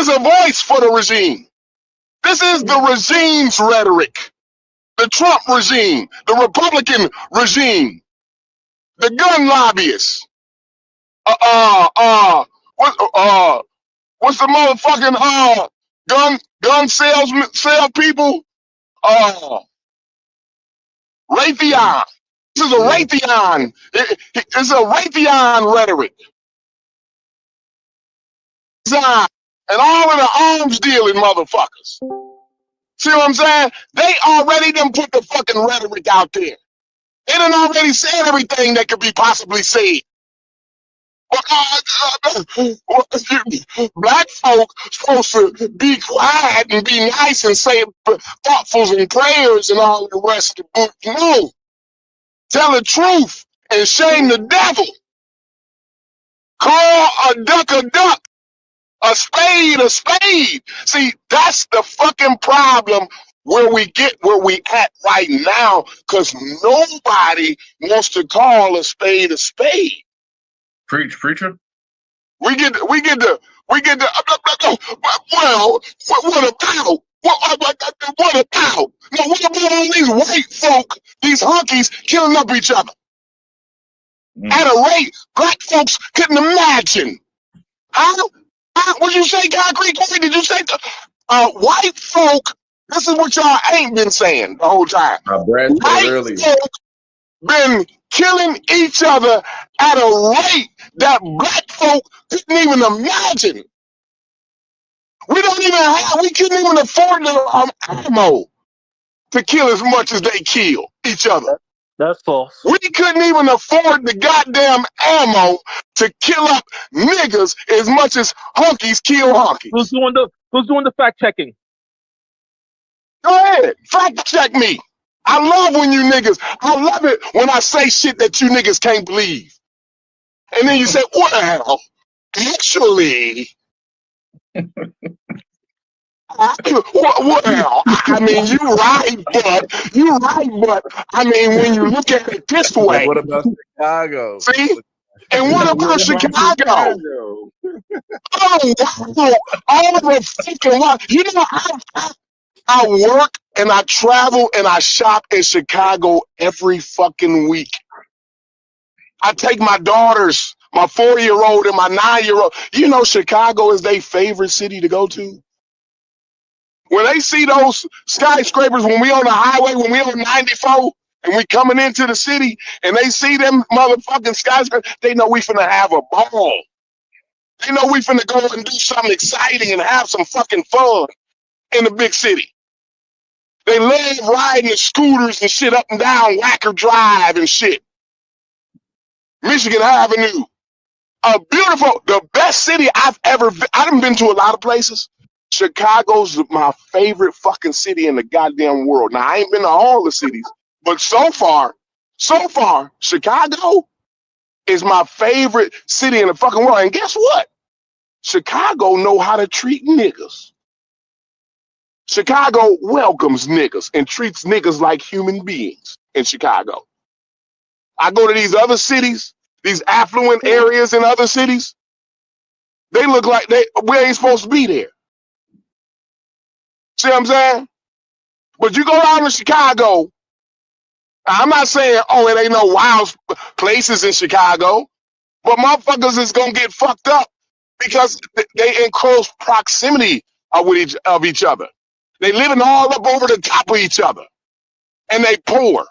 is a voice for the regime. This is the regime's rhetoric. The Trump regime, the Republican regime, the gun lobbyists. What's the motherfucking gun sale people? Raytheon. This is a Raytheon. It's a Raytheon rhetoric. And all of the arms dealing motherfuckers. See what I'm saying? They already done put the fucking rhetoric out there. They done already said everything that could be possibly said. Black folk supposed to be quiet and be nice and say thoughtfuls and prayers and all the rest of the book. No. Tell the truth and shame the devil. Call a duck a duck. A spade a spade. See, that's the fucking problem where we at right now, because nobody wants to call a spade a spade. Preacher. We get the well, what about? What about? No, what about all these white folk, these honkies killing up each other? At a rate black folks couldn't imagine. Huh? What you say, Concrete? Did you say white folk? This is what y'all ain't been saying the whole time. White folk been killing each other at a rate that black folk couldn't even imagine. We couldn't even afford the ammo to kill as much as they kill each other. That's false. We couldn't even afford the goddamn ammo to kill up niggas as much as honkies kill honkies. Who's doing the fact checking? Go ahead, fact check me. I love when you niggas, I love it when I say shit that you niggas can't believe. And then you say, well, actually, well, I mean, you're right, but I mean, when you look at it this way. What about Chicago? See? And what about Chicago? Oh, all of the fucking lot. You know, I work and I travel and I shop in Chicago every fucking week. I take my daughters, my 4-year-old and my 9-year-old. You know, Chicago is their favorite city to go to. When they see those skyscrapers, when we on the highway, when we on 94, and we coming into the city, and they see them motherfucking skyscrapers, they know we finna have a ball. They know we finna go and do something exciting and have some fucking fun in the big city. They love riding the scooters and shit up and down Wacker Drive and shit. Michigan Avenue. A beautiful, the best city I've ever been. I've been to a lot of places. Chicago's my favorite fucking city in the goddamn world. Now, I ain't been to all the cities, but so far, Chicago is my favorite city in the fucking world. And guess what? Chicago know how to treat niggas. Chicago welcomes niggas and treats niggas like human beings in Chicago. I go to these other cities, these affluent areas in other cities. They look like we ain't supposed to be there. See what I'm saying? But you go down to Chicago, I'm not saying, oh, it ain't no wild places in Chicago, but motherfuckers is going to get fucked up because they in close proximity of each other. They living all up over the top of each other, and they poor.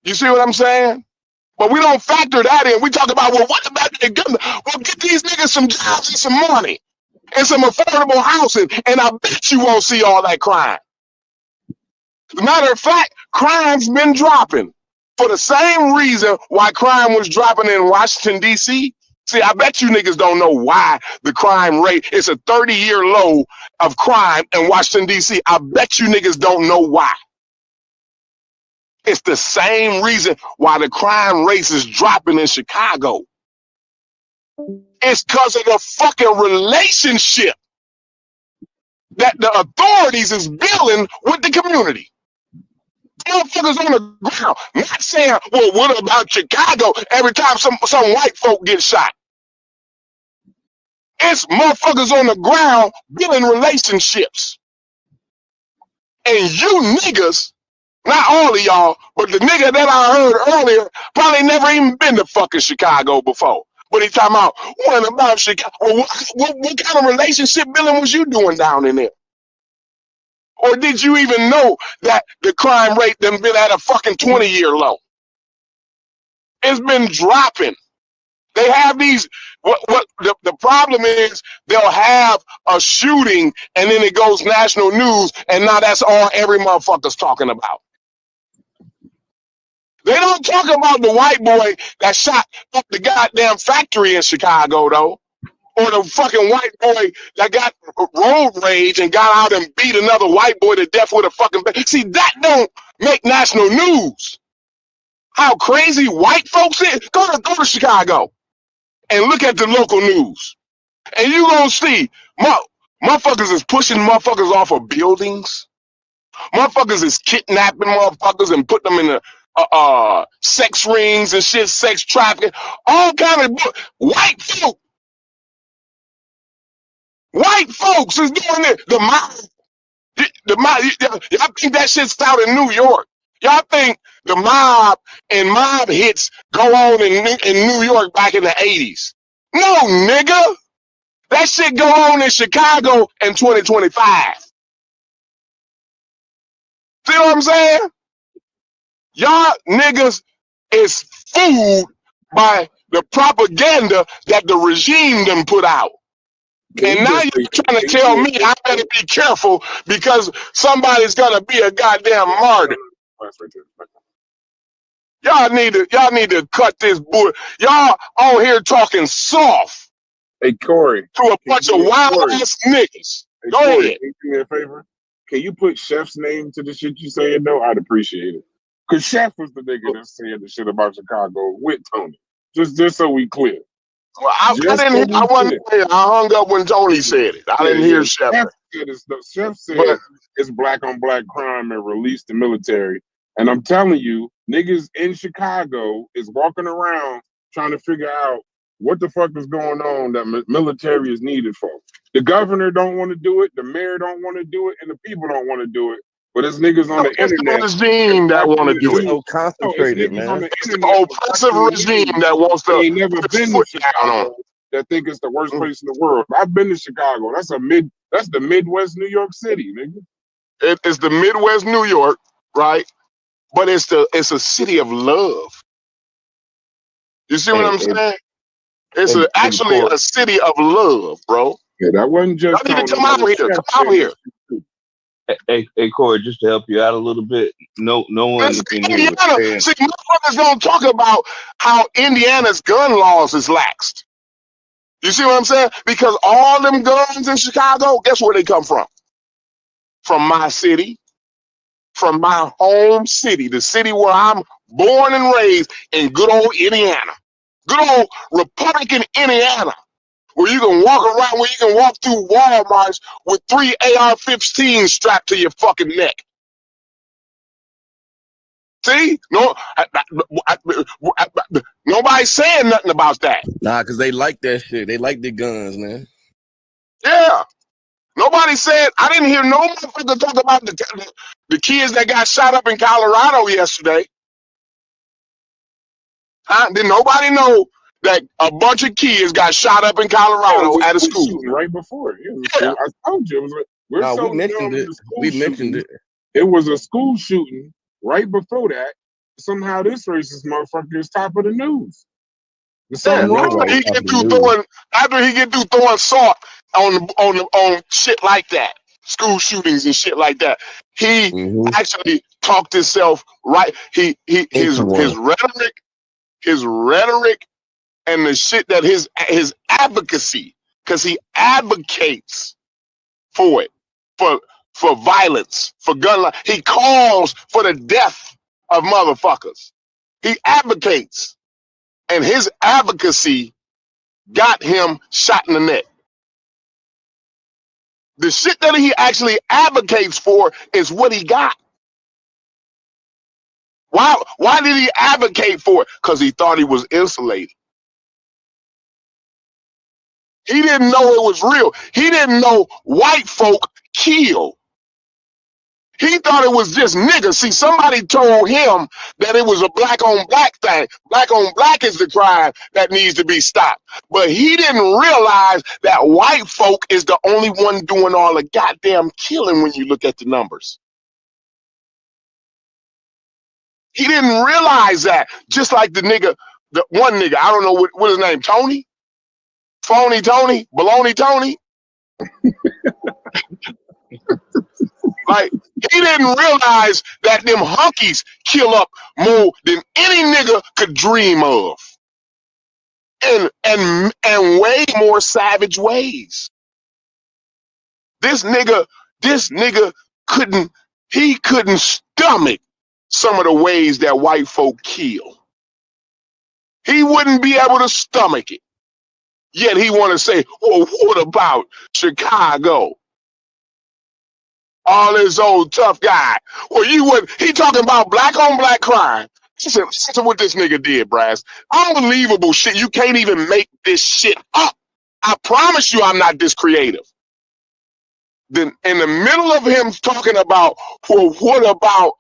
You see what I'm saying? But we don't factor that in. We talk about, well, what about the gun? Well, get these niggas some jobs and some money and some affordable housing, and I bet you won't see all that crime. As a matter of fact, crime's been dropping for the same reason why crime was dropping in Washington, D.C. See, I bet you niggas don't know why the crime rate is a 30-year low of crime in Washington, D.C. I bet you niggas don't know why. It's the same reason why the crime rate is dropping in Chicago. It's because of the fucking relationship that the authorities is building with the community. Motherfuckers on the ground, not saying, well, what about Chicago every time some white folk get shot? It's motherfuckers on the ground building relationships. And you niggas, not all of y'all, but the nigga that I heard earlier probably never even been to fucking Chicago before. But he talking about, what about Chicago? Well, what kind of relationship building was you doing down in there? Or did you even know that the crime rate done been at a fucking 20-year low? It's been dropping. They have these, what the problem is, they'll have a shooting and then it goes national news and now that's all every motherfucker's talking about. They don't talk about the white boy that shot up the goddamn factory in Chicago, though. Or the fucking white boy that got road rage and got out and beat another white boy to death with a fucking... See, that don't make national news. How crazy white folks is. Go to Chicago and look at the local news. And you gonna see, motherfuckers is pushing motherfuckers off of buildings. Motherfuckers is kidnapping motherfuckers and put them in the sex rings and shit, sex trafficking, all kind of white folk. White folks is doing it. The mob, y'all think that shit's out in New York? Y'all think the mob and mob hits go on in New York back in the 80s? No, nigga. That shit go on in Chicago in 2025. See what I'm saying? Y'all niggas is fooled by the propaganda that the regime done put out. And now you're trying to tell me I better be careful because somebody's gonna be a goddamn martyr. Y'all need to cut this bull. Y'all on here talking soft. Hey Corey, to a bunch of wild ass niggas. Hey, Go Corey, ahead. can you do me a favor? Can you put Chef's name to the shit you saying? No, I'd appreciate it. Cause Chef was the nigga that said the shit about Chicago with Tony. Just so we clear. Well, I didn't hear. I wasn't there. I hung up when Tony said it. I didn't hear Chef. Chef said it's black on black crime and release the military. And I'm telling you, niggas in Chicago is walking around trying to figure out what the fuck is going on that military is needed for. The governor don't want to do it, the mayor don't want to do it, and the people don't want to do it. But it's niggas on the internet. It's the regime that want to do it. So concentrated, man. It's the oppressive regime that wants to. They ain't never been to Chicago. That think it's the worst place in the world. I've been to Chicago. That's the Midwest New York City, nigga. It's the Midwest New York, right? But it's a city of love. You see what I'm saying? It's actually a city of love, bro. Yeah, that wasn't just. I need to come out here. Come out here. Hey, Corey, just to help you out a little bit, no one in here. See, motherfuckers don't talk about how Indiana's gun laws is laxed. You see what I'm saying? Because all them guns in Chicago, guess where they come from? From my city, from my home city, the city where I'm born and raised in good old Indiana, good old Republican Indiana, where you can walk around, where you can walk through Walmarts with 3 AR-15s strapped to your fucking neck. See? No, nobody's saying nothing about that. Nah, because they like that shit. They like the guns, man. Yeah. Nobody said, I didn't hear no motherfucker talk about the kids that got shot up in Colorado yesterday. Did nobody know that a bunch of kids got shot up in Colorado at a school? Right before. Yeah. I told you. We mentioned it. We mentioned it. It was a school shooting right before that. Somehow this racist motherfucker is top of the news. After he get through throwing salt on shit like that, school shootings and shit like that, he actually talked himself right. His rhetoric and the shit that his advocacy, because he advocates for it, for violence, for gun life. He calls for the death of motherfuckers. He advocates. And his advocacy got him shot in the neck. The shit that he actually advocates for is what he got. Why did he advocate for it? Because he thought he was insulated. He didn't know it was real. He didn't know white folk kill. He thought it was just niggas. See, somebody told him that it was a black on black thing. Black on black is the crime that needs to be stopped. But he didn't realize that white folk is the only one doing all the goddamn killing when you look at the numbers. He didn't realize that. Just like the one nigga, I don't know what his name, Tony? Phony Tony? Baloney Tony? Like, he didn't realize that them hunkies kill up more than any nigga could dream of. And way more savage ways. This nigga couldn't stomach some of the ways that white folk kill. He wouldn't be able to stomach it. Yet he want to say, well, what about Chicago? All this old tough guy. Well, he talking about black on black crime. Listen what this nigga did, Brass. Unbelievable shit. You can't even make this shit up. I promise you I'm not this creative. Then in the middle of him talking about, well, what about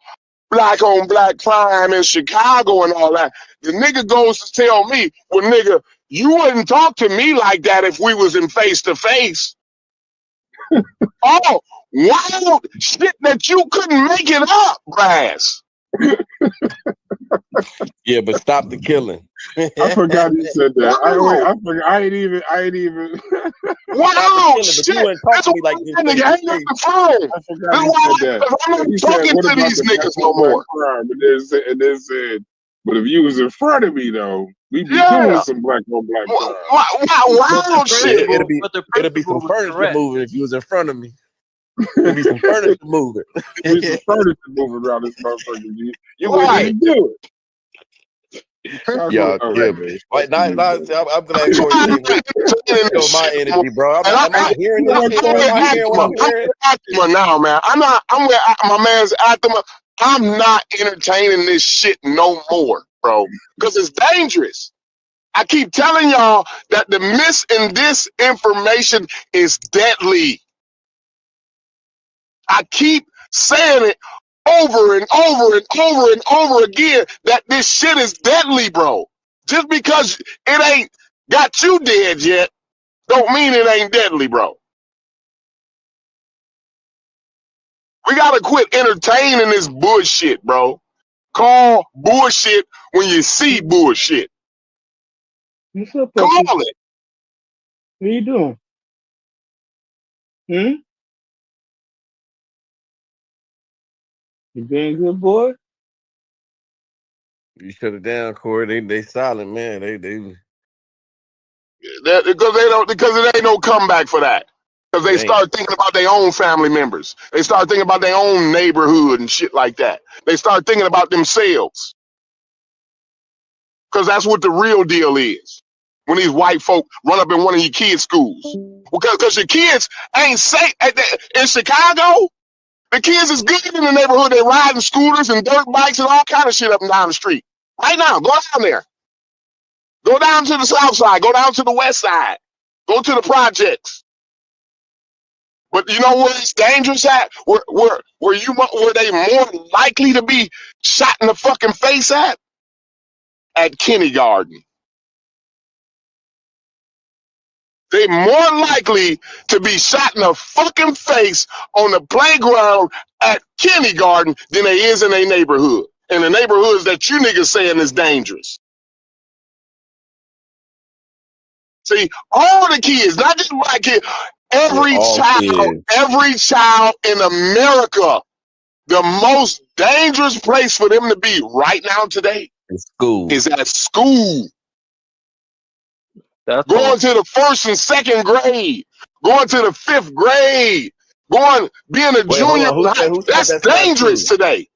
black on black crime in Chicago and all that, the nigga goes to tell me, well, nigga, you wouldn't talk to me like that if we was in face to face. Oh, wild shit that you couldn't make it up, Brass. Yeah, but stop the killing. I forgot you said that. I forgot. I ain't even. Wow, shit. That's me like that nigga hang up the phone. I forgot you said that. I'm not talking to these niggas no more. And then said, but if you was in front of me though, we'd be doing some black on black crime. Wow, shit. It'll be some furniture moving if you was in front of me. It'll be some furniture moving. There'll be some furniture moving around this motherfucker. You wouldn't even do it. Y'all kill me. I'm glad Corey show my energy, bro. I'm not hearing this shit. I'm hearing now, man. I'm with my man's Athema. I'm not entertaining this shit no more, bro. Because it's dangerous. I keep telling y'all that the mis and disinformation is deadly. I keep saying it over and over and over and over again that this shit is deadly, bro. Just because it ain't got you dead yet, don't mean it ain't deadly, bro. We gotta quit entertaining this bullshit, bro. Call bullshit when you see bullshit. What's up, Call Puppy? it. What you doing? You being a good boy? You shut it down, Corey. They silent, man. They Because it ain't no comeback for that. Because they start thinking about their own family members. They start thinking about their own neighborhood and shit like that. They start thinking about themselves. Because that's what the real deal is. When these white folk run up in one of your kids' schools. Because your kids ain't safe. In Chicago, the kids is good in the neighborhood. They riding scooters and dirt bikes and all kind of shit up and down the street. Right now, go down there. Go down to the south side. Go down to the west side. Go to the projects. But you know where it's dangerous at? Where they more likely to be shot in the fucking face at? At kindergarten. They more likely to be shot in the fucking face on the playground at kindergarten than they is in their neighborhood. In the neighborhoods that you niggas saying is dangerous. See, all the kids, not just black kids, every child in America, the most dangerous place for them to be right now today is at school. Going to the 1st and 2nd grade, going to the 5th grade, being a junior. That's dangerous today.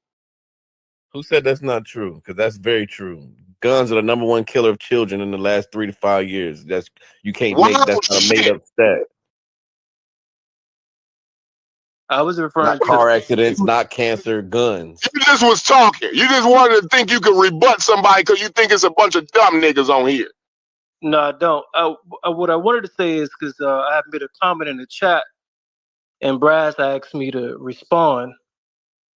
Who said that's not true? Because that's very true. Guns are the #1 killer of children in the last 3 to 5 years. That's not a made up stat. I was referring not car accidents, not cancer, guns. You just was talking. You just wanted to think you could rebut somebody because you think it's a bunch of dumb niggas on here. No, I don't. What I wanted to say is because I have made a comment in the chat, and Brass asked me to respond.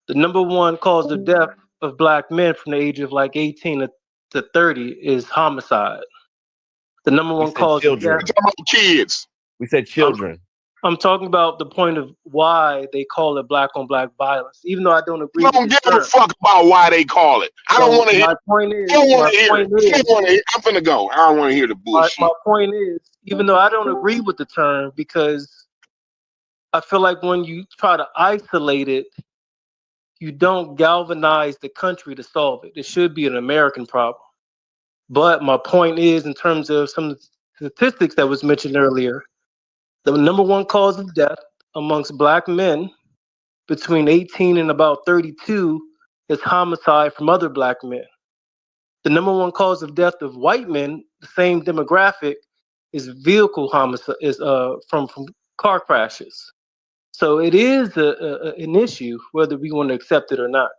The number one cause of death of black men from the age of like 18 to 30 is homicide. The number We one said cause of children. death. Talking about kids. We said children. I'm talking about the point of why they call it black on black violence, even though I don't agree I with don't the give a term. fuck about why they call it. I don't So want to hear. my point is, I don't want to hear it. I don't want to hear. I'm finna go. I don't want to hear the my bullshit. point is, even though I don't agree with the term, because I feel like when you try to isolate it, you don't galvanize the country to solve it. It should be an American problem. But my point is, in terms of some statistics that was mentioned earlier, the number one cause of death amongst black men between 18 and about 32 is homicide from other black men. The number one cause of death of white men, the same demographic, is vehicle homicide, is from car crashes. So it is an issue whether we want to accept it or not.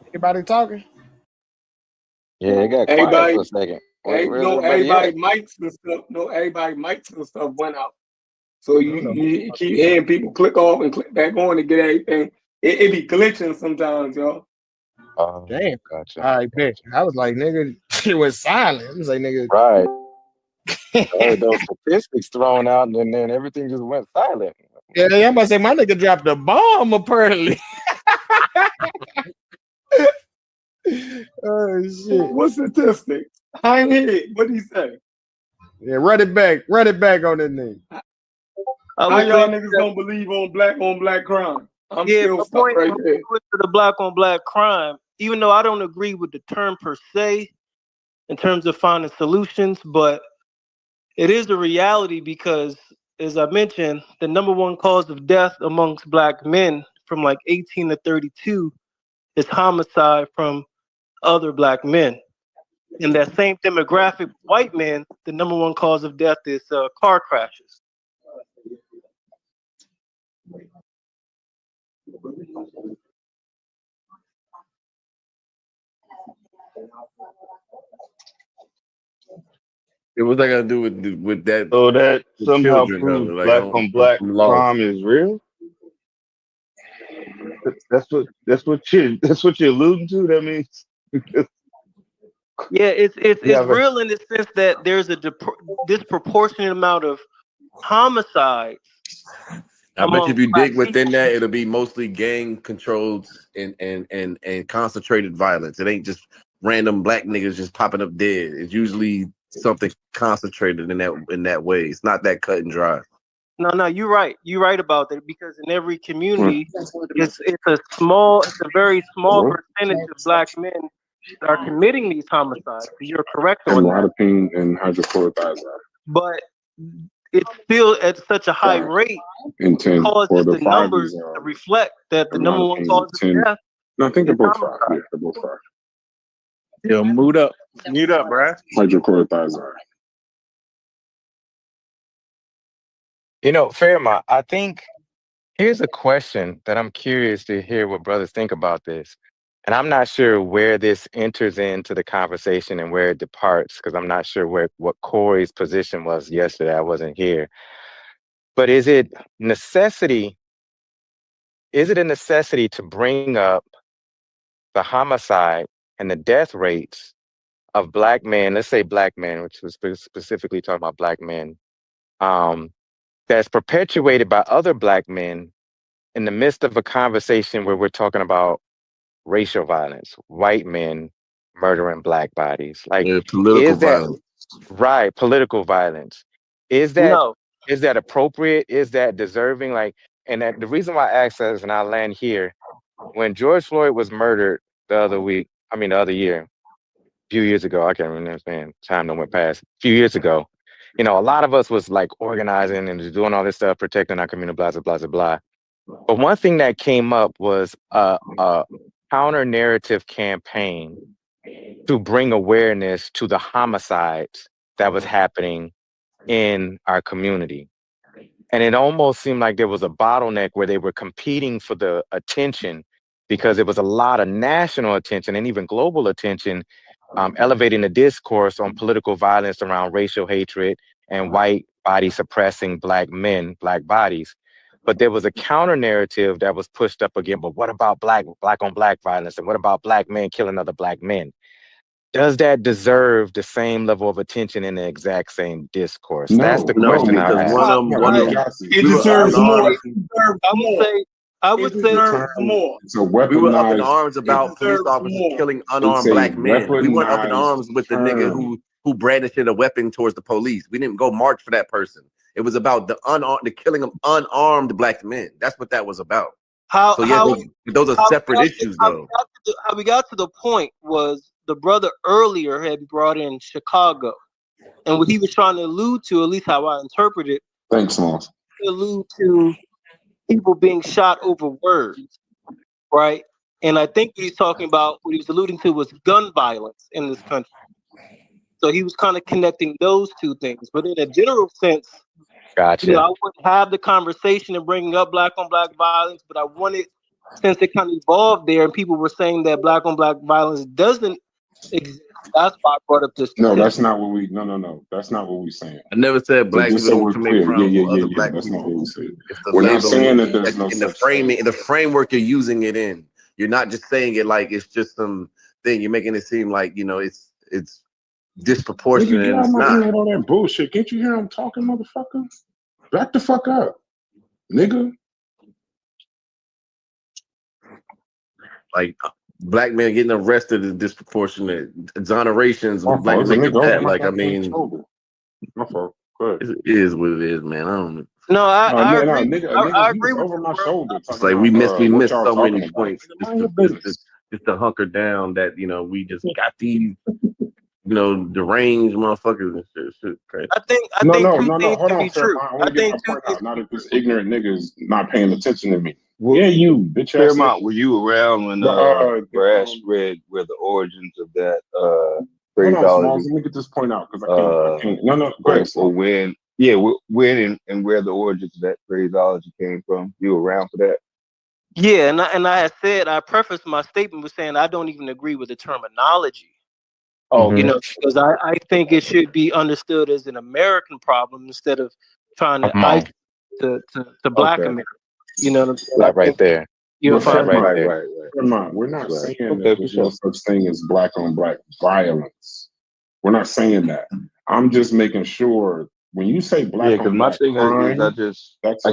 Anybody talking? Yeah, it got quiet Everybody, for a second. Where's no, everybody everybody at? mics and stuff. No, everybody mics and stuff went out. So you keep hearing people click off and click back on to get everything. It be glitching sometimes, y'all. Damn. Gotcha. I bet. I was like, nigga, it was silent. I was like, nigga. Right. I heard those statistics thrown out, and then everything just went silent. Yeah, I'm about to say my nigga dropped a bomb apparently. Oh shit. What statistics? I ain't hear it. What did he say? Yeah, run it back on that nigga. How y'all niggas gonna believe on black crime? I'm still stuck right there. With the black on black crime, even though I don't agree with the term per se in terms of finding solutions, but it is a reality because, as I mentioned, the number one cause of death amongst black men from like 18 to 32 is homicide from other black men. In that same demographic, white men, the number one cause of death is car crashes. What that got to do with that? So that with somehow children though, proves like black on black I'm lost. crime is real. That's what you're alluding to. That means Yeah, it's yeah, real in the sense that there's a disproportionate amount of homicides. I bet you if you black dig within that, it'll be mostly gang controlled and concentrated violence. It ain't just random black niggas just popping up dead. It's usually something concentrated in that way. It's not that cut and dry. No, you're right. You're right about that because in every community, it's a very small percentage of black men that are committing these homicides. You're correct on that. And hydrochloric acid. But it's still at such a high rate causes the numbers to reflect that the number one cause of death. No, I think they're is both homicide. 5. Yeah, they're both 5. Yo, mute up, bruh. Hydrochlorothiazide. You know, Fairmont, I think here's a question that I'm curious to hear what brothers think about this. And I'm not sure where this enters into the conversation and where it departs, because I'm not sure what Corey's position was yesterday. I wasn't here. But is it a necessity to bring up the homicide and the death rates of black men, let's say black men, which was specifically talking about black men, that's perpetuated by other black men in the midst of a conversation where we're talking about racial violence, white men murdering black bodies. Like, political is that violence. right? Political violence. Is that No. appropriate? Is that deserving? Like, and that, the reason why I ask that, and I'll land here, when George Floyd was murdered the other year, a few years ago, I can't remember, man, time that went past, a few years ago, a lot of us was like organizing and just doing all this stuff, protecting our community, blah, blah, blah, blah, blah. But one thing that came up was a counter narrative campaign to bring awareness to the homicides that was happening in our community. And it almost seemed like there was a bottleneck where they were competing for the attention, because there was a lot of national attention and even global attention, elevating the discourse on political violence around racial hatred and white body suppressing black men, black bodies. But there was a counter narrative that was pushed up again. But what about black on black violence? And what about black men killing other black men? Does that deserve the same level of attention in the exact same discourse? That's the question I because ask. It deserves more. I would say more. It's a we were up in weaponized. arms about police officers killing It's unarmed a black men. We weren't up in weaponized arms with the nigga term. who brandished a weapon towards the police. We didn't go march for that person. It was about the killing of unarmed black men. That's what that was about. Those are separate issues, though. How we got to the point was the brother earlier had brought in Chicago, and what he was trying to allude to, at least how I interpret it, Thanks, Moss. allude to people being shot over words, right? And I think what he's talking about, what he was alluding to, was gun violence in this country. So he was kind of connecting those two things. But in a general sense, gotcha. I wouldn't have the conversation and bringing up black on black violence, but I wanted, since it kind of evolved there and people were saying that black on black violence doesn't exist, that's why I brought up this. No, that's not what we. No. That's not what we're saying. I never said black people don't commit crimes with other black That's people. not what we said. We're not saying that there's no in the framing, in the framework you're using it in. You're not just saying it like it's just some thing. You're making it seem like it's disproportionate. Nigga, And it's get not. out all that bullshit. Can't you hear him talking, motherfucker? Back the fuck up, nigga. Like black men getting arrested is disproportionate. Exonerations with black men make that. Like, I mean, my fault. it is what it is, man. I don't know. No, I agree. Nigga, I agree with over my shoulder. It's like we missed so many points. Just to hunker down that we just got these deranged motherfuckers and shit crazy. I think hold on, true. I think not if this ignorant niggas not paying attention to me. You bitch ass. Fairmont, were you around when Brass read where the origins of that phraseology? Let me get this point out because I can't. No. Go ahead. Or when and where the origins of that phraseology came from? You were around for that? Yeah, and I had said, I prefaced my statement with saying I don't even agree with the terminology. Because I think it should be understood as an American problem instead of trying to isolate to black America. You know what I'm saying? Like right there. You'll find right there. We're not saying that there's no such thing as black on black violence. We're not saying that. I'm just making sure when you say black on black crime, I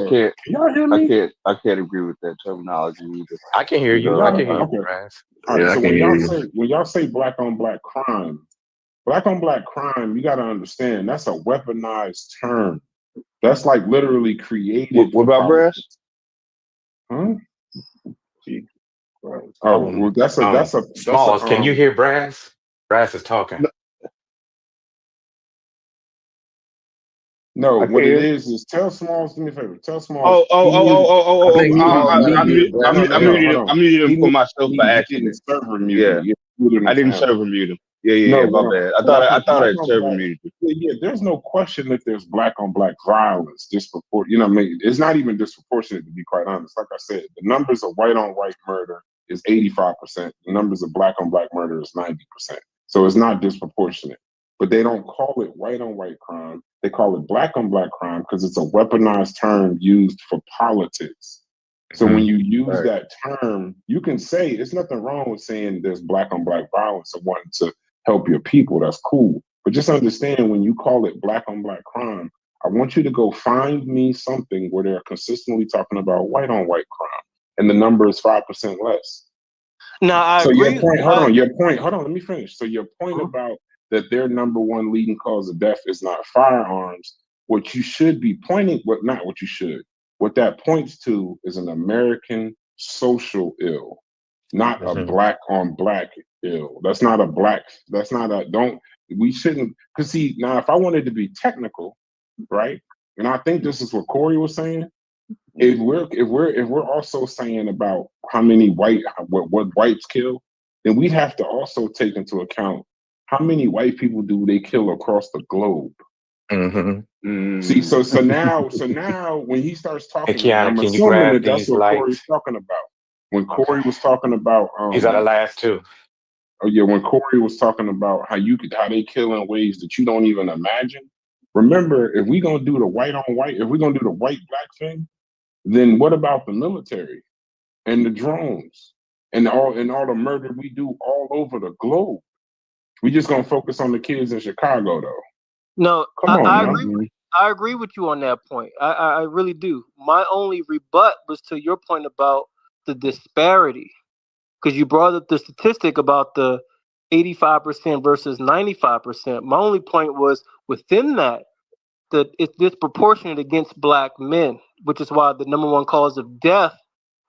can't. Y'all hear me? I can't agree with that terminology either. I can hear you. I can hear you. All right, so when y'all say black on black crime, you got to understand that's a weaponized term. That's like literally created. What about Brass? Huh? Oh, well, that's a Smalls. Can you hear Brass? Brass is talking. No, what it is tell Smalls. Do me a favor. Tell Smalls. I'm muting him for myself by accident. I didn't server mute him. Yeah, my bad. I thought I server muted him. Yeah, there's no question that there's black on black violence, disproportionate. It's not even disproportionate, to be quite honest. Like I said, the numbers of white on white murder is 85%. The numbers of black on black murder is 90%. So it's not disproportionate. But they don't call it white on white crime. They call it black on black crime because it's a weaponized term used for politics. So when you use that term, you can say it's nothing wrong with saying there's black on black violence or wanting to help your people, that's cool. But just understand when you call it black on black crime, I want you to go find me something where they're consistently talking about white on white crime, and the number is 5% less. No, I so agree. Your point, hold on, let me finish. So your point about that their number one leading cause of death is not firearms, what you should be pointing, not what you should, what that points to is an American social ill, not a black on black ill. That's not we shouldn't, because see, now if I wanted to be technical, right? And I think this is what Corey was saying. If we're also saying about how many what whites kill, then we'd have to also take into account how many white people do they kill across the globe. See, so now when he starts talking, Hey, Kiana, I'm can you assuming grab that that's these what lights? Corey's talking about. When Corey was talking about, these are the last two. Oh yeah, when Corey was talking about how they kill in ways that you don't even imagine. Remember, if we're gonna do the white on white, if we're gonna do the white black thing, then what about the military and the drones and all the murder we do all over the globe? We just gonna focus on the kids in Chicago though. No, Come on, I agree. I agree with you on that point. I really do. My only rebut was to your point about the disparity, because you brought up the statistic about the 85% versus 95%. My only point was within that it's disproportionate against black men, which is why the number one cause of death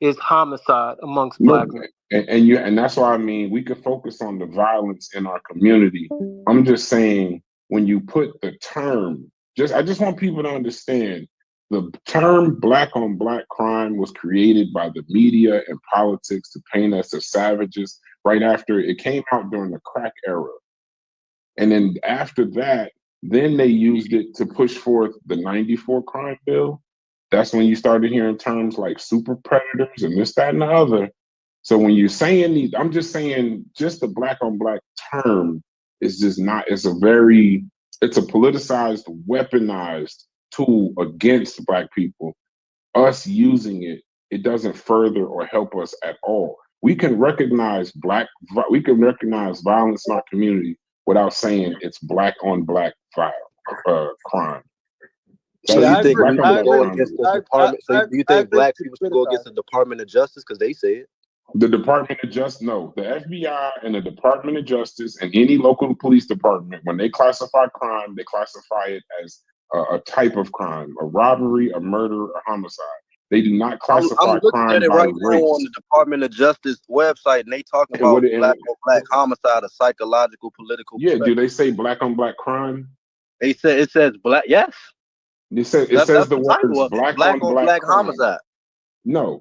is homicide amongst black men. And that's why I mean we could focus on the violence in our community. I'm just saying when you put the term, I just want people to understand the term black on black crime was created by the media and politics to paint us as savages right after it came out during the crack era. And then after that, then they used it to push forth the 94 crime bill. That's when you started hearing terms like super predators and this, that, and the other. So when you're saying these, I'm just saying just the black on black term is just not, it's a politicized, weaponized tool against black people. Us using it, it doesn't further or help us at all. We can recognize violence in our community without saying it's black on black crime. So you think we should go against the department? So do you think black people should go against the Department of Justice because they say it? The Department of Justice, no. The FBI and the Department of Justice and any local police department, when they classify crime, they classify it as a type of crime, a robbery, a murder, a homicide. They do not classify I'm looking crime at it by right race. now on the Department of Justice website, and they talk about black on black homicide, a psychological, political. Yeah, do they say black on black crime? It says black. Yes. It says the words black on black homicide. No,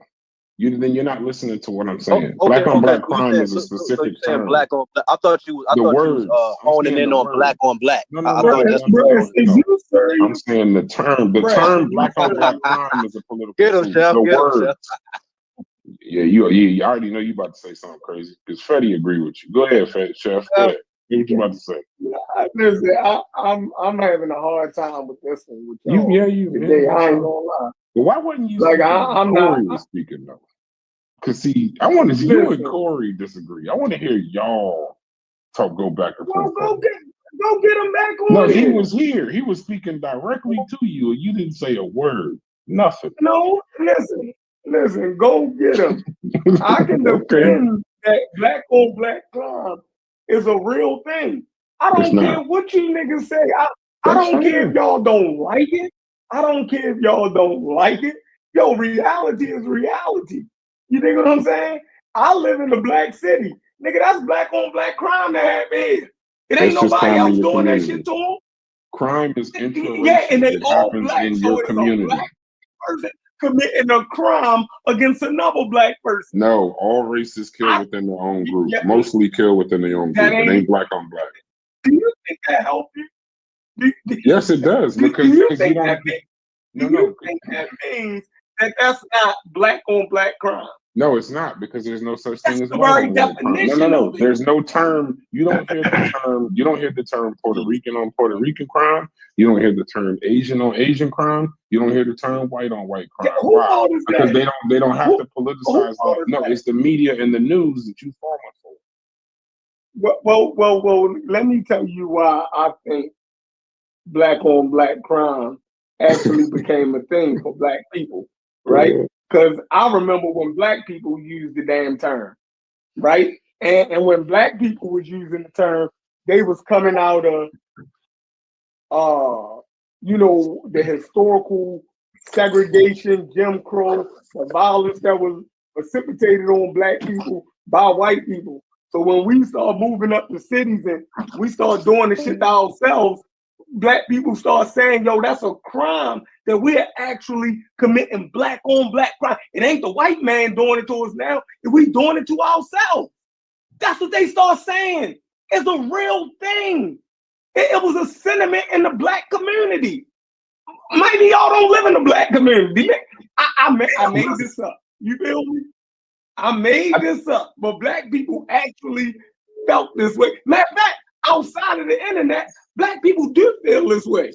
then you're not listening to what I'm saying. Black on black crime is a specific term. Black on black. I thought you was honing in on black on black. No, I'm saying the term. The term black on black crime is a political tool. The words. Yeah, you already know you about to say something crazy because Fetty agree with you. Go ahead, Chef. Go ahead. What you about to say? Listen, I'm having a hard time with this one. With y'all. Today, I ain't gonna lie. Well, why wouldn't you? Like I'm Corey not was speaking though. Cause see, I want to see you and Corey disagree. I want to hear y'all go back and forth. Go get him back on. No, he was here. He was speaking directly to you, and you didn't say a word. Nothing. No, listen. Go get him. I can defend that black on black crime is a real thing. I don't care what you niggas say. I don't care if y'all don't like it. I don't care if y'all don't like it. Yo, reality is reality. You think what I'm saying? I live in the black city. Nigga, that's black on black crime that happened here. It ain't nobody else doing that shit to them. Crime is interracial. Yeah, and they all happens black, in so your it's community. a black person committing a crime against another black person. No, all races kill within their own group. Mostly kill within their own group. It ain't black on black. Do you think that helps you? Yes, it does. Because you think that means that that's not black on black crime? No, it's not, because there's no such thing as white on white crime. No. There's no term. You don't hear the term. You don't hear the term Puerto Rican on Puerto Rican crime. You don't hear the term Asian on Asian crime. You don't hear the term white on white crime. Why? Because they don't have to politicize that. No, it's the media and the news that you falling for. Well. Let me tell you why I think black on black crime actually became a thing for black people, right? Because I remember when black people used the damn term, right? And when black people was using the term, they was coming out of the historical segregation, Jim Crow, the violence that was precipitated on black people by white people. So when we start moving up the cities and we start doing the shit to ourselves, black people start saying, yo, that's a crime that we're actually committing black on black crime. It ain't the white man doing it to us now, we doing it to ourselves. That's what they start saying. It's a real thing. It was a sentiment in the black community. Maybe y'all don't live in the black community. I made this up. You feel me? I made this up, but black people actually felt this way. Matter of fact, outside of the internet, black people do feel this way.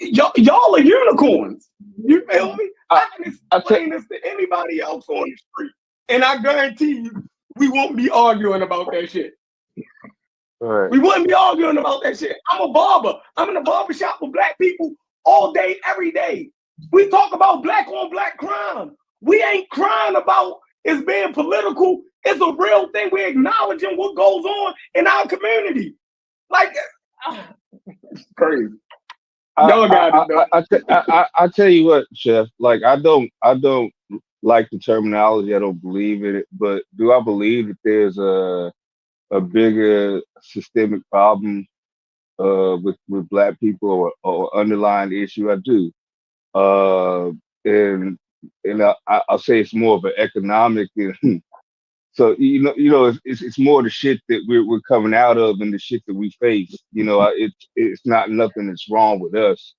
Y'all are unicorns. You feel me? I can explain this to anybody else on the street, and I guarantee you, we won't be arguing about that shit. Right. We wouldn't be arguing about that shit. I'm a barber. I'm in a barber shop with black people all day, every day. We talk about black on black crime. We ain't crying about it's being political. It's a real thing. We're acknowledging what goes on in our community. Like, it's crazy. I tell you what, Chef. Like, I don't like the terminology. I don't believe in it. But do I believe that there's a bigger systemic problem with black people or underlying issue? I do. And I'll say it's more of an economic. So it's more the shit that we're coming out of and the shit that we face. It's not nothing that's wrong with us.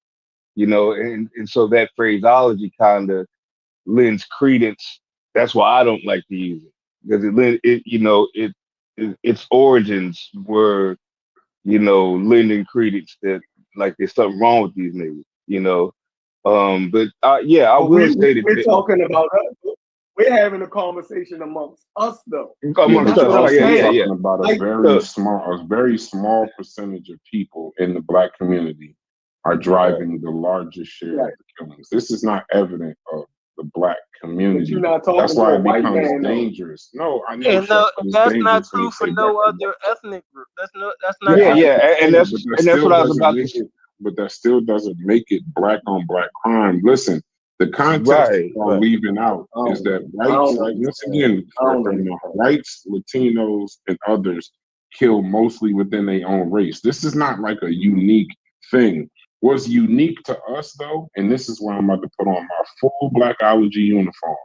And so that phraseology kind of lends credence. That's why I don't like to use it, because its origins were lending credence that like there's something wrong with these niggas. But I will say that we're talking about us. We're having a conversation amongst us, though. Amongst us, talking about a very small percentage of people in the black community are driving the largest share of the killings. This is not evident of the black community. That's why it becomes dangerous. No, I know. That's not true for no other ethnic group. That's not. And that's what I was about to say. But that still doesn't make it black on black crime. Listen, the context I'm leaving out is that whites, Latinos, and others kill mostly within their own race. This is not like a unique thing. What's unique to us, though, and this is why I'm about to put on my full Blackology uniform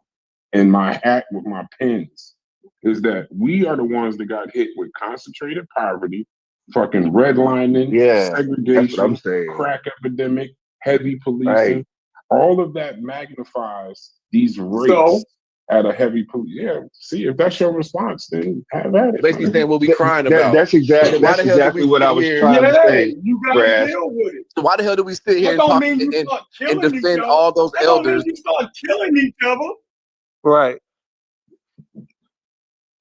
and my hat with my pins, is that we are the ones that got hit with concentrated poverty, fucking redlining, segregation, crack epidemic, heavy policing. Right. All of that magnifies these rates at a heavy police. Yeah, see, if that's your response, then have at it. Basically saying what we crying about. That's exactly what I was trying to say. You gotta deal with it. So why the hell do we sit here and talk and defend all those elders? You start killing each other. Right.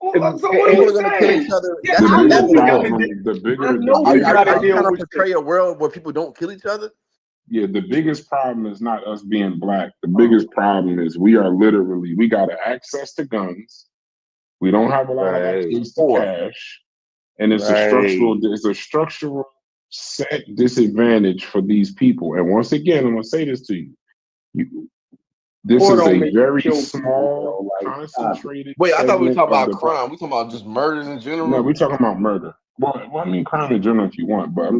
So what are you going to kill each other? The bigger are you trying to portray a world where people don't kill each other? Yeah, the biggest problem is not us being black. The biggest problem is we got access to guns. We don't have a lot of access to cash. And it's a structural set disadvantage for these people. And once again, I'm gonna say this to you. This is a very small, concentrated. Wait, I thought we were talking about crime. We talking about just murders in general. No, we're talking about murder. Well, I mean, crime in general if you want, but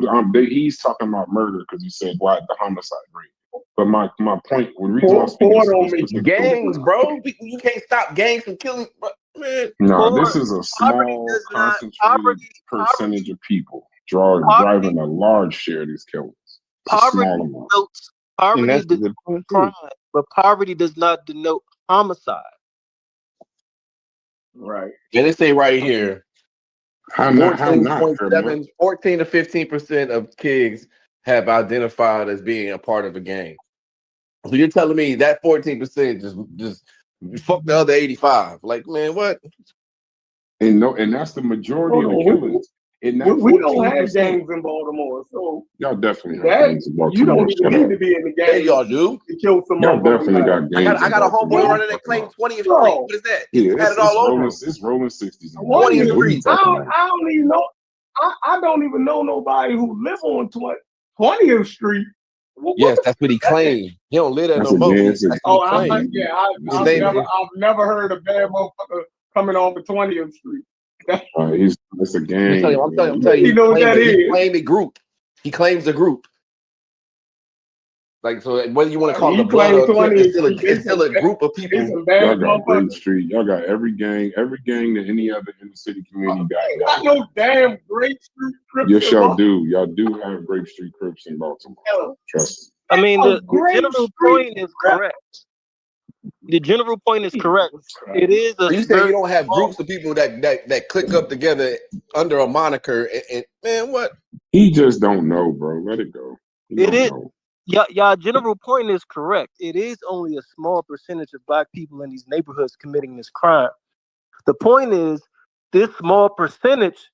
he's talking about murder because he said why the homicide rate. But my point, the reason I'm speaking gangs, bro. You can't stop gangs from killing. Man. No, this is a small, concentrated percentage of people driving a large share of these killings. Poverty denotes crime, but poverty does not denote homicide. Right. And they say right here. 14 to 15% of kids have identified as being a part of a gang. So you're telling me that 14% just fuck the other 85? Like, man, what? And that's the majority of the killings. We don't have gangs in Baltimore, so y'all definitely have gangs in Baltimore. You don't even need to be in the gang. Yeah, y'all do. To kill some y'all definitely got gangs. I got a homeboy running that claim 20th Street. What is that? It's rolling 60s. 20th Street. I don't even know. I don't even know nobody who live on 20th Street. Yes, that's what he claimed. He don't live there no more. I've never heard a bad motherfucker coming off of 20th Street. It's a gang. I'm telling you. You know what that is? He claimed a group. He claims a group. Like, so whether you want to call it a blood or it's still a group of people. Y'all got Grape Street. Y'all got every gang that any other inner city community got. I know damn Grape Street Crips. Yes, y'all do. Y'all do have Grape Street Crips in Baltimore. Trust me. I mean, the general point is correct. The general point is correct. It is. You say you don't have groups of people that click up together under a moniker, and man, what? He just don't know, bro. Let it go. It is. Y'all general point is correct. It is only a small percentage of black people in these neighborhoods committing this crime. The point is, this small percentage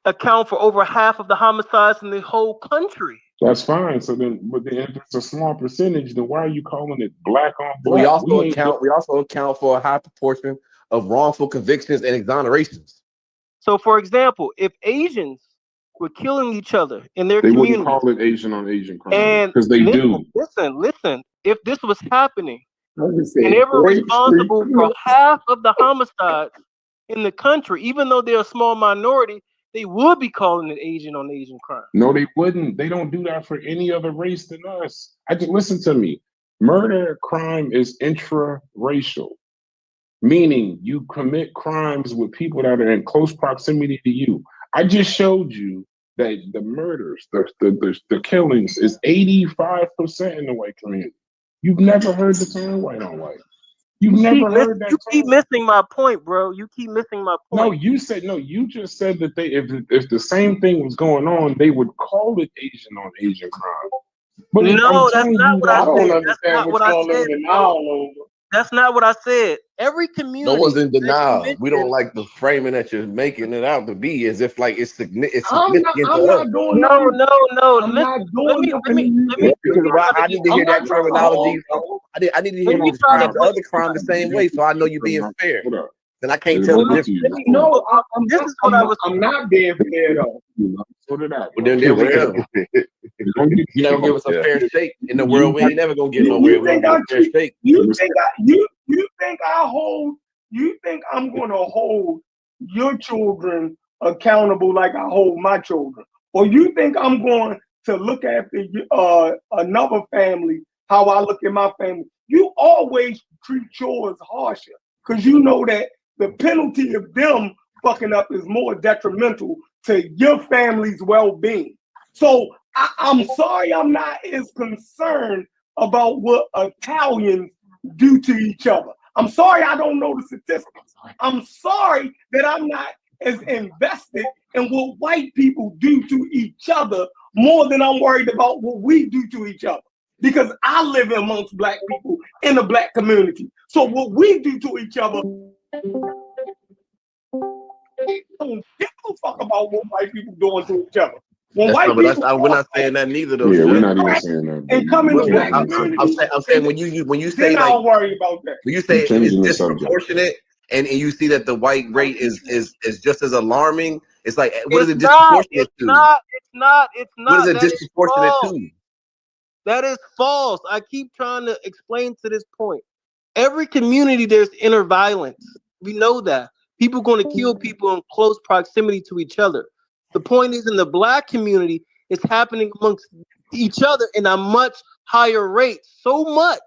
account for over half of the homicides in the whole country. That's fine. So then, but then if it's a small percentage, then why are you calling it black on black? We also account for a high proportion of wrongful convictions and exonerations. So, for example, if Asians were killing each other in their community, they wouldn't call it Asian on Asian crime because they do. Listen. If this was happening, and they were responsible for half of the homicides in the country, even though they're a small minority, they would be calling it Asian on Asian crime. No, they wouldn't. They don't do that for any other race than us. Listen to me. Murder crime is intraracial, meaning you commit crimes with people that are in close proximity to you. I just showed you that the murders, the killings is 85% in the white community. You've never heard the term white on white. You keep missing my point, bro. You keep missing my point. No, you just said that if the same thing was going on, they would call it Asian on Asian crime. But no, that's not what I said. That's not what I said. That's not what I said. Every community. No one's in denial. We don't like the framing that you're making it out to be as if like it's significant to us. No. Let me because I need to hear that terminology. I need to hear you describe the other crime the same way, so I know you're being fair. Then I can't tell the difference. No, I'm not being fair though. Sort it out. Well, then there we go. You're not gonna give us a fair shake in the world. We ain't never gonna get nowhere. We don't get a fair shake. You think I'm gonna hold your children accountable like I hold my children, or you think I'm going to look after another family how I look at my family? You always treat yours harsher because you know that the penalty of them fucking up is more detrimental to your family's well-being. So I'm sorry I'm not as concerned about what Italians do to each other. I'm sorry I don't know the statistics. I'm sorry that I'm not as invested in what white people do to each other more than I'm worried about what we do to each other. Because I live amongst black people in the black community. So what we do to each other, don't give a fuck about what white people doing to each other. We're not saying that neither though. Yeah, we're not even saying that. And come in the black community. I'm saying when you say like, don't worry about that. When you say it's disproportionate and you see that the white rate is just as alarming, it's like what is it disproportionate to? It's not. What is it disproportionate to? That is false. I keep trying to explain to this point. Every community there's inner violence. We know that. People going to kill people in close proximity to each other. The point is in the black community, it's happening amongst each other in a much higher rate. So much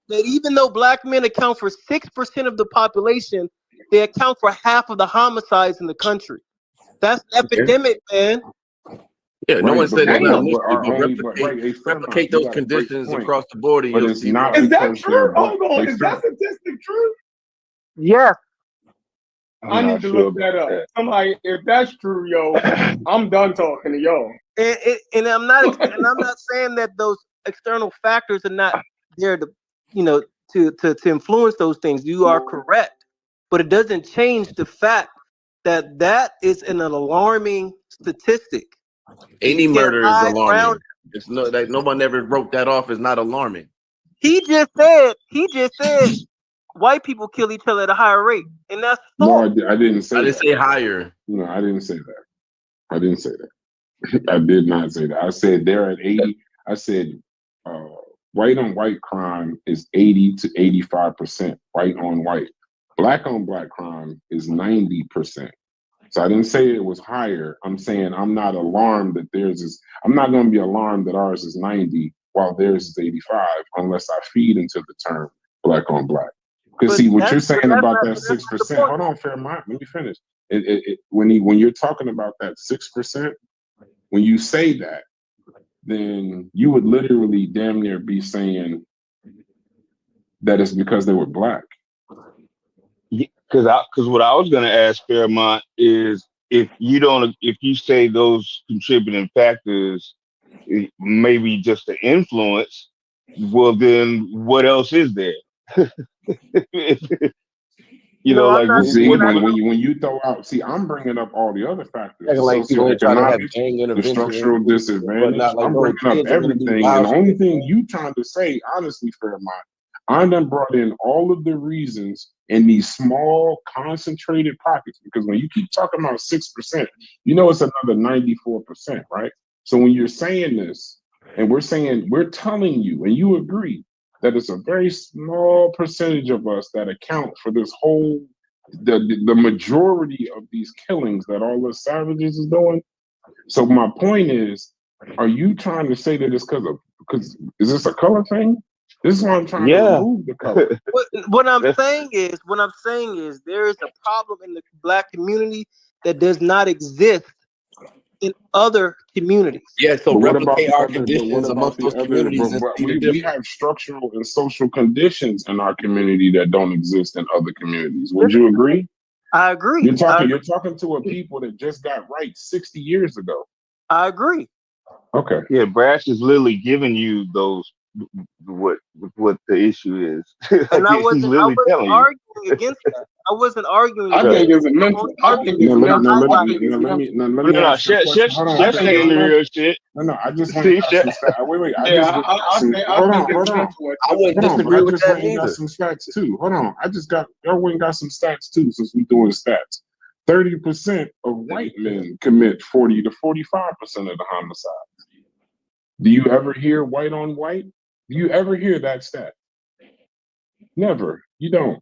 that even though black men account for 6% of the population, they account for half of the homicides in the country. That's epidemic, man. Yeah, no one said that. Replicate those conditions across the border. You'll see. Is that true? Hold on. Is that statistic true? Yeah. I need to look that up. Somebody, if that's true, yo, I'm done talking to y'all. And I'm not saying that those external factors are not there to, to influence those things. You are correct. but it doesn't change the fact that that is an alarming statistic. Any murder is alarming. It's no, like, no one ever wrote that off as not alarming. He just said white people kill each other at a higher rate, and that's false. No, I didn't say. I didn't say higher. No, I didn't say that. I didn't say that. I did not say that. I said they're at 80. I said white on white crime is 80 to 85% white on white. Black on black crime is 90%. So I didn't say it was higher. I'm saying I'm not alarmed that theirs is. I'm not going to be alarmed that ours is 90 while theirs is 85 unless I feed into the term black on black. Because see what you're saying about that 6%. Hold on, Fairmont. Let me finish. When you're talking about that 6%, when you say that, then you would literally damn near be saying that it's because they were black. Because what I was going to ask Fairmont is if you say those contributing factors maybe just the influence, well then what else is there? When you throw out, I'm bringing up all the other factors, like socioeconomic, the structural disadvantage. I'm bringing up everything, and the only thing you trying to say, honestly, Fairmont, I done brought in all of the reasons in these small concentrated pockets, because when you keep talking about 6%, it's another 94%, right? So when you're saying this, and we're telling you, and you agree that it's a very small percentage of us that account for this whole, the majority of these killings that all the savages is doing. So my point is, are you trying to say that it's because is this a color thing? This is why I'm trying to remove the color. What I'm saying is there is a problem in the black community that does not exist in other communities. Yeah, so replicate our conditions amongst those communities. We have structural and social conditions in our community that don't exist in other communities. Would you agree? I agree. You're talking to a people that just got rights 60 years ago. I agree. Okay. Yeah, Brash is literally giving you those what the issue is. And I wasn't arguing against that. I wasn't arguing. I think it's a mental. I think it's mental. Chef's saying the real shit. No, I just want to got some stats. Wait. Hold on. I wouldn't disagree with that either. Got some stats too. Hold on. Y'all went and got some stats too, since we doing stats. 30% of white men commit 40 to 45% of the homicides. Do you ever hear white on white? Do you ever hear that stat? Never. You don't.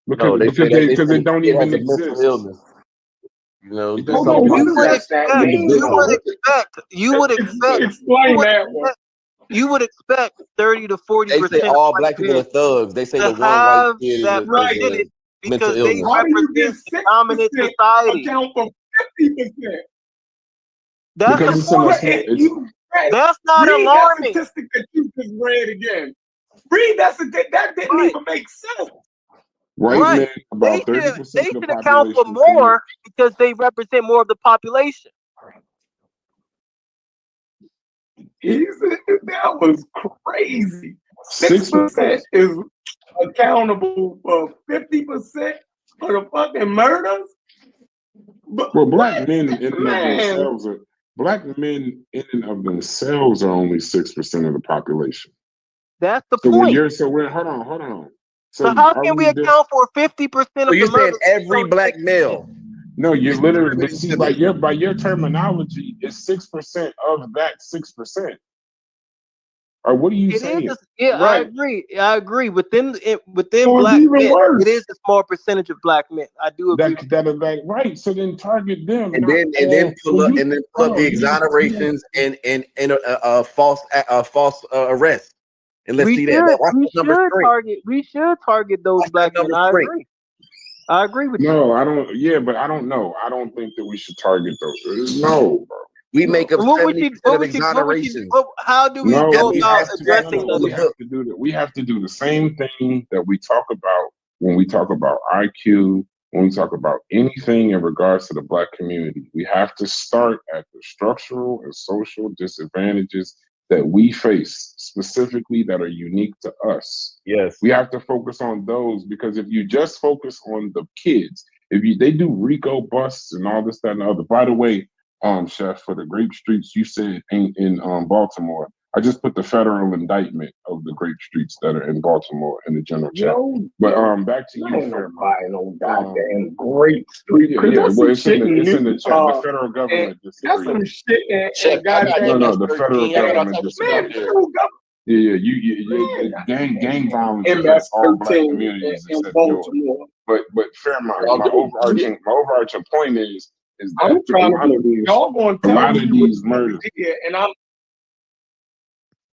Because they don't even exist. You would expect 30 to 40%. They say all black people are thugs. They say the one white kid is that because mental they represent the dominant society. Account for 50%. That's the point. That's not alarming. That statistic that you just read again. Read that statistic. That didn't even make sense. White men, about 30% they should account for more because they represent more of the population. That was crazy. 6% is accountable for 50% of the fucking murders. Well, black men in and of themselves are only 6% of the population. That's the point. Hold on. So how can we account for 50% of the you're saying murders? every black male? No, you're literally by your terminology, it's 6% of that 6%. Or what are you saying? Right. I agree. Within black men, it is a small percentage of black men. I do agree. Right. So then target them, and then pull up the exonerations and false arrests. And let's see that. We should target those black men. I agree with you. No, I don't. Yeah, but I don't know. I don't think that we should target those. No, bro. We make up 70% of exonerations. How do we go about addressing those? We have to do the same thing that we talk about when we talk about IQ, when we talk about anything in regards to the black community. We have to start at the structural and social disadvantages that we face specifically that are unique to us. Yes. We have to focus on those, because if you just focus on the kids, they do RICO busts and all this, that, and the other. By the way, Chef, for the grape streets you said ain't in Baltimore, I just put the federal indictment of the grape streets that are in Baltimore in the general chat. But back to you, Fairmont. Buying on goddamn grape street. Yeah. Well, it's in the chat. The The federal government that's disagrees. some shit Chef, and I got goddamn. No, the federal government Man, disagrees. federal government. Yeah, gang violence affects all black communities in except yours. Baltimore. But Fairmont, my overarching point is I'm that trying a lot to of these, y'all gonna a tell lot me of what these murders. and I'm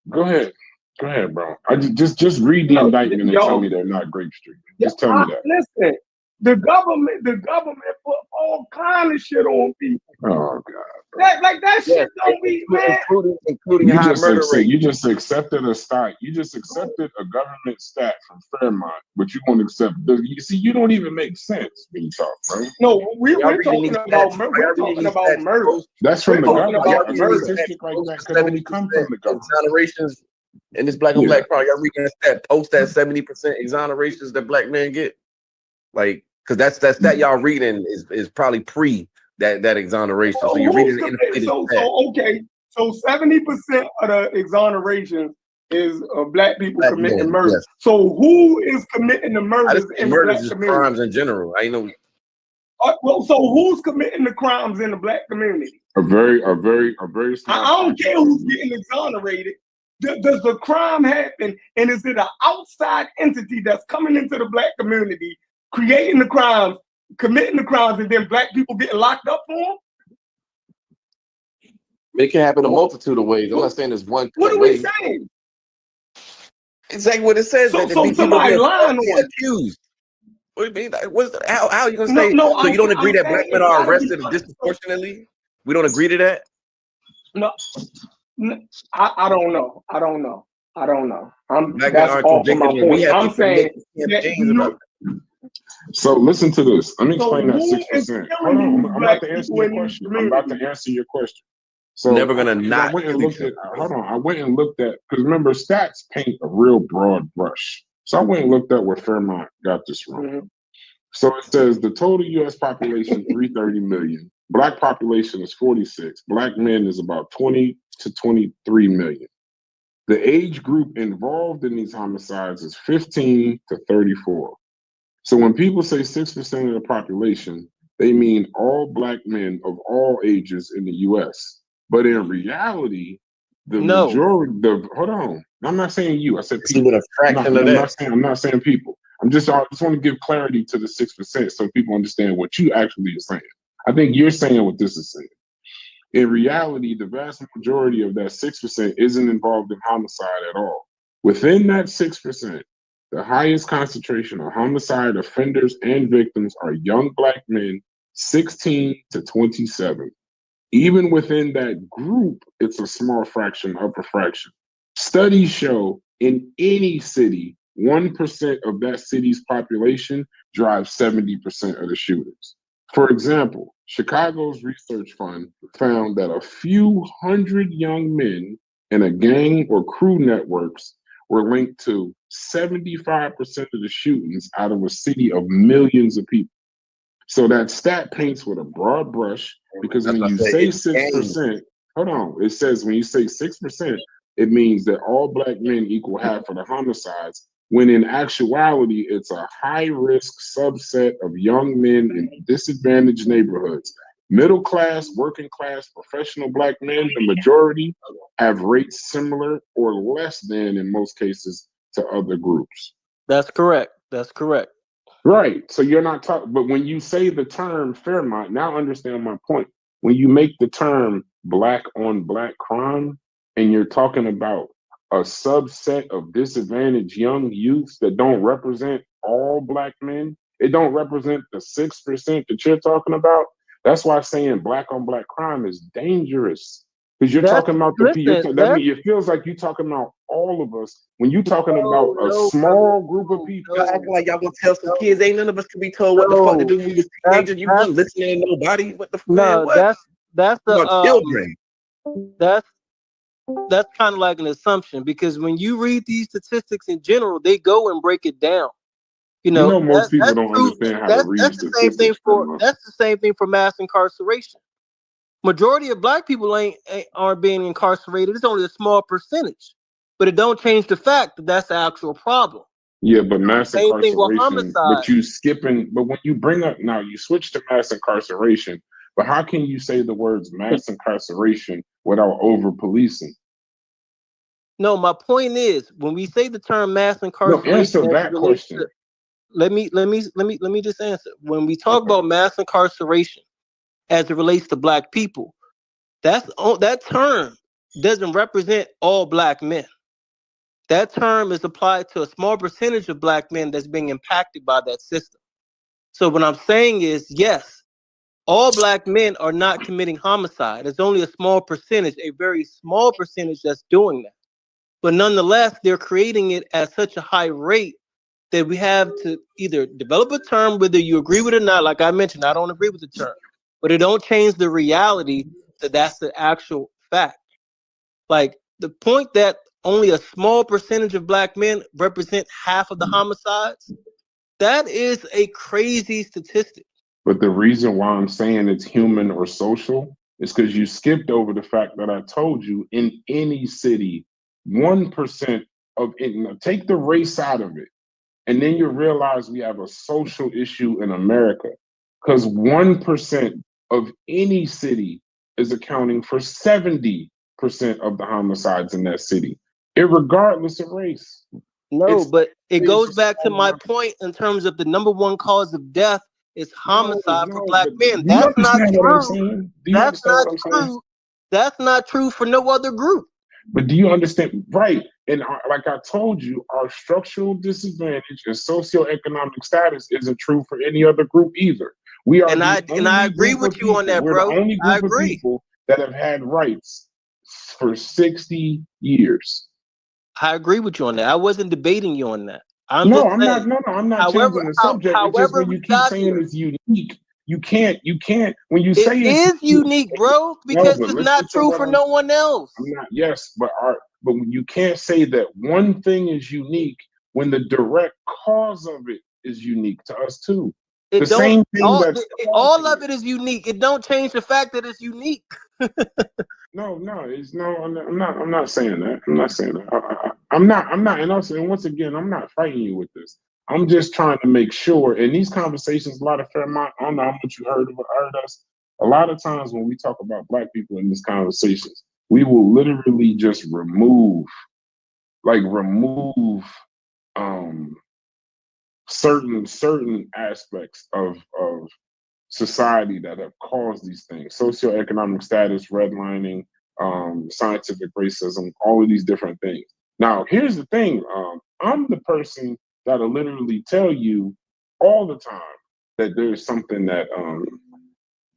Go ahead, bro. I just read the indictment and tell me they're not grape street. Just tell me that. Listen, the government put all kind of shit on people. Oh God. That shit don't be, man. Including high murder rate. You just accepted a stat. You just accepted a government stat from Fairmont, but you won't accept. You see, you don't even make sense when you talk, bro. No, we're talking about murder. We're talking about murder. That's from the government. About murder. Statistic like that can only come from the government. Exonerations in this black on black crime. Y'all reading that stat, post that 70% exonerations that black men get, like, because that's that y'all reading is probably pre that exoneration. So you're reading the So 70% of the exoneration is black people black committing men, murder. yes. So who is committing the murders in the murders black is community? crimes in general. I know. So who's committing the crimes in the black community? A very small. I don't care who's getting exonerated. Does the crime happen, and is it an outside entity that's coming into the black community, creating the crimes, committing the crimes, and then black people getting locked up for them? It can happen a multitude of ways. I'm not saying there's one. What are we saying? Exactly what it says. So somebody lying on accused. What do you mean? How are you gonna say? No, so you don't agree that black men are arrested disproportionately? We don't agree to that. No, I don't know. That's off of my point. I'm saying So listen to this. Let me explain that 6%. Hold on, I'm about to answer your question. So never gonna not. I went and looked at. Hold on, I went and looked at, because remember, stats paint a real broad brush. So I went and looked at where Fairmont got this from. Mm-hmm. So it says the total U.S. population 330 million. Black population is 46. Black men is about 20 to 23 million. The age group involved in these homicides is 15 to 34. So when people say 6% of the population, they mean all black men of all ages in the U.S. But in reality, majority. Hold on, I'm not saying you. I said people. I'm not saying people. I just want to give clarity to the 6% so people understand what you actually are saying. I think you're saying what this is saying. In reality, the vast majority of that 6% isn't involved in homicide at all. Within that 6%, the highest concentration of homicide offenders and victims are young black men 16 to 27. Even within that group, it's a small fraction, upper fraction. Studies show in any city, 1% of that city's population drives 70% of the shootings. For example, Chicago's research fund found that a few hundred young men in a gang or crew networks were linked to 75% of the shootings out of a city of millions of people. So that stat paints with a broad brush, because when you say 6%, hold on, it says when you say 6%, it means that all black men equal half of the homicides, when in actuality, it's a high-risk subset of young men in disadvantaged neighborhoods. Middle class, working class, professional black men, the majority, have rates similar or less than, in most cases, to other groups. That's correct. Right. So you're not talking, but when you say the term Fairmont, now understand my point. When you make the term black on black crime, and you're talking about a subset of disadvantaged young youths that don't represent all black men, it don't represent the 6% that you're talking about. That's why saying black on black crime is dangerous. Because you're talking about it feels like you're talking about all of us when you're talking about a small group of people. Y'all acting like y'all gonna tell some kids ain't none of us can be told what the fuck to do when we was teenagers. You weren't listening to nobody. What the fuck? No, man, what? that's the children. that's kind of like an assumption, because when you read these statistics in general, they go and break it down. You know, most people don't understand how to read That's the same thing statistics. that's the same thing for mass incarceration. Majority of black people aren't being incarcerated. It's only a small percentage, but it don't change the fact that that's the actual problem. Yeah, but mass Same thing with incarceration. homicide. But you skipping. But when you bring up now, you switch to mass incarceration. But how can you say the words mass incarceration without over policing? No, my point is, when we say the term mass incarceration, no, answer that question. Let me just answer. When we talk about mass incarceration as it relates to black people, that term doesn't represent all black men. That term is applied to a small percentage of black men that's being impacted by that system. So what I'm saying is, yes, all black men are not committing homicide. It's only a small percentage, a very small percentage that's doing that. But nonetheless, they're creating it at such a high rate that we have to either develop a term, whether you agree with it or not. Like I mentioned, I don't agree with the term, but it don't change the reality that that's the actual fact. Like the point that only a small percentage of black men represent half of the homicides, that is a crazy statistic. But the reason why I'm saying it's human or social is because you skipped over the fact that I told you in any city, 1% of it, take the race out of it, and then you realize we have a social issue in America because 1% of any city is accounting for 70% of the homicides in that city, irregardless of race. No, but it goes back to my point in terms of the number one cause of death is homicide for black men. That's not true. That's not true. That's not true for no other group. But do you understand? Right. And like I told you, our structural disadvantage and socioeconomic status isn't true for any other group either. We are I agree with you on that, bro. We're the only group of people that have had rights for 60 years. I agree with you on that. I wasn't debating you on that. I'm not changing the subject. It's just when you keep saying it's unique, you can't when you say it is unique, bro, because it's not true for no one else. But you can't say that one thing is unique when the direct cause of it is unique to us too. All of it is unique. It don't change the fact that it's unique. I'm not saying that. I'm not saying that. I'm not. And also, and once again, I'm not fighting you with this. I'm just trying to make sure. In these conversations, a lot of Fairmont, I don't know how much you heard us. A lot of times when we talk about black people in these conversations, we will literally just remove certain aspects of society that have caused these things: socioeconomic status, redlining, scientific racism, all of these different things. Now, here's the thing. I'm the person that'll literally tell you all the time that there's something that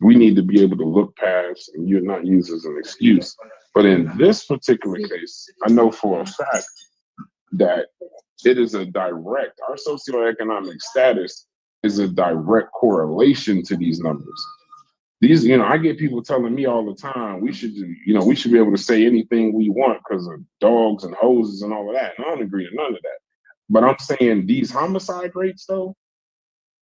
we need to be able to look past and you're not used as an excuse. But in this particular case, I know for a fact that it is our socioeconomic status is a direct correlation to these numbers. These, I get people telling me all the time, we should be able to say anything we want because of dogs and hoses and all of that. And I don't agree to none of that. But I'm saying these homicide rates, though,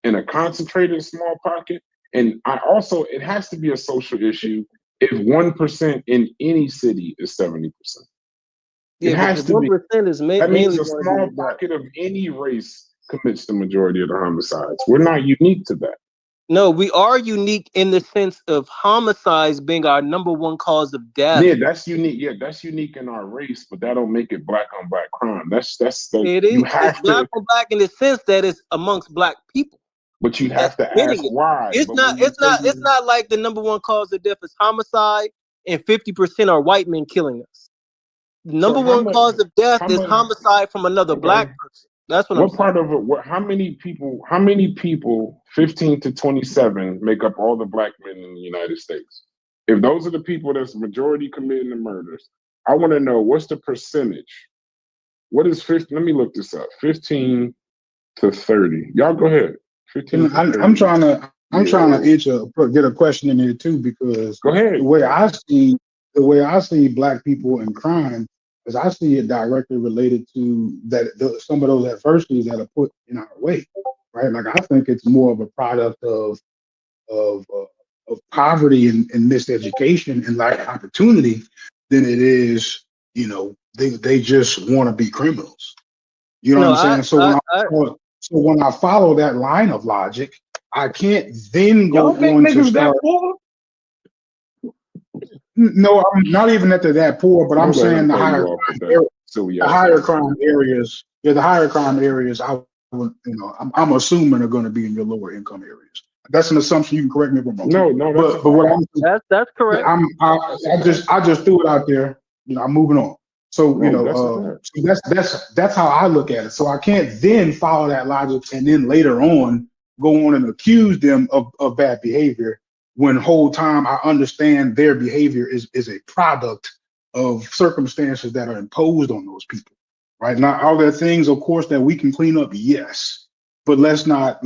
in a concentrated small pocket, and it has to be a social issue if 1% in any city is 70%. Yeah, it has to be. 1% is that means a small pocket of any race commits the majority of the homicides. We're not unique to that. No, we are unique in the sense of homicides being our number one cause of death. Yeah, that's unique. Yeah, that's unique in our race, but that don't make it black on black crime. It is. It's black on black in the sense that it's amongst black people. But you'd have to ask why. It's not like the number one cause of death is homicide and 50% are white men killing us. The number one cause of death is homicide from another black person. That's what I'm saying. Part of it? How many people, 15 to 27, make up all the black men in the United States? If those are the people that's majority committing the murders, I want to know what's the percentage. What is 50? Let me look this up. 15 to 30. Y'all go ahead. 15. I'm trying to get a question in here too, because go ahead. The way I see the way I see black people in crime is I see it directly related to some of those adversities that are put in our way, right? Like I think it's more of a product of uh, of poverty and miseducation and lack of opportunity than it is, they just want to be criminals. You know what No, I'm saying? So when I follow that line of logic, I can't then go Y'all think on to niggas that start. poor? No, I'm not even that they're that poor, but I'm Don't let saying him the throw higher you off with crime, that silly the ass higher answer. crime areas. Yeah, the higher crime areas. I'm assuming are going to be in your lower income areas. That's an assumption. You can correct me if I'm wrong. No, that's But what that's correct. I just threw it out there. I'm moving on. So that's how I look at it. So I can't then follow that logic and then later on go on and accuse them of bad behavior when whole time I understand their behavior is a product of circumstances that are imposed on those people. Right now, are there things, of course, that we can clean up? Yes, but let's not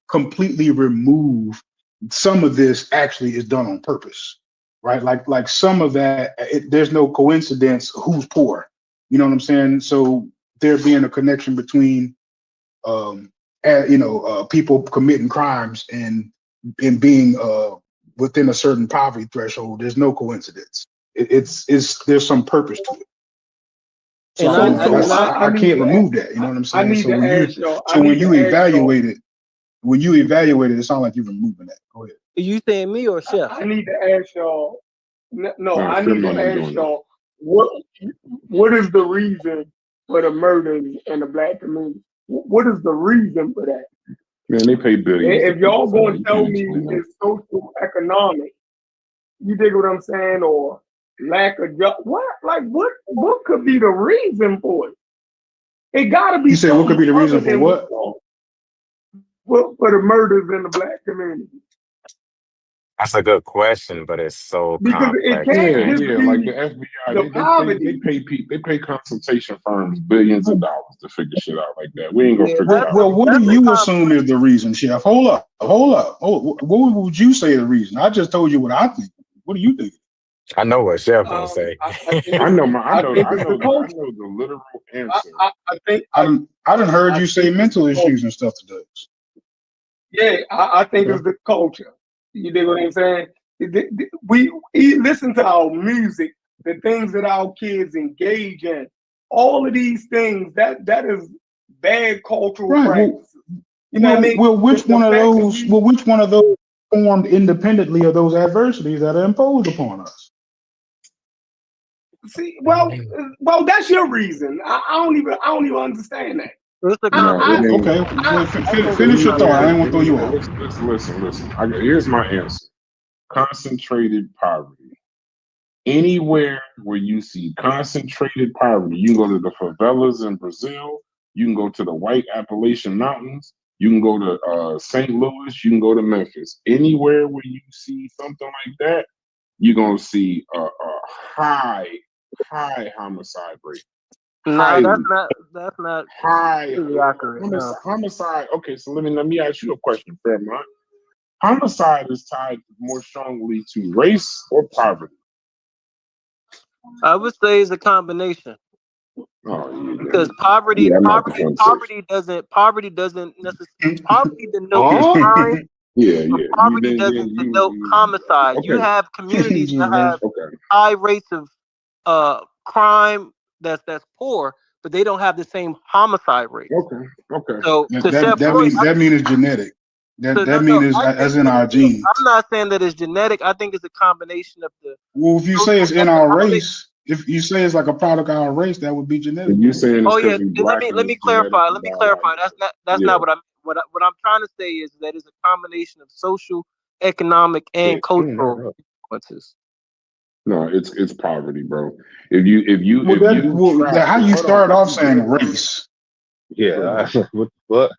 completely remove some of this. Actually, is done on purpose, right? Like some of that, there's no coincidence who's poor. You know what I'm saying? So there being a connection between, people committing crimes and being within a certain poverty threshold. There's no coincidence. It's there's some purpose to it. So I can't remove that. You know what I'm saying? So when you evaluate it, it sounds like you're removing that. Go ahead. Are you saying me or Chef? I need to ask y'all. No, I need to Philly ain't ask doing y'all what is the reason for the murders in the black community? What is the reason for that? Man, they pay billions. If y'all going to tell me it's social economic, you dig what I'm saying, or lack of job? What could be the reason for it? It got to be. You said what could be the reason for what? For the murders in the black community. That's a good question, but it's so because complex. it can't just be like the FBI. They pay consultation firms billions of dollars to figure shit out like that. We ain't gonna figure it out. Well, what do you assume is the reason, Chef? Hold up. Oh, what would you say the reason? I just told you what I think. What do you think? I know what Chef gonna say. I know the literal answer. I done heard you say mental issues and stuff today. Yeah, I think it's the culture. You dig what I'm saying? We listen to our music, the things that our kids engage in. All of these things that is bad cultural practices. You know what I mean? Well, which one of those formed independently of those adversities that are imposed upon us? See, well, that's your reason. I don't even understand that. Finish your thought. I ain't want to throw you off. Listen. Here's my answer. Concentrated poverty. Anywhere where you see concentrated poverty, you can go to the favelas in Brazil, you can go to the White Appalachian Mountains, you can go to St. Louis, you can go to Memphis. Anywhere where you see something like that, you're going to see a high homicide rate. No, that's not high accurate. Homicide. Okay, so let me ask you a question, Fairmont. Homicide is tied more strongly to race or poverty? I would say it's a combination. Because poverty doesn't necessarily denote crime. Poverty doesn't denote homicide. You have communities that have high rates of crime that's poor, but they don't have the same homicide rate. Okay. So that means it's genetic. That means it's as in our genes. I'm not saying that it's genetic. I think it's a combination of the. Well, if you say it's in our race, if you say it's like a product of our race, that would be genetic. You saying let me clarify. That's not what I'm. What I'm trying to say is that it's a combination of social, economic, and cultural consequences. No, it's poverty, bro. How you start off saying race? Yeah. What?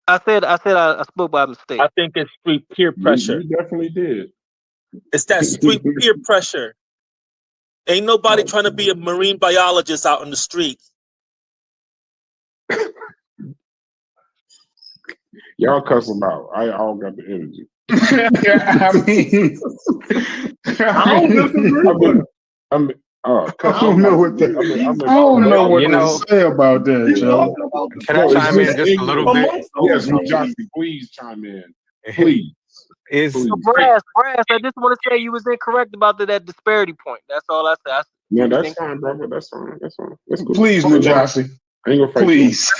I spoke by mistake. I think it's street peer pressure. You definitely did. It's that street peer pressure. Ain't nobody trying to be a marine biologist out in the street. Y'all cuss them out. I all got the energy. I mean, I don't disagree with it. I mean, I don't know what to, I don't know what to say about that, Joe. Can I chime in just a little bit? Yes, Johnson, please chime in. Please. Brass, I just want to say you was incorrect about that disparity point. That's all I said. No, that's fine, brother. That's fine. That's fine. That's cool. Please, Najasi. I ain't gonna fight Please.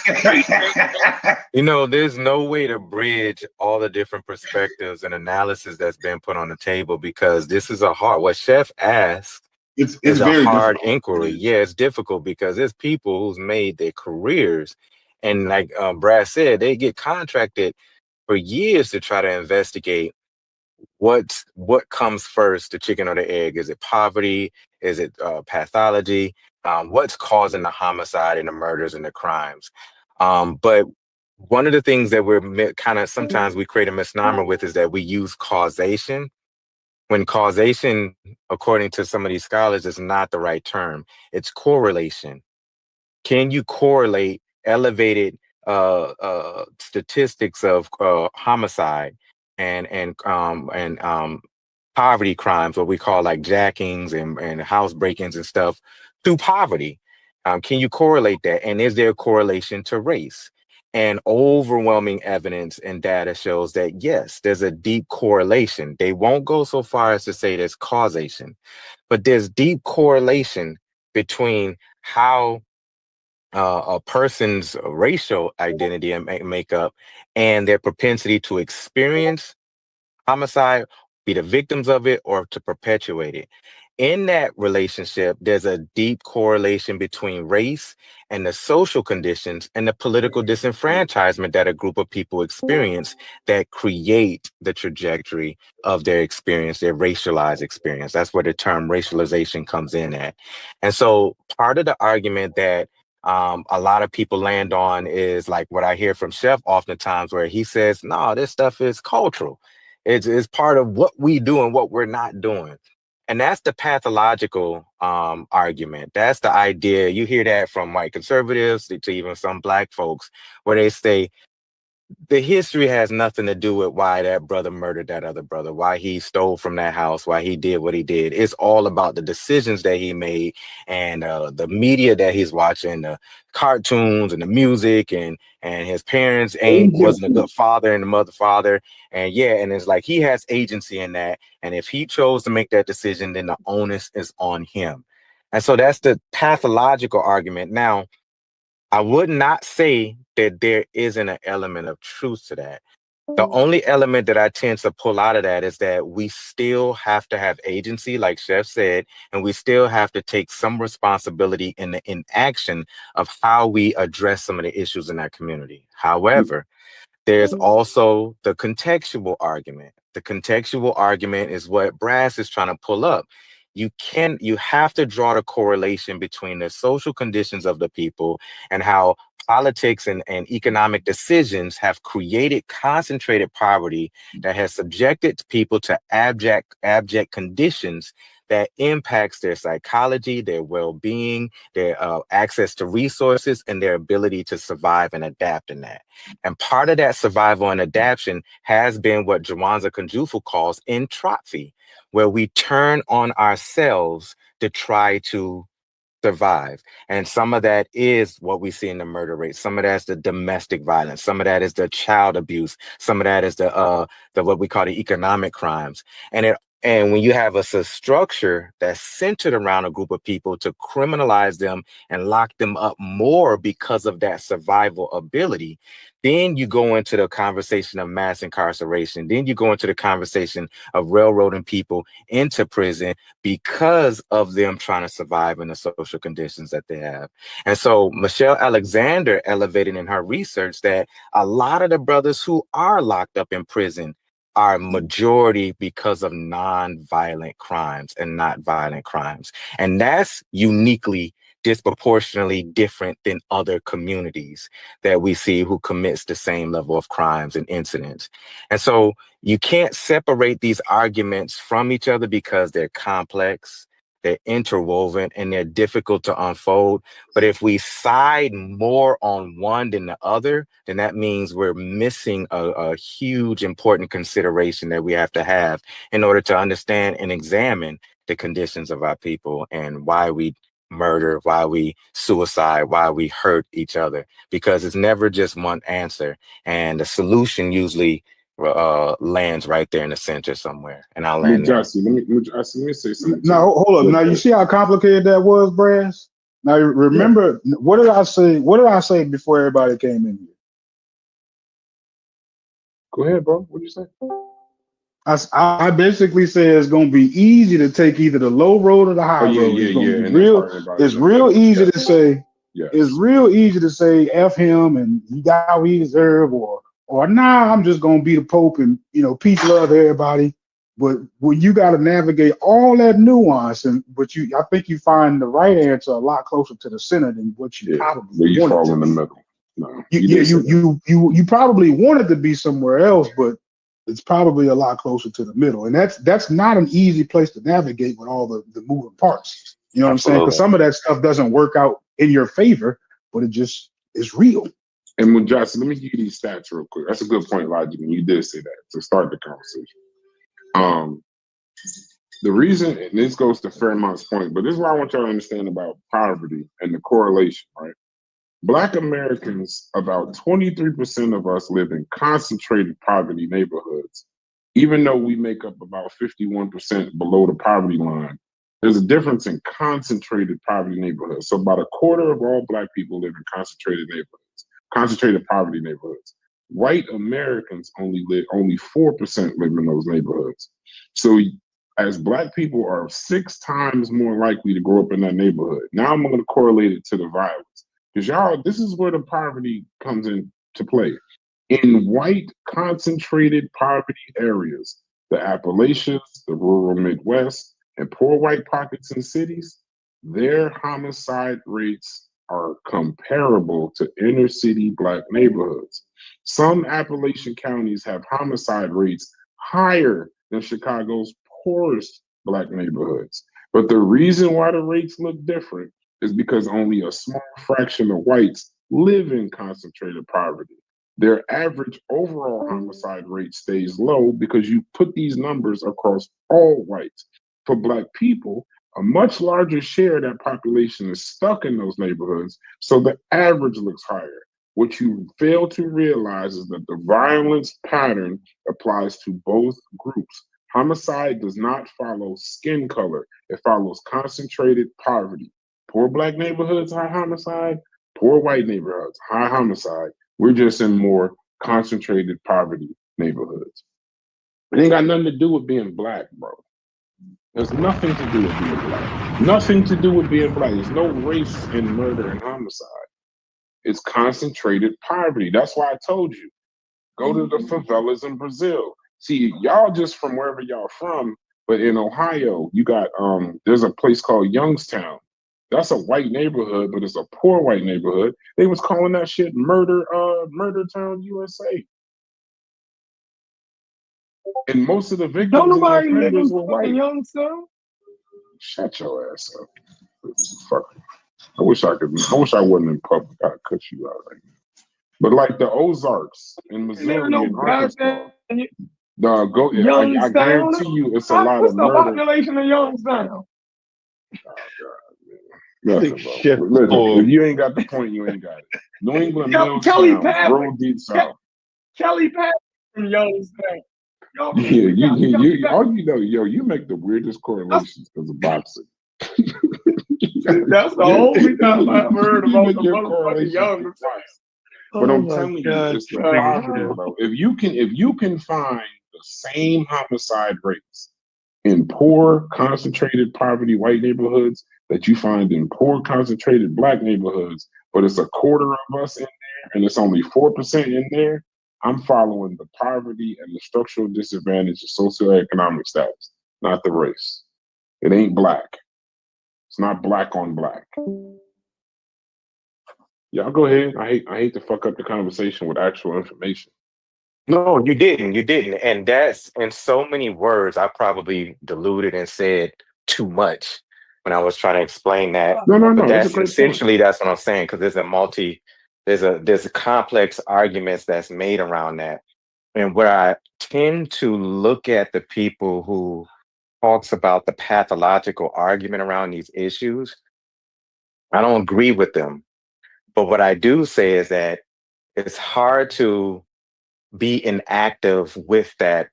There's no way to bridge all the different perspectives and analysis that's been put on the table because this is what Chef asked it's is a very hard difficult. inquiry. Yeah, it's difficult because there's people who's made their careers, and like Brad said, they get contracted for years to try to investigate what comes first, the chicken or the egg. Is it poverty? Is it pathology? What's causing the homicide and the murders and the crimes? But one of the things that we're kind of sometimes we create a misnomer with is that we use causation when causation, according to some of these scholars, is not the right term. It's correlation. Can you correlate elevated statistics of homicide and poverty crimes, what we call like jackings and house break-ins and stuff, to poverty? Can you correlate that? And is there a correlation to race? And overwhelming evidence and data shows that yes, there's a deep correlation. They won't go so far as to say there's causation, but there's deep correlation between how a person's racial identity and makeup and their propensity to experience homicide, be the victims of it, or to perpetuate it. In that relationship, there's a deep correlation between race and the social conditions and the political disenfranchisement that a group of people experience that create the trajectory of their experience, their racialized experience. That's where the term racialization comes in at. And so part of the argument that a lot of people land on is like what I hear from Chef oftentimes, where he says, no, this stuff is cultural. It's part of what we do and what we're not doing. And that's the pathological argument. That's the idea. You hear that from white conservatives to even some black folks, where they say the history has nothing to do with why that brother murdered that other brother, why he stole from that house, why he did what he did. It's all about the decisions that he made and the media that he's watching, the cartoons and the music, and his parents wasn't a good father and the mother father. And yeah, and it's like he has agency in that. And if he chose to make that decision, then the onus is on him. And so that's the pathological argument. Now, I would not say that there isn't an element of truth to that. The only element that I tend to pull out of that is that we still have to have agency, like Chef said, and we still have to take some responsibility in the inaction of how we address some of the issues in our community. However, there's also the contextual argument. The contextual argument is what Brass is trying to pull up. You have to draw the correlation between the social conditions of the people and how politics and economic decisions have created concentrated poverty that has subjected people to abject conditions that impacts their psychology, their well-being, their access to resources, and their ability to survive and adapt in that. And part of that survival and adaptation has been what Jawanza Kunjufu calls entropy, where we turn on ourselves to try to survive. And some of that is what we see in the murder rate. Some of that's the domestic violence. Some of that is the child abuse. Some of that is the what we call the economic crimes. And when you have a structure that's centered around a group of people to criminalize them and lock them up more because of that survival ability, then you go into the conversation of mass incarceration. Then you go into the conversation of railroading people into prison because of them trying to survive in the social conditions that they have. And so Michelle Alexander elevated in her research that a lot of the brothers who are locked up in prison are majority because of non-violent crimes and not violent crimes. And that's uniquely disproportionately different than other communities that we see who commits the same level of crimes and incidents. And so you can't separate these arguments from each other because they're complex, they're interwoven, and they're difficult to unfold. But if we side more on one than the other, then that means we're missing a huge important consideration that we have to have in order to understand and examine the conditions of our people and why we murder, why we suicide, why we hurt each other, because it's never just one answer. And the solution usually lands right there in the center somewhere. And I'll land there. Jesse, let me say something. Now, hold up. Now, you see how complicated that was, Brass? Now, remember, what did I say? What did I say before everybody came in here? Go ahead, bro. What did you say? I basically said it's going to be easy to take either the low road or the high road. It's going to be real. It's real easy to say. It's real easy to say F him and he got what he deserve, or nah, I'm just going to be the Pope and peace, love to everybody. But when you got to navigate all that nuance, I think you find the right answer a lot closer to the center than what you probably you fall wanted in the to be. middle. No, you probably wanted to be somewhere else, but it's probably a lot closer to the middle, and that's not an easy place to navigate with all the moving parts. You know what I'm saying? Because some of that stuff doesn't work out in your favor, but it just is real. And when Johnson, let me give you these stats real quick. That's a good point, Logic, and you did say that to start the conversation. The reason, and this goes to Fairmont's point, but this is what I want y'all to understand about poverty and the correlation, right? Black Americans, about 23% of us live in concentrated poverty neighborhoods. Even though we make up about 51% below the poverty line, there's a difference in concentrated poverty neighborhoods. So about a quarter of all Black people live in concentrated poverty neighborhoods. White Americans only 4% live in those neighborhoods. So as Black people are 6 times more likely to grow up in that neighborhood. Now I'm going to correlate it to the violence. Because this is where the poverty comes into play. In white concentrated poverty areas, the Appalachians, the rural Midwest, and poor white pockets in cities, their homicide rates are comparable to inner city Black neighborhoods. Some Appalachian counties have homicide rates higher than Chicago's poorest Black neighborhoods. But the reason why the rates look different is because only a small fraction of whites live in concentrated poverty. Their average overall homicide rate stays low because you put these numbers across all whites. For Black people, a much larger share of that population is stuck in those neighborhoods, so the average looks higher. What you fail to realize is that the violence pattern applies to both groups. Homicide does not follow skin color, it follows concentrated poverty. Poor Black neighborhoods, high homicide. Poor white neighborhoods, high homicide. We're just in more concentrated poverty neighborhoods. It ain't got nothing to do with being Black, bro. There's nothing to do with being Black. Nothing to do with being Black. There's no race in murder and homicide. It's concentrated poverty. That's why I told you, go to the favelas in Brazil. See, y'all just from wherever y'all from, but in Ohio, you got there's a place called Youngstown. That's a white neighborhood, but it's a poor white neighborhood. They was calling that shit Murder Town, USA. And most of the victims Don't nobody and live offenders in were white. Youngstown? Shut your ass up. Fuck. I wish I wasn't in public. I'd cut you out right now. But like the Ozarks in Missouri and Arkansas. No, go. I guarantee you, it's a lot What's of the murder. population of Youngstown? Oh God, man. Nothing, bro. Listen, if you ain't got the point, you ain't got it. New England, Kelly Milltown, Patrick, rural deep south. Kelly Patrick from Youngstown. Yeah, you. All you know, you make the weirdest correlations because of boxing. That's the only time I've heard about the motherfucking Youngstown. But I'm telling you, it's the poverty, bro. If you can find the same homicide rates in poor, concentrated poverty white neighborhoods that you find in poor, concentrated Black neighborhoods, but it's a quarter of us in there and it's only 4% in there, I'm following the poverty and the structural disadvantage of socioeconomic status, not the race. It ain't Black. It's not Black on Black. Y'all go ahead. I hate to fuck up the conversation with actual information. No, you didn't. And that's in so many words, I probably diluted and said too much. when I was trying to explain that. No. But That's a that's great point. essentially that's what I'm saying, because there's a complex arguments that's made around that. And where I tend to look at the people who talks about the pathological argument around these issues, I don't agree with them. But what I do say is that it's hard to be inactive with that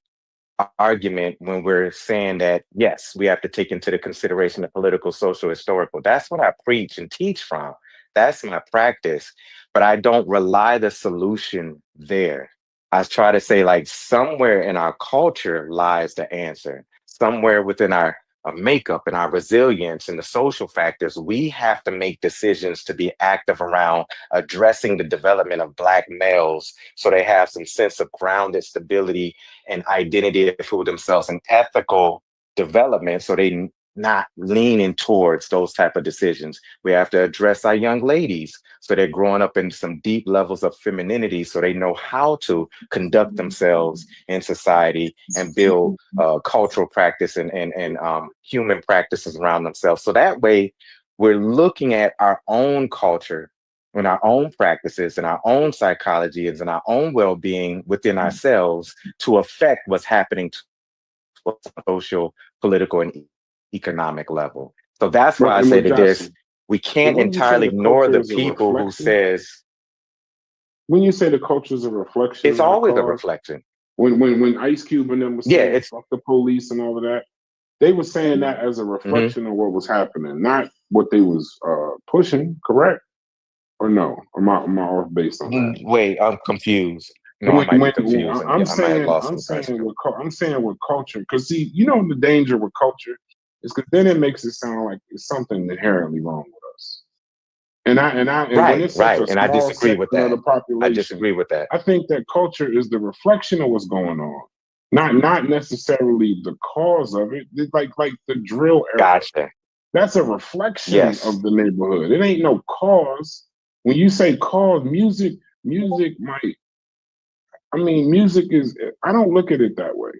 argument when we're saying that, yes, we have to take into the consideration the political, social, historical. That's what I preach and teach from. That's my practice. But I don't rely the solution there. I try to say, like, somewhere in our culture lies the answer. Somewhere within our makeup and our resilience and the social factors, we have to make decisions to be active around addressing the development of Black males so they have some sense of grounded stability and identity for themselves and ethical development so they not leaning towards those type of decisions. We have to address our young ladies so they're growing up in some deep levels of femininity so they know how to conduct themselves in society and build cultural practice and human practices around themselves. So that way we're looking at our own culture and our own practices and our own psychologies and our own well-being within ourselves to affect what's happening to social, political, and economic level. So that's why I say that we can't entirely ignore the people who says, when you say the culture is a reflection, it's always a reflection. When Ice Cube and them was saying fuck the police and all of that, they were saying that as a reflection of what was happening, not what they was pushing, correct? Or no? Am I off base on that? Wait, I'm confused. No, I might be confused. I'm saying with culture, because see, you know the danger with culture is because then it makes it sound like it's something inherently wrong with us. And when it's such a small section of the population, I disagree with that. I think that culture is the reflection of what's going on, not necessarily the cause of it. It's like the drill era. Gotcha. That's a reflection of the neighborhood. It ain't no cause. When you say cause, music might. I mean, music is. I don't look at it that way.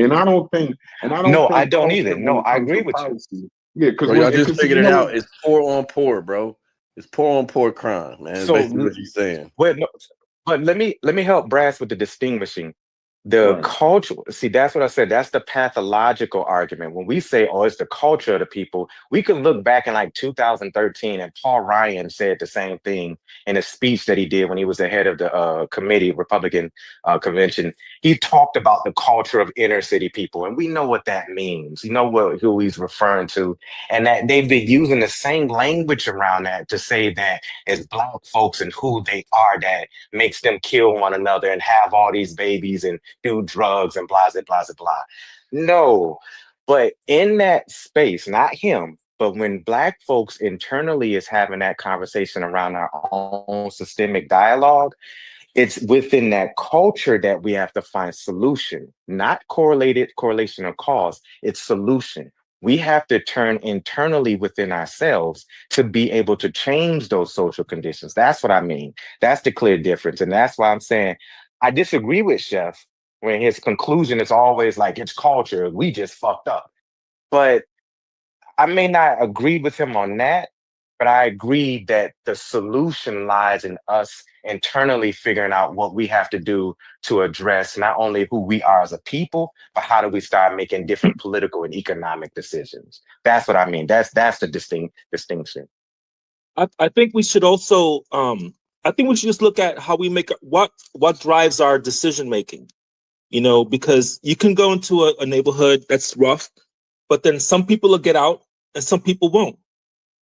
And I don't think. No, I don't either. No, I agree with you. Yeah, because y'all just figured it out. It's poor on poor, bro. It's poor on poor crime, man. So basically what you're saying. But let me help Brass with the distinguishing. The culture, see, that's what I said. That's the pathological argument. When we say, oh, it's the culture of the people, we can look back in like 2013, and Paul Ryan said the same thing in a speech that he did when he was the head of the Republican convention. He talked about the culture of inner city people, and we know what that means. You know who he's referring to, and that they've been using the same language around that to say that it's Black folks and who they are that makes them kill one another and have all these babies and do drugs and blah, blah, blah, blah. No, but in that space, not him, but when Black folks internally is having that conversation around our own systemic dialogue, it's within that culture that we have to find solution, not correlation or cause. It's solution. We have to turn internally within ourselves to be able to change those social conditions. That's what I mean. That's the clear difference. And that's why I'm saying I disagree with Chef when his conclusion is always like, it's culture. We just fucked up. But I may not agree with him on that, but I agree that the solution lies in us internally figuring out what we have to do to address not only who we are as a people, but how do we start making different political and economic decisions. That's what I mean. That's the distinction. I think we should also I think we should just look at how we make what drives our decision making. You know, because you can go into a neighborhood that's rough, but then some people will get out and some people won't.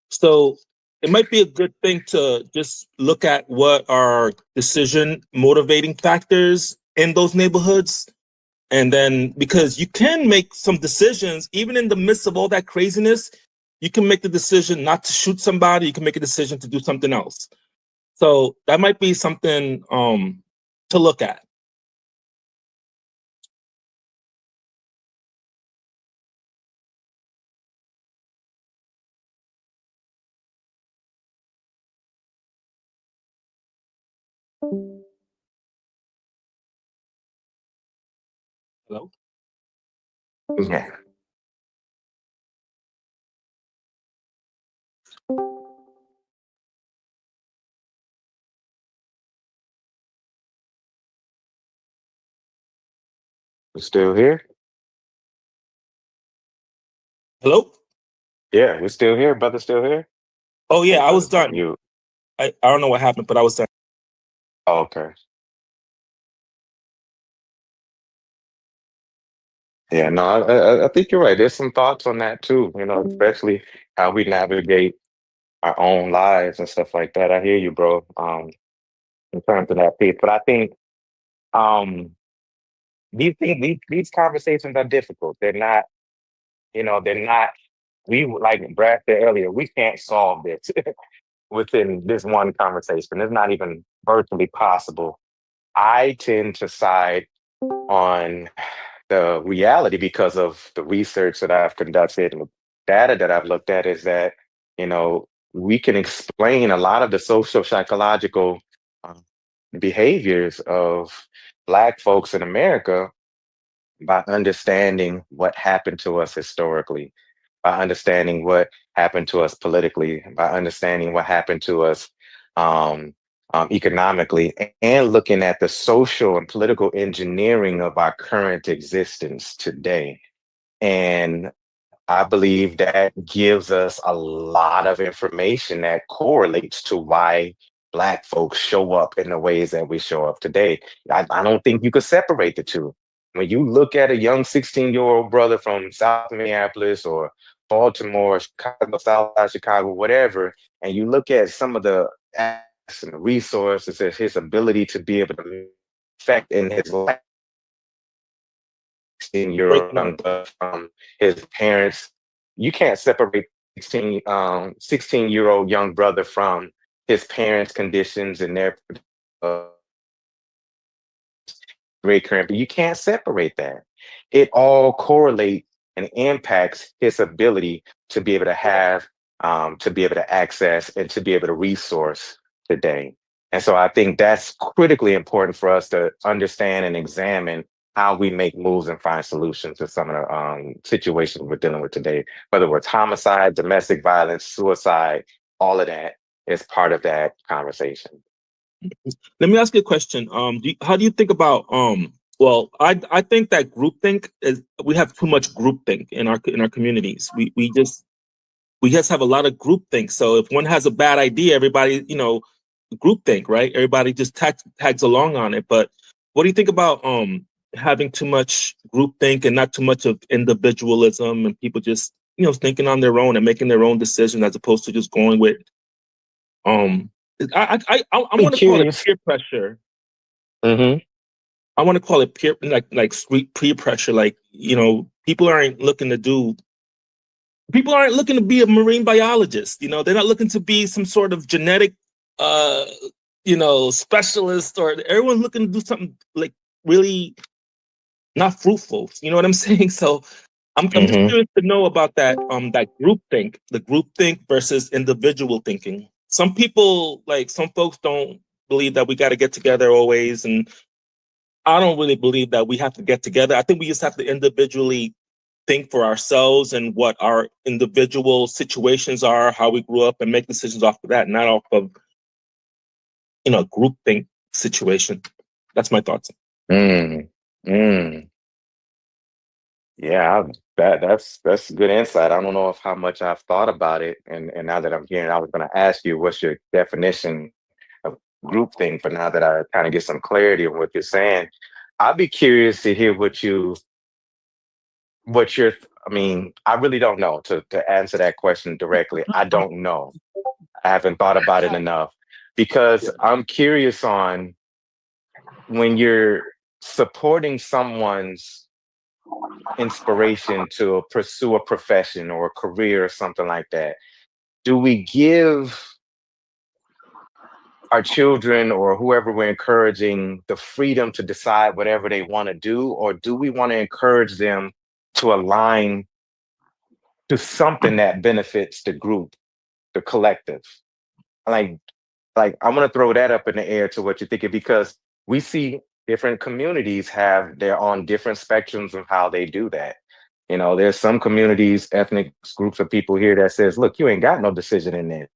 So it might be a good thing to just look at what are decision motivating factors in those neighborhoods. And then, because you can make some decisions, even in the midst of all that craziness, you can make the decision not to shoot somebody. You can make a decision to do something else. So that might be something to look at. Hello? Yeah. We still here? Hello? Yeah, we're still here. Brother still here? Oh yeah, I was done. You. I don't know what happened, but I was done. Oh, okay. Yeah, no, I think you're right. There's some thoughts on that too, especially how we navigate our own lives and stuff like that. I hear you, bro, in terms of that piece. But I think um these conversations are difficult. They're not, they're not like Brad said earlier, we can't solve this within this one conversation. It's not even virtually possible. I tend to side on the reality because of the research that I've conducted and the data that I've looked at is that, we can explain a lot of the social psychological um, behaviors of Black folks in America by understanding what happened to us historically, by understanding what happened to us politically, by understanding what happened to us um, economically, and looking at the social and political engineering of our current existence today. And I believe that gives us a lot of information that correlates to why Black folks show up in the ways that we show up today. I don't think you could separate the two. When you look at a young 16-year-old brother from South Minneapolis or Baltimore, Chicago, South Chicago, whatever, and you look at some of the assets and the resources and his ability to be able to affect in his life, 16-year-old young brother from his parents. You can't separate 16-year-old young brother from his parents' conditions and their uh, great current, but you can't separate that. It all correlates and impacts his ability to be able to have, to be able to access, and to be able to resource today. And so I think that's critically important for us to understand and examine how we make moves and find solutions to some of the situations we're dealing with today, whether it's homicide, domestic violence, suicide, all of that is part of that conversation. Let me ask you a question. How do you think about well, I think that groupthink is we have too much groupthink in our communities. We just have a lot of groupthink. So if one has a bad idea, everybody, groupthink, right? Everybody just tags along on it. But what do you think about having too much groupthink and not too much of individualism and people just, thinking on their own and making their own decisions as opposed to just going with um I want to call it peer pressure. Mm-hmm. I want to call it peer like street peer pressure. Like, people aren't looking to be a marine biologist. They're not looking to be some sort of genetic specialist, or everyone's looking to do something like really not fruitful. You know what I'm saying? So I'm just curious to know about that the group think versus individual thinking. Some people, like some folks, don't believe that we got to get together always, and I don't really believe that we have to get together. I think we just have to individually think for ourselves and what our individual situations are, how we grew up, and make decisions off of that, not off of group think situation. That's my thoughts. Mm. Mm. Yeah, that's good insight. I don't know if how much I've thought about it, and now that I'm hearing, I was going to ask you what's your definition of groupthink, but now that I kind of get some clarity on what you're saying, I'd be curious to hear what you're. I mean, I really don't know to answer that question directly. I don't know. I haven't thought about it enough because I'm curious on when you're supporting someone's inspiration to pursue a profession or a career or something like that, do we give our children or whoever we're encouraging the freedom to decide whatever they want to do, or do we want to encourage them to align to something that benefits the group, the collective? Like, I'm gonna throw that up in the air to what you're thinking, because we see different communities they're on different spectrums of how they do that. There's some communities, ethnic groups of people here that says, look, you ain't got no decision in this.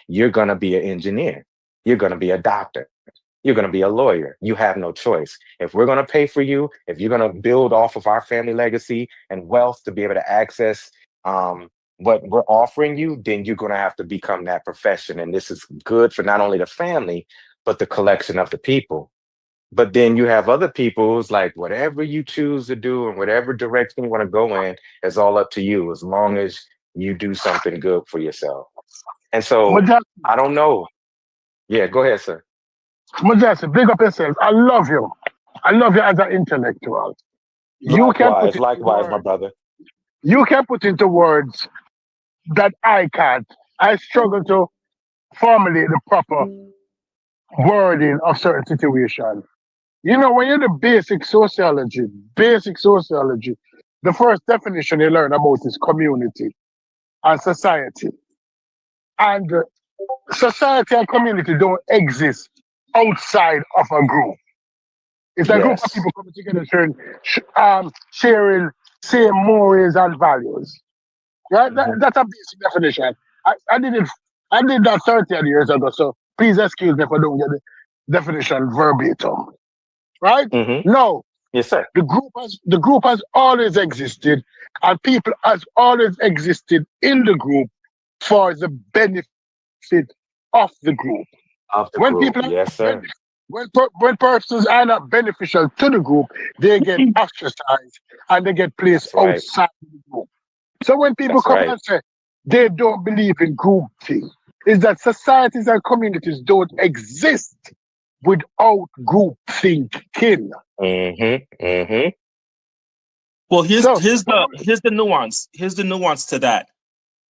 You're gonna be an engineer. You're gonna be a doctor. you're going to be a lawyer. You have no choice. If we're going to pay for you, if you're going to build off of our family legacy and wealth to be able to access what we're offering you, then you're going to have to become that profession. And this is good for not only the family, but the collection of the people. But then you have other people who's like, whatever you choose to do and whatever direction you want to go in is all up to you, as long as you do something good for yourself. And so I don't know. Yeah, go ahead, sir. Majestic, big up yourself. I love you. I love you as an intellectual. Likewise, my brother. You can put into words that I can't. I struggle to formulate the proper wording of certain situations. You know, when you're the basic sociology, the first definition you learn about is community and society. And society and community don't exist outside of a group. It's a group of people coming together sharing same morals and values. Right? That's a basic definition. I did that 30 years ago, so please excuse me if I don't get the definition verbatim. Right? No. Yes, sir. The group has always existed, and people has always existed in the group for the benefit of the group. Yes, sir. When persons are not beneficial to the group, they get ostracized and they get placed outside the group. So when people come and say they don't believe in group thing, is that societies and communities don't exist without group thinking. Well, here's the nuance. Here's the nuance to that.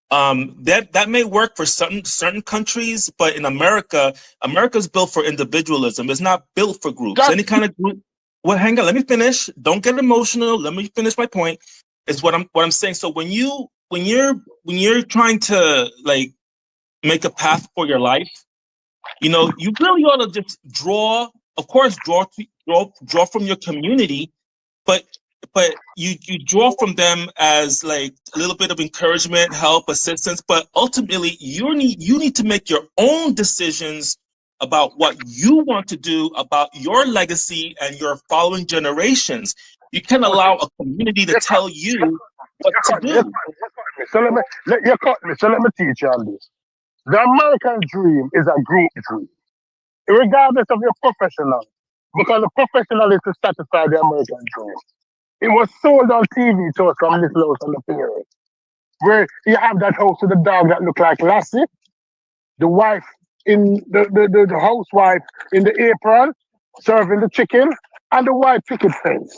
That may work for certain countries, but in America's built for individualism. It's not built for groups. Any kind of group. Well, hang on. Let me finish. Don't get emotional. Let me finish my point. Is what I'm saying. So when you're trying to like make a path for your life, you know, you really ought to just draw from your community, but you draw from them as like a little bit of encouragement, help, assistance, but ultimately you need to make your own decisions about what you want to do, about your legacy and your following generations. You can't allow a community to tell you what to do. So let me teach you on this. The American dream is a group dream, regardless of your professional, because the professional is to satisfy the American dream. It was sold on TV to us from Little House on the Prairie, where you have that house with the dog that look like Lassie, the wife in the housewife in the apron serving the chicken, and the white picket fence.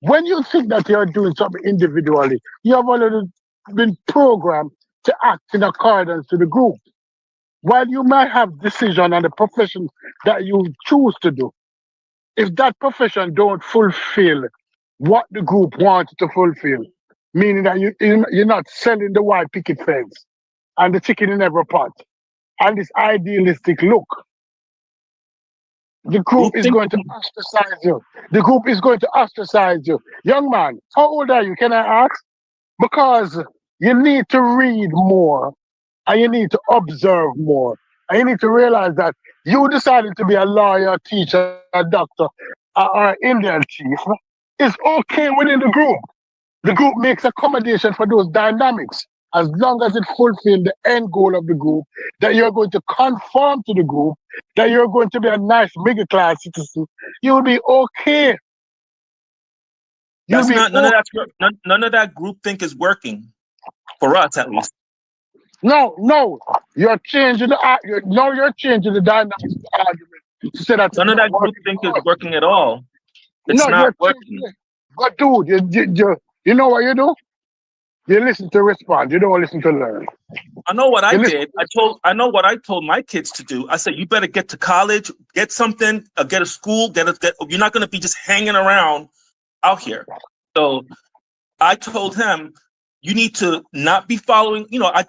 When you think that you're doing something individually, you have already been programmed to act in accordance to the group. While you might have decision on the profession that you choose to do, if that profession don't fulfill what the group wants to fulfill, meaning that you're not selling the white picket fence and the chicken in every pot and this idealistic look, the group is going to ostracize you. The group is going to ostracize you. Young man, how old are you? Can I ask? Because you need to read more and you need to observe more. And you need to realize that you decided to be a lawyer, teacher, a doctor, or an Indian chief. It's okay within the group. The group makes accommodation for those dynamics as long as it fulfills the end goal of the group, that you're going to conform to the group, that you're going to be a nice middle class citizen. You'll be okay. None of that groupthink is working for us, at least. No, you're changing you're changing the dynamics of the argument. So that none of that groupthink is working at all. It's not working. But dude, you know what you do? You listen to respond. You don't listen to learn. I know what I did. I know what I told my kids to do. I said, you better get to college, get something, get a school, you're not going to be just hanging around out here. So I told him, you need to not be following, I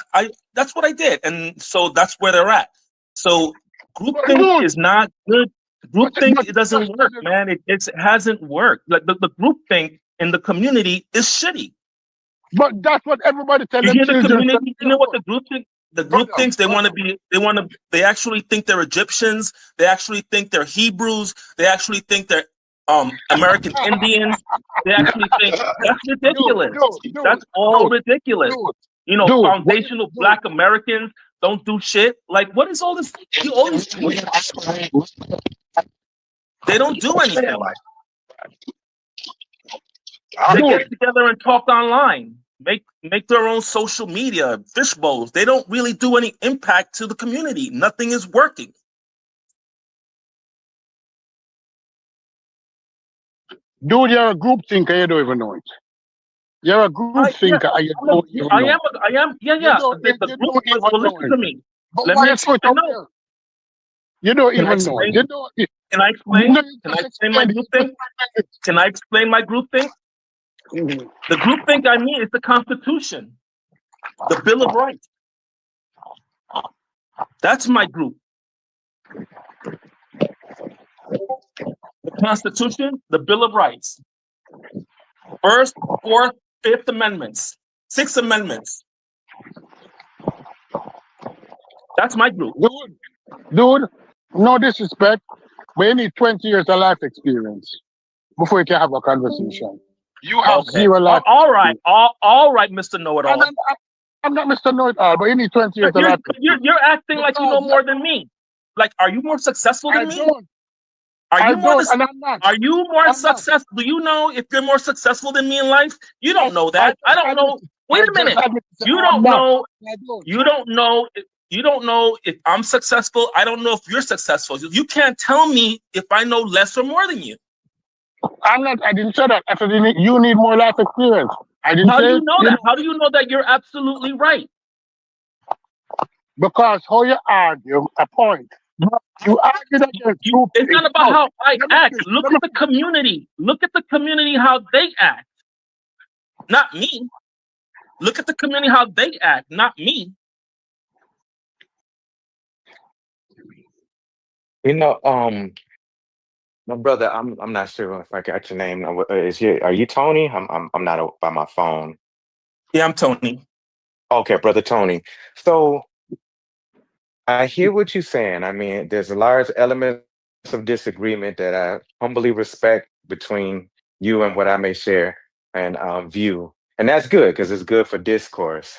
that's what I did. And so that's where they're at. So groupthink is not good. Groupthink, it doesn't work, man. It hasn't worked. Like the groupthink in the community is shitty. But that's what everybody tells you hear the community. You know what the groupthink? the group thinks they want to be. They actually think they're Egyptians. They actually think they're Hebrews. They actually think they're American Indians. They actually think that's ridiculous. That's all ridiculous. Foundational Black Americans don't do shit. Like, what is all this? They don't do anything. They get together and talk online. Make their own social media, fish bowls. They don't really do any impact to the community. Nothing is working. Dude, you're a group thinker. You don't even know it. You're a group thinker. I am. Yeah. The group. Well, listen to me. Let me explain. You don't even know. Can I explain? Can I explain my group thing? Can I explain my group thing? The group think I mean is the Constitution, the Bill of Rights. That's my group. The Constitution, the Bill of Rights. First, Fourth, Fifth Amendments, Sixth Amendments. That's my group. Dude, no disrespect, but you need 20 years of life experience before you can have a conversation. You have zero life. All right, Mr. Know-It-All. I'm not Mr. Know-It-All, but you need 20 years of life experience. You're acting like you know more than me. Like, are you more successful than me? Are you more successful? Do you know if you're more successful than me in life? You don't know that. I don't know. Wait a minute. You don't know. You don't know. You don't know if I'm successful. I don't know if you're successful. You can't tell me if I know less or more than you. I didn't say that. I said you need more life experience. How do you know that? How do you know that you're absolutely right? Because how you argue a point. You argue against group. It's not about how I act. Look at the community. Look at the community, how they act. Not me. Look at the community, how they act, not me. My brother, I'm not sure if I got your name. Are you Tony? I'm not by my phone. Yeah, I'm Tony. Okay, brother Tony. So I hear what you're saying. I mean, there's a large element of disagreement that I humbly respect between you and what I may share and view. And that's good because it's good for discourse.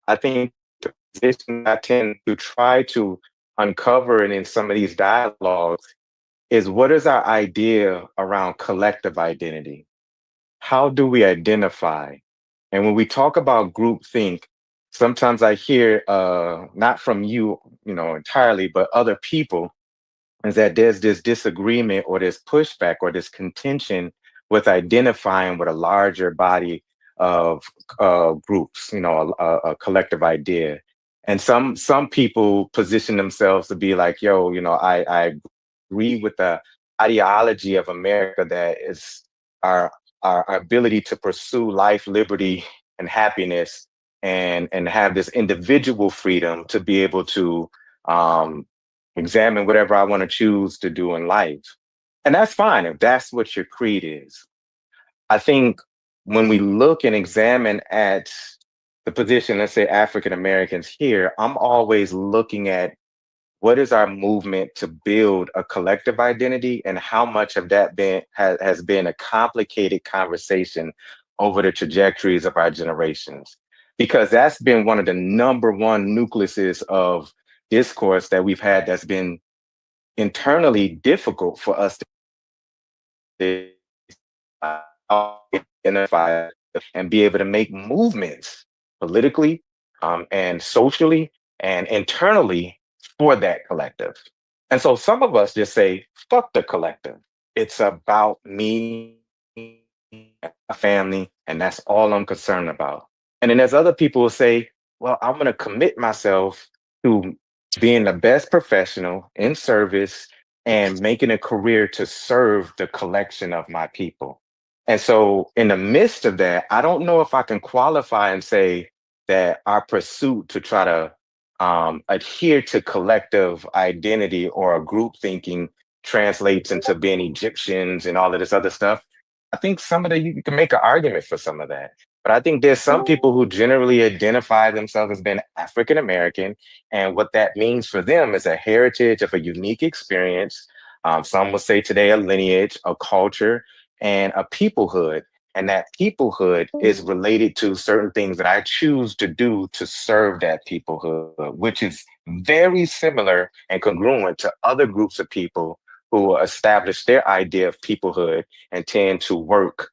I think the position I tend to try to uncover and in some of these dialogues is what is our idea around collective identity? How do we identify? And when we talk about groupthink, sometimes I hear, not from you, entirely, but other people, is that there's this disagreement or this pushback or this contention with identifying with a larger body of groups, a collective idea. And some people position themselves to be like, yo, I agree with the ideology of America that is our ability to pursue life, liberty, and happiness, and have this individual freedom to be able to examine whatever I want to choose to do in life. And that's fine if that's what your creed is. I think when we look and examine at the position, let's say African Americans here, I'm always looking at what is our movement to build a collective identity and how much of that has been a complicated conversation over the trajectories of our generations. Because that's been one of the number one nucleuses of discourse that we've had that's been internally difficult for us to identify and be able to make movements politically and socially and internally for that collective. And so some of us just say, fuck the collective. It's about me, a family, and that's all I'm concerned about. And then there's other people who say, well, I'm going to commit myself to being the best professional in service and making a career to serve the collection of my people. And so in the midst of that, I don't know if I can qualify and say that our pursuit to try to adhere to collective identity or a group thinking translates into being Egyptians and all of this other stuff. I think you can make an argument for some of that. But I think there's some people who generally identify themselves as being African American, and what that means for them is a heritage of a unique experience. Some would say today a lineage, a culture, and a peoplehood. And that peoplehood is related to certain things that I choose to do to serve that peoplehood, which is very similar and congruent to other groups of people who establish their idea of peoplehood and tend to work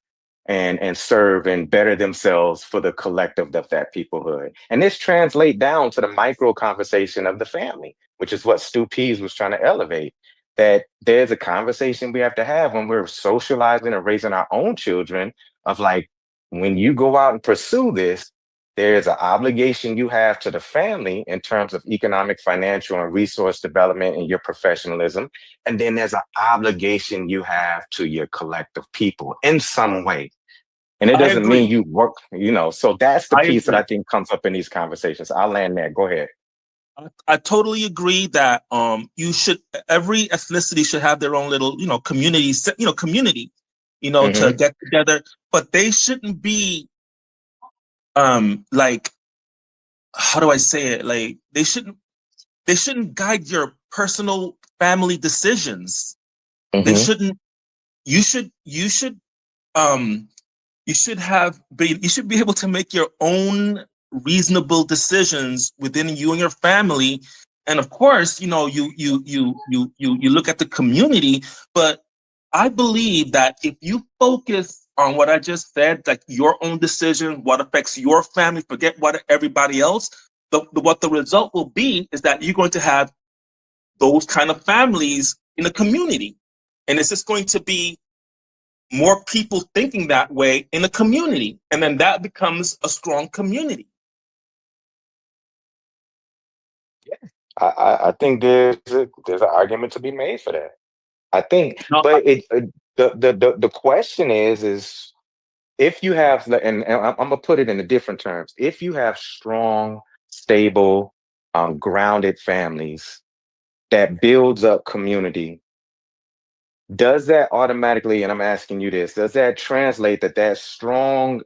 and serve and better themselves for the collective of that peoplehood. And this translate down to the micro conversation of the family, which is what Stu Pease was trying to elevate. That there's a conversation we have to have when we're socializing and raising our own children of like, when you go out and pursue this, there's an obligation you have to the family in terms of economic, financial, and resource development and your professionalism. And then there's an obligation you have to your collective people in some way. And it doesn't mean you work, so that's the piece that I think comes up in these conversations. I'll land there. Go ahead. I totally agree that every ethnicity should have their own little, community, to get together, but they shouldn't be like, how do I say it? Like they shouldn't guide your personal family decisions. They shouldn't. You should be able to make your own reasonable decisions within you and your family. And of course, you look at the community, but I believe that if you focus on what I just said, like your own decision, what affects your family, forget what everybody else, what the result will be is that you're going to have those kind of families in the community. And it's just going to be more people thinking that way in a community. And then that becomes a strong community. Yeah, I think there's an argument to be made for that. I think, but the question is if you have, and I'm gonna put it in different terms. If you have strong, stable, grounded families that builds up community, does that automatically, and I'm asking you this, does that translate that strong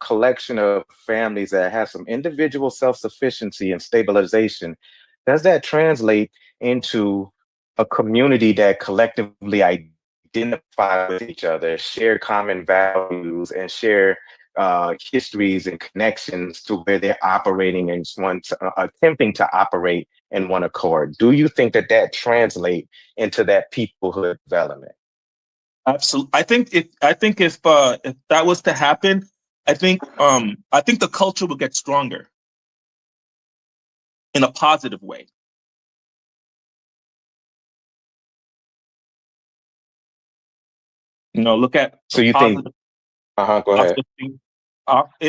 collection of families that have some individual self-sufficiency and stabilization, does that translate into a community that collectively identify with each other, share common values, and share histories and connections to where they're operating and attempting to operate in one accord? Do you think that translate into that peoplehood development? Absolutely. I think if that was to happen, I think the culture will get stronger in a positive way. Look at. So you think? Go ahead.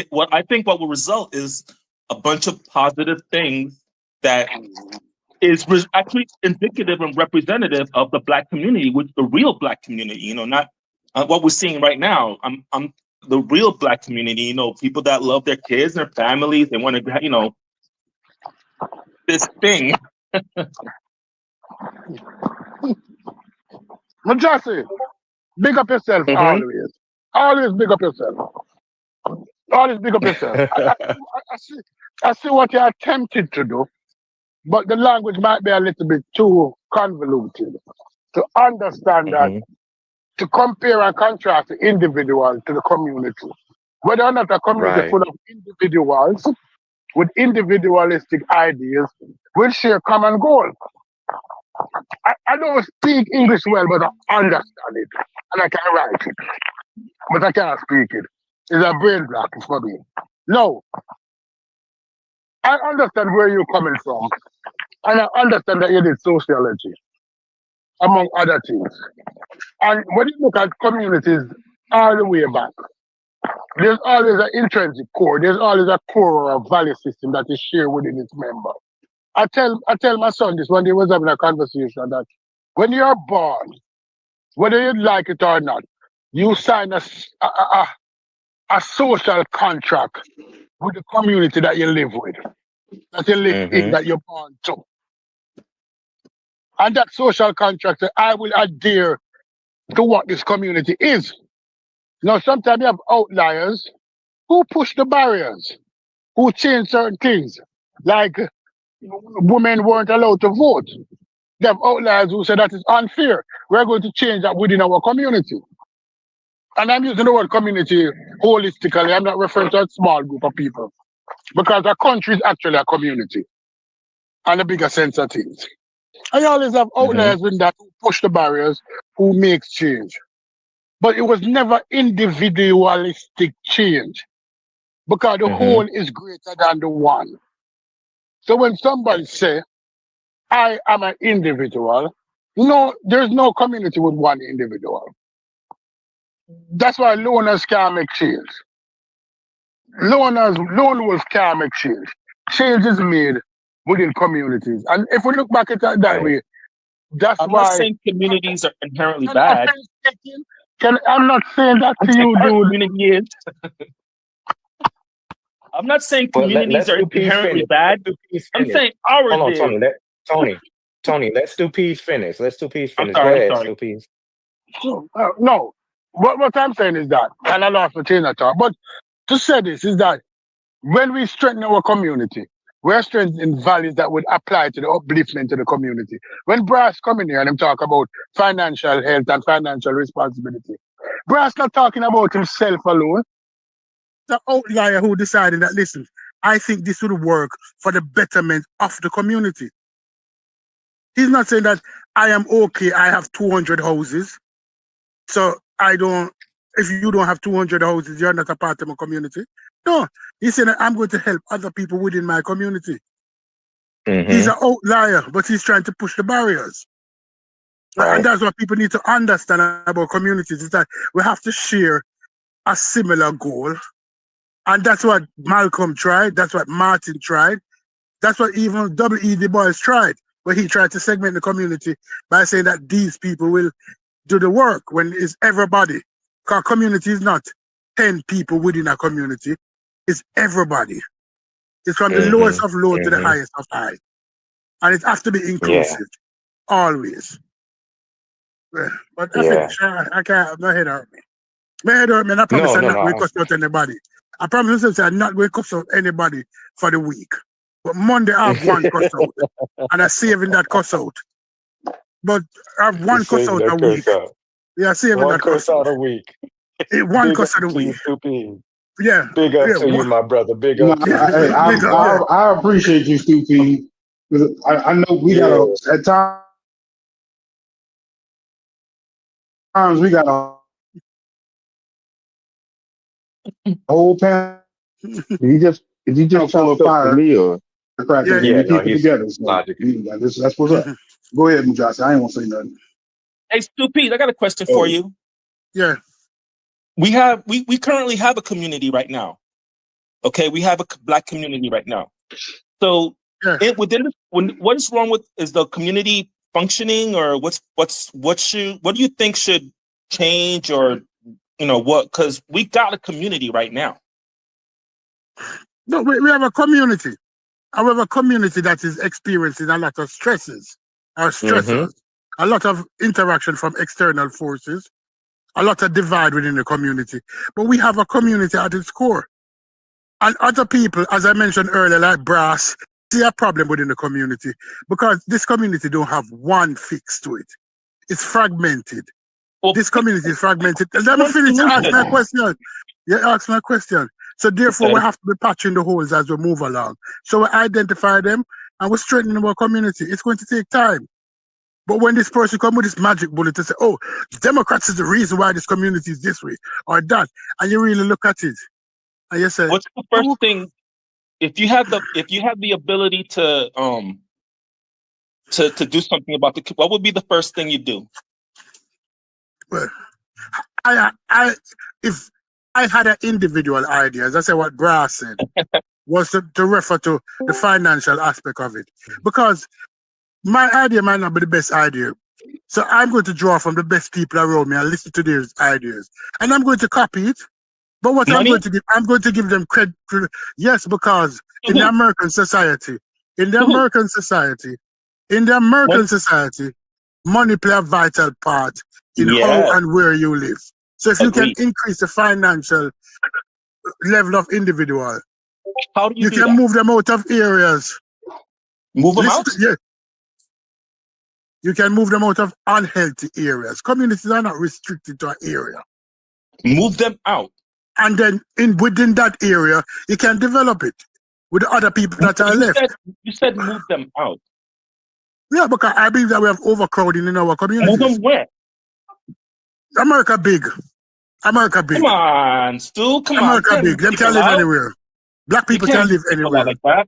What will result is a bunch of positive things that is actually indicative and representative of the Black community, which the real Black community. Not what we're seeing right now. I'm the real Black community. People that love their kids, their families. They want to, this thing. Jesse, big up yourself always. Always big up yourself. Always big up yourself. I see what you're attempting to do, but the language might be a little bit too convoluted to understand that, to compare and contrast the individual to the community. Whether or not a community full of individuals with individualistic ideas will share common goals. I don't speak English well, but I understand it. And I can write it. But I cannot speak it. It's a brain block for me. No. I understand where you're coming from. And I understand that you did sociology, among other things. And when you look at communities all the way back, there's always an intrinsic core. There's always a core or a value system that is shared within its member. I tell my son this when they was having a conversation that when you're born, whether you like it or not, you sign a social contract with the community that you live with, that you live in, that you're born to. And that social contract says, I will adhere to what this community is. Now, sometimes you have outliers Who pushed the barriers? Who changed certain things? Like women weren't allowed to vote. They have outliers who say that is unfair. We're going to change that within our community. And I'm using the word community holistically. I'm not referring to a small group of people. Because a country is actually a community. And a bigger sense of things. I always have outliers in that who push the barriers, who makes change. But it was never individualistic change. Because the whole is greater than the one. So when somebody say, I am an individual, no, there's no community with one individual. That's why loners can't make change. Lone wolves can't make change. Change is made within communities. And if we look back at it that way, that's I'm why. not saying communities are inherently bad. I'm not saying that to you, dude. Community is. I'm not saying communities are inherently bad. I'm saying ours Hold on, is. Tony, let's do peace finish. Let's do peace finish. Sorry, Go ahead, Stu Peace. No. What I'm saying is that, and I lost the train of thought, but to say this is that when we strengthen our community, we're strengthening values that would apply to the upliftment of the community. When Brass come in here and him talk about financial health and financial responsibility, Brass not talking about himself alone. The outlier who decided that, listen, I think this would work for the betterment of the community. He's not saying that I am okay, I have 200 houses, so if you don't have 200 houses, you're not a part of my community. No, he's saying that I'm going to help other people within my community. He's an outlier, but he's trying to push the barriers. Right. And that's what people need to understand about communities, is that we have to share a similar goal. And that's what Malcolm tried. That's what Martin tried. That's what even W.E. Du Bois tried, where he tried to segment the community by saying that these people will do the work when it's everybody. Because community is not 10 people within a community. It's everybody. It's from the lowest of low to the highest of high. And it has to be inclusive. Always. But I think I can't, my head hurt me. My head hurt me, and I promise I'm not going to cuss out anybody. I promise myself I'm not going to cuss out anybody for the week. But Monday I have one cuss out. And I'm saving that cuss out. But I have one cuss out a week. Yeah, saving that cuss out a week. One cuss out a week. Yeah. Big up to you, my brother. Big up to you. I appreciate you, Stu P. I know we got at times we got a whole pan. He just full of fire for me, or keep it together. So, that's what's up. Go ahead, Mujasa. I ain't want to say nothing. Hey, Stu P, I got a question for you. Yeah. We currently have a community right now. Okay, we have a Black community right now. So what is wrong with, is the community functioning, or what do you think should change, or what? Because we got a community right now. No, we have a community. And we have a community that is experiencing a lot of stresses or stressors, a lot of interaction from external forces, a lot of divide within the community. But we have a community at its core. And other people, as I mentioned earlier, like Brass, see a problem within the community because this community don't have one fix to it. It's fragmented. Well, this community is fragmented. Let me finish to ask my question. Yeah, ask my question. So therefore, we have to be patching the holes as we move along. So we identify them and we strengthen our community. It's going to take time. But when this person comes with this magic bullet to say, oh, Democrats is the reason why this community is this way or that, and you really look at it, and you say, what's the first thing, if you have the ability to do something about what would be the first thing you do? Well, if I had an individual idea, as I said, what Brass said, was to refer to the financial aspect of it. Because my idea might not be the best idea. So I'm going to draw from the best people around me and listen to their ideas. And I'm going to copy it. But what I'm going to give them credit. Yes, because in the American society, money play a vital part in how and where you live. So if you can increase the financial level of individual. How do you do can that? move them out of areas. Move them out? Yeah. You can move them out of unhealthy areas. Communities are not restricted to an area. Move them out. And then within that area, you can develop it with the other people that are left. You said move them out. Yeah, because I believe that we have overcrowding in our communities. Move them where? America big. America big. Come on, Stu. Come America on. big. Them can live anywhere. Black people can live anywhere. Like that.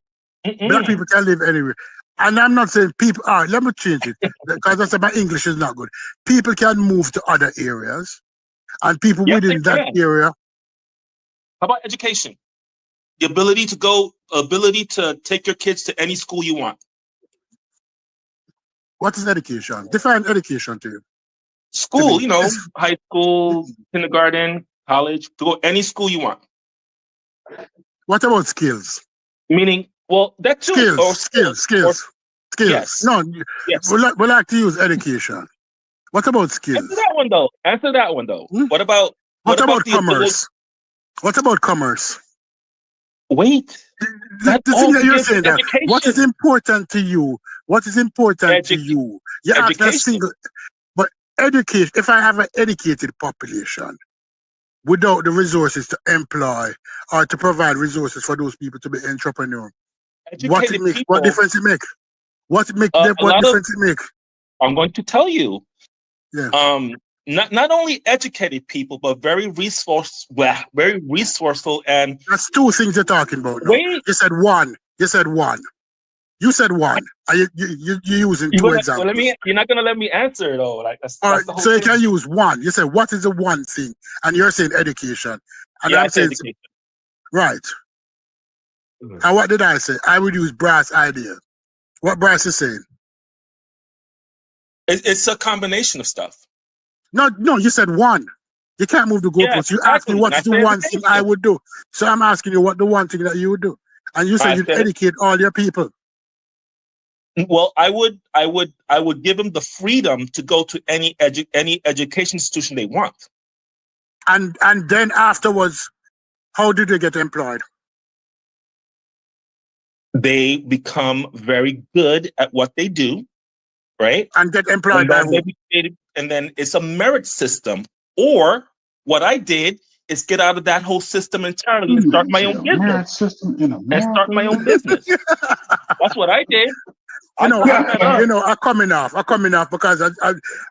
Black people can live anywhere. And I'm not saying people. All right, let me change it because I said my English is not good. People can move to other areas, and people within that area. How about education? The ability to take your kids to any school you want. What is education? Define education to you. School, high school, kindergarten, college, to go any school you want. What about skills? Meaning, well, that too. Skills. Yes. No, yes. We like to use education. What about skills? Answer that one though. What about commerce? What about commerce? Wait. The thing that you're saying that what is important to you? What is important to you? You ask a single, but education. If I have an educated population without the resources to employ or to provide resources for those people to be entrepreneurs, what difference it make? What difference it make? I'm going to tell you. Yeah. Not only educated people, but very resourceful, and that's two things you're talking about. Now. Wait. You said one. You said one. You're using two examples. Well, you're not gonna let me answer though. Like that's all right. the whole So thing. You can use one. You said what is the one thing, and you're saying education. And I'm saying education. Right. Mm-hmm. And what did I say? I would use Brass' idea. What Brass is saying? It's a combination of stuff. No, you said one. You can't move the goalposts. You asked me what's the one thing I would do. So I'm asking you what the one thing that you would do. And you said you'd educate all your people. Well, I would give them the freedom to go to any education institution they want. And then afterwards, how do they get employed? They become very good at what they do, right? And get employed by who? And then it's a merit system. Or what I did is get out of that whole system entirely and start my own business. Merit system in America. And start my own business. That's what I did. I'm coming off because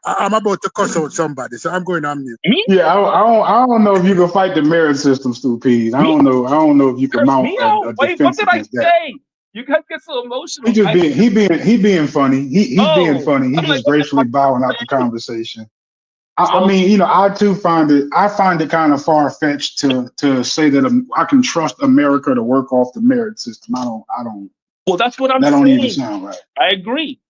I'm about to cuss out somebody, so I'm going on mute. Yeah, I don't know if you can fight the merit system, Stu Pease. I don't know if you can mount a defense against that. Say? You guys get so emotional. He being funny. He's being funny. He's just gracefully bowing out the conversation. I mean, I too find it kind of far-fetched to say that I can trust America to work off the merit system. I don't. Well, that's what I'm saying. That don't even sound right. I agree.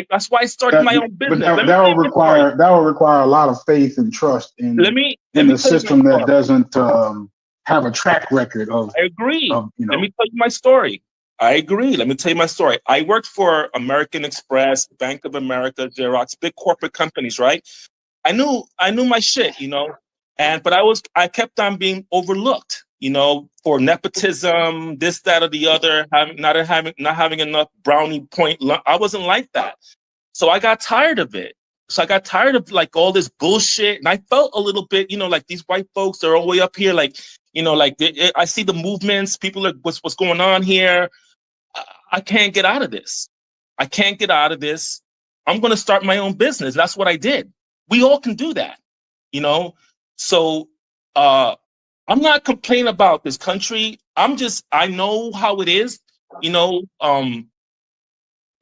That's why I started my own business. But that will require a lot of faith and trust in the system that doesn't have a track record of. I agree. Let me tell you my story. I agree. Let me tell you my story. I worked for American Express, Bank of America, Xerox, big corporate companies, right? I knew my shit, but I kept on being overlooked, for nepotism, this, that, or the other, not having enough brownie point. I wasn't like that. So I got tired of it. So I got tired of like all this bullshit. And I felt a little bit, like these white folks are all the way up here. Like, I see the movements, people are, what's going on here. I can't get out of this. I'm going to start my own business. That's what I did. We all can do that, So I'm not complaining about this country. I know how it is.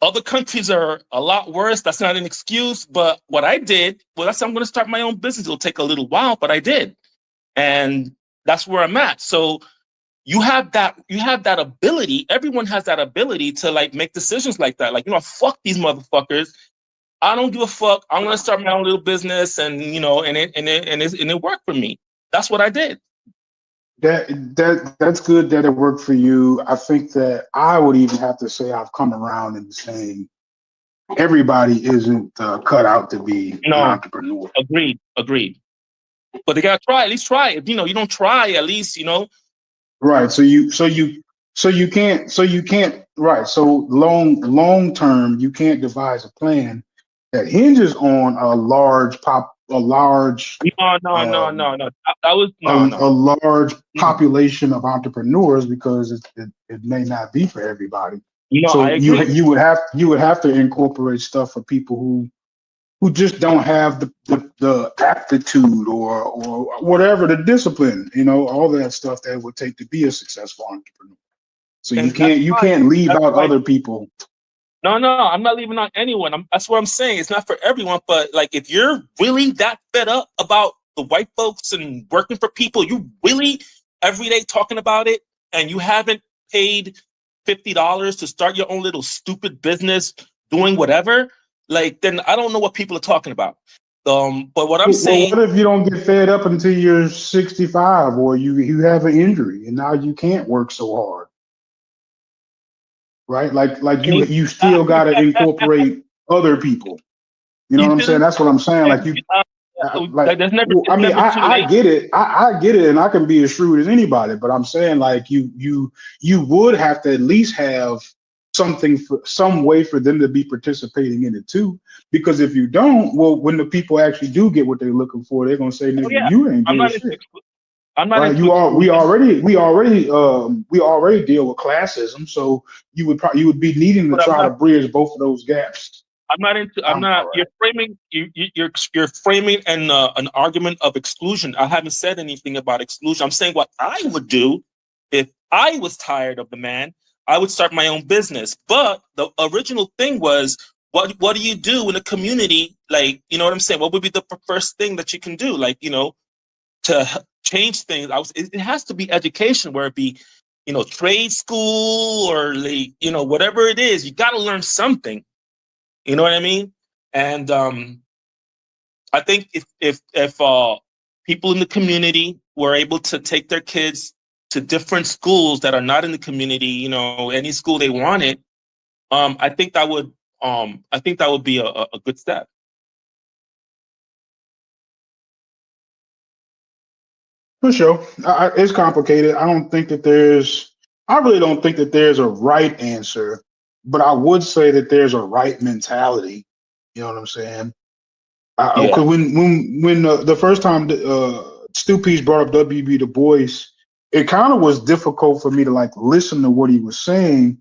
Other countries are a lot worse. That's not an excuse. But what I did, I'm going to start my own business. It'll take a little while, but I did. And that's where I'm at. So you have that ability. Everyone has that ability to like make decisions like that. Like, fuck these motherfuckers. I don't give a fuck. I'm gonna start my own little business, and it worked for me. That's what I did. That's good that it worked for you. I think that I would even have to say I've come around in saying everybody isn't cut out to be an entrepreneur. Agreed. But they gotta try. At least try. If you don't try, at least Right. So you can't right. So long term, you can't devise a plan that hinges on a large No. That was a no. large Mm. population of entrepreneurs because it may not be for everybody. I So agree. you would have to incorporate stuff for people who just don't have the aptitude or whatever the discipline, all that stuff that it would take to be a successful entrepreneur. So And that's you fine. can't leave That's out fine. other people. No, I'm not leaving out anyone. That's what I'm saying. It's not for everyone, but like if you're really that fed up about the white folks and working for people, you really every day talking about it, and you haven't paid $50 to start your own little stupid business doing whatever, like then I don't know what people are talking about. But what I'm Well, saying, what if you don't get fed up until you're 65 or you have an injury and now you can't work so hard, right? Like you still got to incorporate other people. You know you what I'm saying? do. That's what I'm saying. Like like I It's mean never too I late. get it. I get it, and I can be as shrewd as anybody. But I'm saying like you would have to at least have something for some way for them to be participating in it too. Because if you don't, well, when the people actually do get what they're looking for, they're gonna say, Oh "Nigga, yeah, you ain't I'm did not into. shit." I'm not Right? into exclusion. We already deal with classism, so you would be needing to But I'm try not. to bridge both of those gaps. I'm not into. I'm I'm not. all right. You're framing. You're framing an argument of exclusion. I haven't said anything about exclusion. I'm saying what I would do if I was tired of the man. I would start my own business. But the original thing was, what do you do in a community? Like, you know what I'm saying? What would be the first thing that you can do? Like, to change things. It has to be education, where it be, trade school or like, whatever it is. You got to learn something. You know what I mean? And I think if people in the community were able to take their kids to different schools that are not in the community, any school they wanted, I think that would be a good step. For sure. It's complicated. I really don't think that there's a right answer, but I would say that there's a right mentality. You know what I'm saying? Yeah. Because when the first time Stu Peace brought up W.B. Du Bois, it kind of was difficult for me to like listen to what he was saying.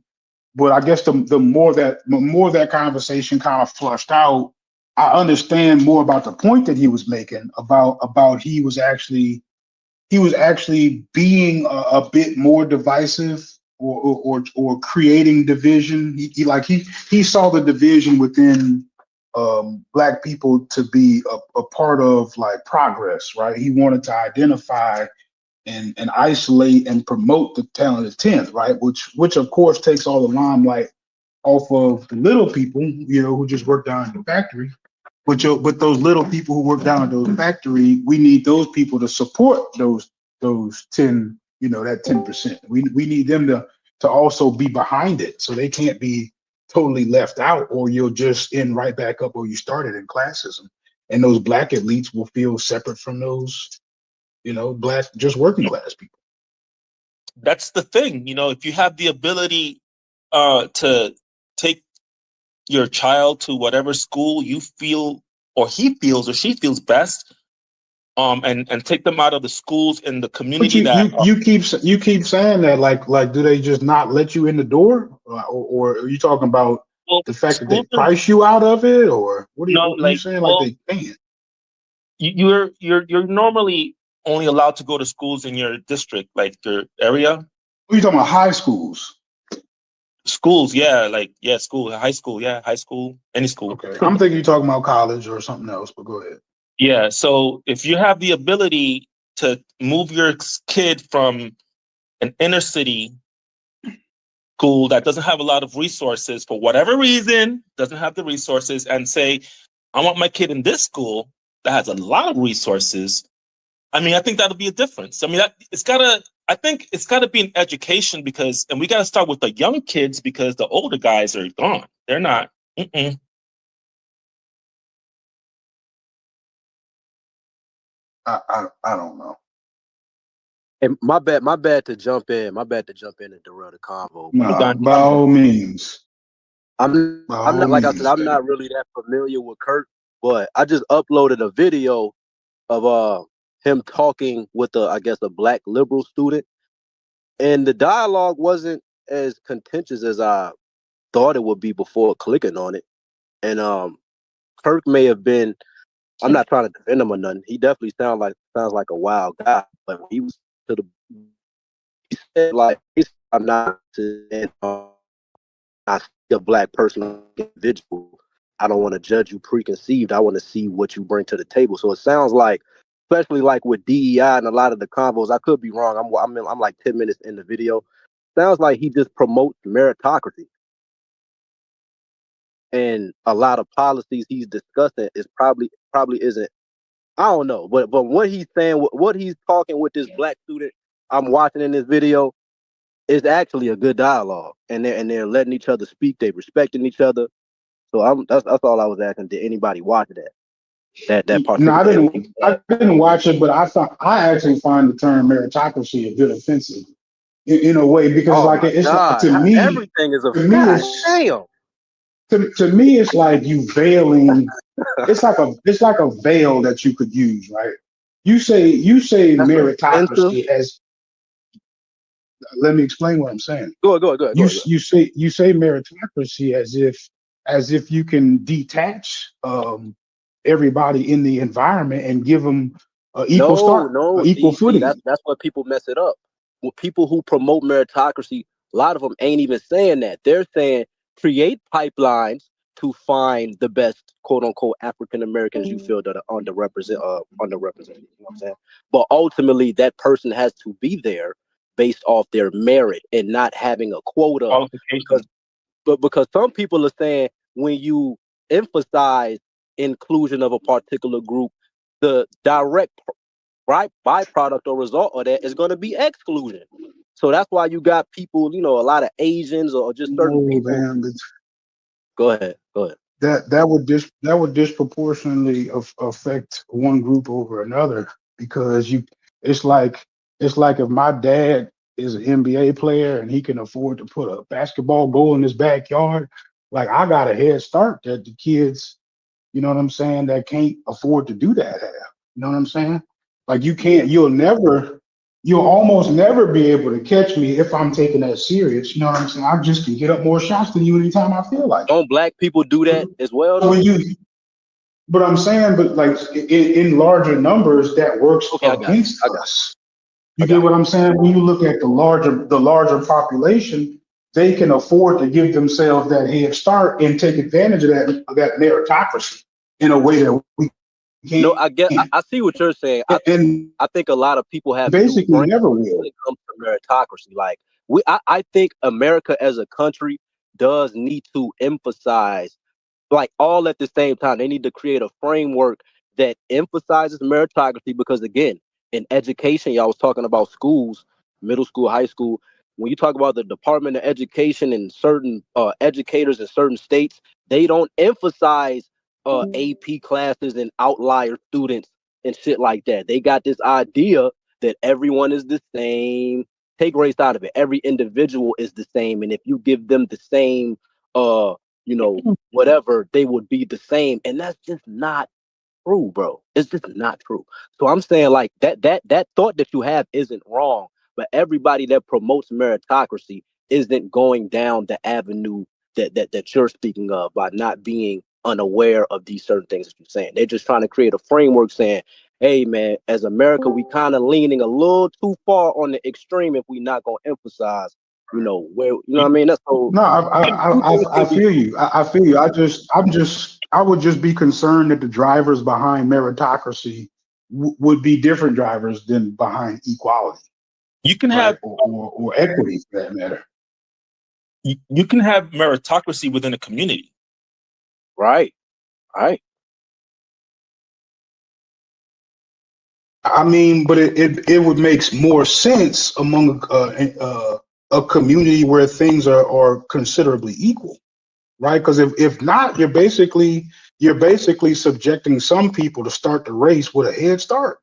But I guess the more that conversation kind of flushed out, I understand more about the point that he was making about he was actually being a bit more divisive or creating division. He saw the division within black people to be a part of like progress, right? He wanted to identify and isolate and promote the talented tenth, right? Which of course takes all the limelight off of the little people, who just work down in the factory. But those little people who work down at those factory, we need those people to support those 10, that 10%. We need them to also be behind it. So they can't be totally left out, or you'll just end right back up where you started in classism. And those black elites will feel separate from those, black just working class people. That's the thing. If you have the ability to take your child to whatever school you feel or he feels or she feels best, and take them out of the schools in the But community that you keep saying that like do they just not let you in the door, or are you talking about well, the fact that they schools are price you out of it, or what are you like, saying like well, they can't? you're normally only allowed to go to schools in your district, like your area. What are you talking about? High schools? Schools, yeah, school, high school, any school. Okay, I'm thinking you're talking about college or something else, but go ahead. Yeah, so if you have the ability to move your kid from an inner city school that doesn't have a lot of resources for whatever reason, doesn't have the resources, and say, I want my kid in this school that has a lot of resources. I mean, I think that'll be a difference. I mean, I think it's gotta be an education, and we gotta start with the young kids, because the older guys are gone. They're not. Mm-mm. I don't know. And my bad to jump in and derail the convo. Nah, by all means. I'm not, like I said, I'm not really that familiar with Kirk, but I just uploaded a video of him talking with I guess a black liberal student, and the dialogue wasn't as contentious as I thought it would be before clicking on it. And Kirk may have been, I'm not trying to defend him or nothing. He definitely sounds like a wild guy, but he was he said like, I'm not I see a black person individual. I don't want to judge you preconceived. I want to see what you bring to the table. So it sounds like, especially like with DEI and a lot of the convos, I could be wrong. I'm like 10 minutes in the video. Sounds like he just promotes meritocracy. And a lot of policies he's discussing is probably isn't. I don't know, but what he's saying, what he's talking with this black student I'm watching in this video is actually a good dialogue, and they're letting each other speak. They respecting each other. So that's all I was asking. Did anybody watch that part? No, I didn't watch it, but I actually find the term meritocracy a bit offensive in a way, because it's like, to me, everything is damn. To me, it's like you veiling. It's like a veil that you could use, right? You say that's meritocracy as. Let me explain what I'm saying. Go ahead. You say meritocracy as if you can detach everybody in the environment and give them equal start, equal footing. That's what people mess it up. Well, people who promote meritocracy, a lot of them ain't even saying that. They're saying create pipelines to find the best quote unquote African Americans you feel that are underrepresented. You know what I'm saying? But ultimately, that person has to be there based off their merit and not having a quota. Because some people are saying when you emphasize inclusion of a particular group, the direct byproduct or result of that is going to be exclusion. So that's why you got people, a lot of Asians or just certain people. Man, Go ahead. That would disproportionately affect one group over another, because it's like if my dad is an NBA player and he can afford to put a basketball goal in his backyard, like I got a head start that the kids, you know what I'm saying, that can't afford to do that have. You know what I'm saying? Like you'll almost never be able to catch me if I'm taking that serious. You know what I'm saying? I just can get up more shots than you anytime I feel like. Don't black people do that as well? Though? But I'm saying, like in larger numbers, that works against us. You get what I'm saying? When you look at the larger population, they can afford to give themselves that head start and take advantage of that meritocracy in a way that we can't. No, I see what you're saying. I think a lot of people have basically never will when it comes to meritocracy. Like I think America as a country does need to emphasize, like, all at the same time. They need to create a framework that emphasizes meritocracy, because again, in education, y'all was talking about schools, middle school, high school. When you talk about the Department of Education and certain educators in certain states, they don't emphasize AP classes and outlier students and shit like that. They got this idea that everyone is the same. Take race out of it. Every individual is the same, and if you give them the same, whatever, they would be the same, and that's just not true, bro. It's just not true. So I'm saying, like, that thought that you have isn't wrong, but everybody that promotes meritocracy isn't going down the avenue that you're speaking of by not being unaware of these certain things that you're saying. They're just trying to create a framework saying, hey man, as America, we kind of leaning a little too far on the extreme if we not gonna emphasize, where, what I mean? That's so. No, I feel you. I feel you. I would just be concerned that the drivers behind meritocracy would be different drivers than behind equality. You can have or equity, for that matter. You can have meritocracy within a community. Right. I mean, but it would make more sense among a community where things are considerably equal, right? Because if not, you're basically subjecting some people to start the race with a head start.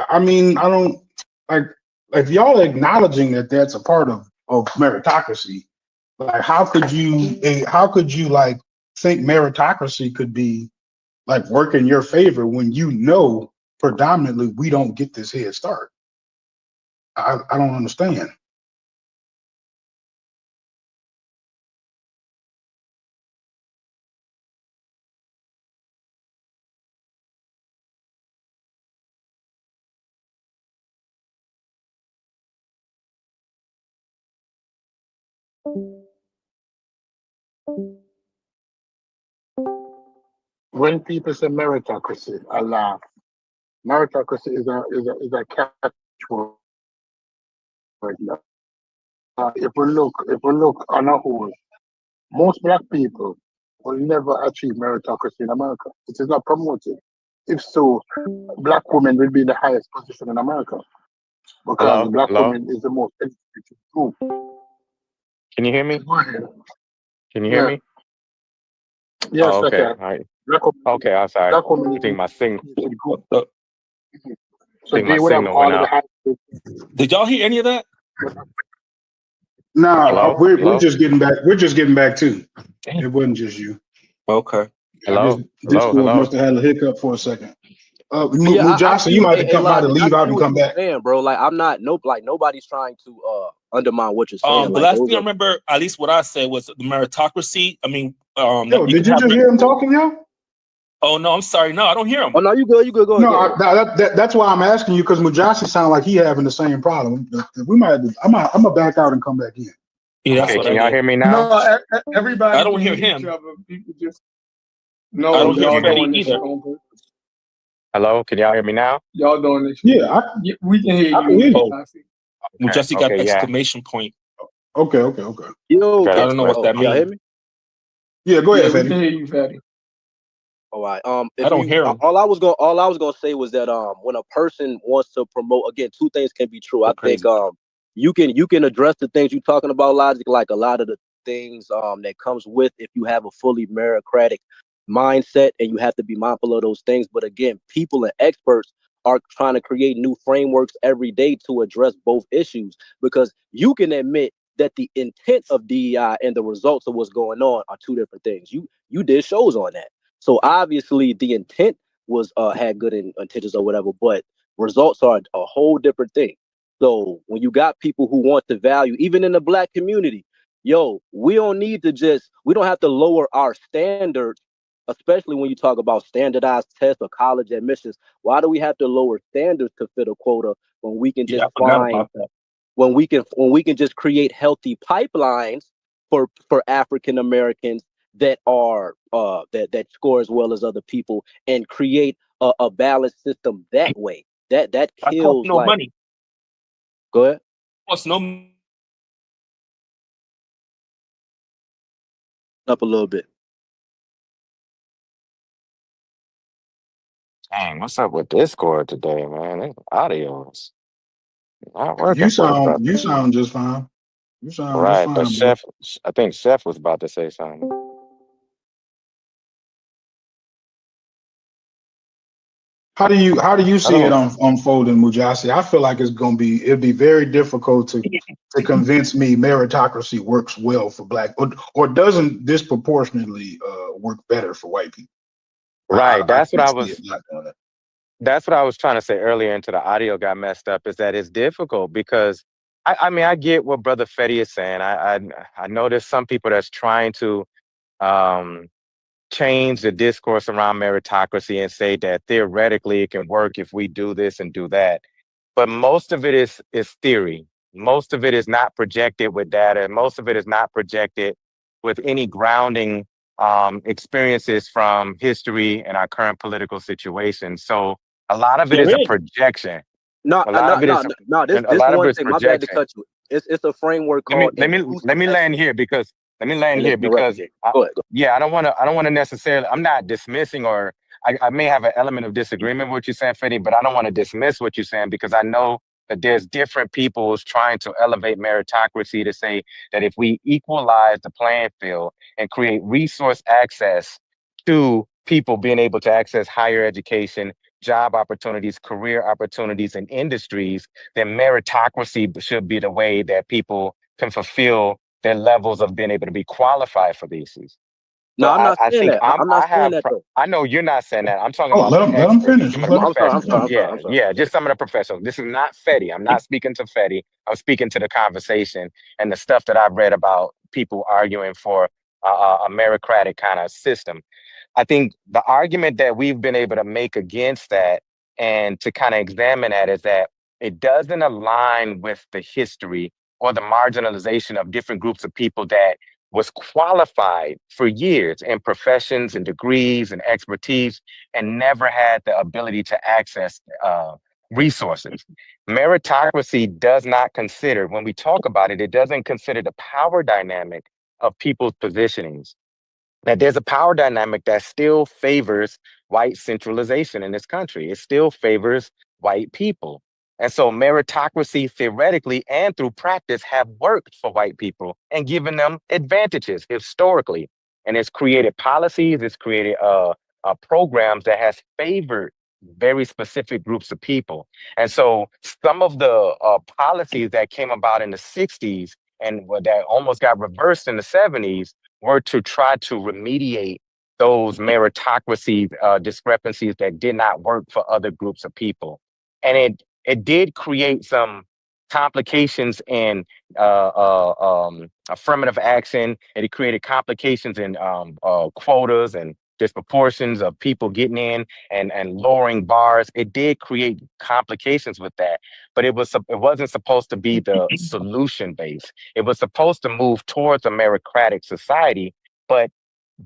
I mean, I don't like if y'all acknowledging that that's a part of meritocracy. Like, how could you like think meritocracy could be like work in your favor when you know predominantly we don't get this head start? I don't understand. When people say meritocracy, I laugh. Meritocracy is a catchword. If we look on a whole, most black people will never achieve meritocracy in America. It is not promoted. If so, black women will be in the highest position in America because Hello? black Hello? women is the most educated group. Can you hear me? Go ahead. Can you hear Yeah. me? Yes, Oh, I okay. can. All right. Black women, Okay, I'm sorry. black women I is think my the most educated group. So think my they would have signal all went of the out. highest. Did y'all hear any of that? No, Hello? we're Hello? just getting back. We're just getting back too. Damn. It wasn't just you. Okay. I guess Hello? Hello? Discord Hello? must have had a hiccup for a second. Yeah, I Mujasa, see you what might have to come by to I leave out see and what come you're back. saying, bro. Like I'm not nobody's trying to undermine what you're saying. The Like last those thing I are remember, at least what I said, was the meritocracy. I mean, that Yo, you did can you have. just hear him talking, yo? Oh no, I'm sorry. No, I don't hear him. Oh no, you good, go No, ahead. that's why I'm asking you because Mujasa sound like he having the same problem. We might. I'm gonna back out and come back in. Yeah, that's Okay, what can I y'all did. hear me now? No, everybody I don't can hear hear each him. other. People just I no, don't hear y'all Freddie doing this either. shit on purpose. Hello? Can y'all hear me now? Y'all doing this shit. Yeah, We can hear I can hear you. you. Oh, well, Okay. Jesse got Okay, yeah. exclamation point. Okay. Yo, Okay, I can don't know what that can y'all hear means. me? Yeah, go Yeah, ahead, we can Fetty. hear you, Fatty. All right. I If don't you hear him. all I was gonna say was that when a person wants to promote, again, two things can be true. Go I think crazy. you can address the things you're talking about, logic, like a lot of the things that comes with if you have a fully meritocratic mindset, and you have to be mindful of those things. But again, people and experts are trying to create new frameworks every day to address both issues, because you can admit that the intent of DEI and the results of what's going on are two different things. You did shows on that. So obviously the intent was had good intentions or whatever, but results are a whole different thing. So when you got people who want to value, even in the black community, yo, we don't have to lower our standards, especially when you talk about standardized tests or college admissions. Why do we have to lower standards to fit a quota when we can Yeah, just I forgot about that. when we can just create healthy pipelines for African Americans that are that score as well as other people, and create a balanced system that way. That I cost kills no like money. go ahead. Cost no. Up a little bit. Dang, what's up with Discord today, man? This audio's not You working for the brother. sound just fine. You sound just Right, but fine, bro. I think Chef was about to say something. How do you see it Hello. unfolding, Mujasi? I feel like it'd be very difficult to convince me meritocracy works well for black or doesn't disproportionately work better for white people. Right, I can't see it not doing that. that's what I was trying to say earlier until the audio got messed up, is that it's difficult because I mean I get what Brother Fetty is saying. I know there's some people that's trying to um change the discourse around meritocracy and say that theoretically it can work if we do this and do that. But most of it is theory. Most of it is not projected with data. Most of it is not projected with any grounding experiences from history and our current political situation. So a lot of it There is a is. projection. No, A lot of it is no. a This lot of one it is thing. My bad to projection. cut you. It's a framework Let me called let me let inclusive me land excellence. here because let me land And let's here interrupt because you. Go ahead. yeah, I don't want to necessarily. I'm not dismissing, or I may have an element of disagreement with what you're saying, Freddie, but I don't want to dismiss what you're saying because I know that there's different peoples trying to elevate meritocracy to say that if we equalize the playing field and create resource access to people being able to access higher education, job opportunities, career opportunities, and industries, then meritocracy should be the way that people can fulfill their levels of being able to be qualified for these. No, So I'm not I saying think that. I'm not saying that though. I know you're not saying that. I'm talking Oh, about the let him experts, finish. some of Just the let him I'm sorry. I'm finish. sorry. professionals. I'm sorry. I'm sorry. Yeah, just some of the professionals. This is not Fetty. I'm not speaking to Fetty. I'm speaking to the conversation and the stuff that I've read about people arguing for a meritocratic kind of system. I think the argument that we've been able to make against that and to kind of examine that is that it doesn't align with the history or the marginalization of different groups of people that was qualified for years in professions and degrees and expertise and never had the ability to access resources. Meritocracy does not consider, when we talk about it, it doesn't consider the power dynamic of people's positionings, that there's a power dynamic that still favors white centralization in this country. It still favors white people. And so meritocracy theoretically and through practice have worked for white people and given them advantages historically. And it's created policies, it's created programs that has favored very specific groups of people. And so some of the policies that came about in the 60s and that almost got reversed in the 70s were to try to remediate those meritocracy discrepancies that did not work for other groups of people. And it did create some complications in affirmative action, and it created complications in quotas and disproportions of people getting in and lowering bars. It did create complications with that, but it wasn't supposed to be the solution base. It was supposed to move towards a meritocratic society, but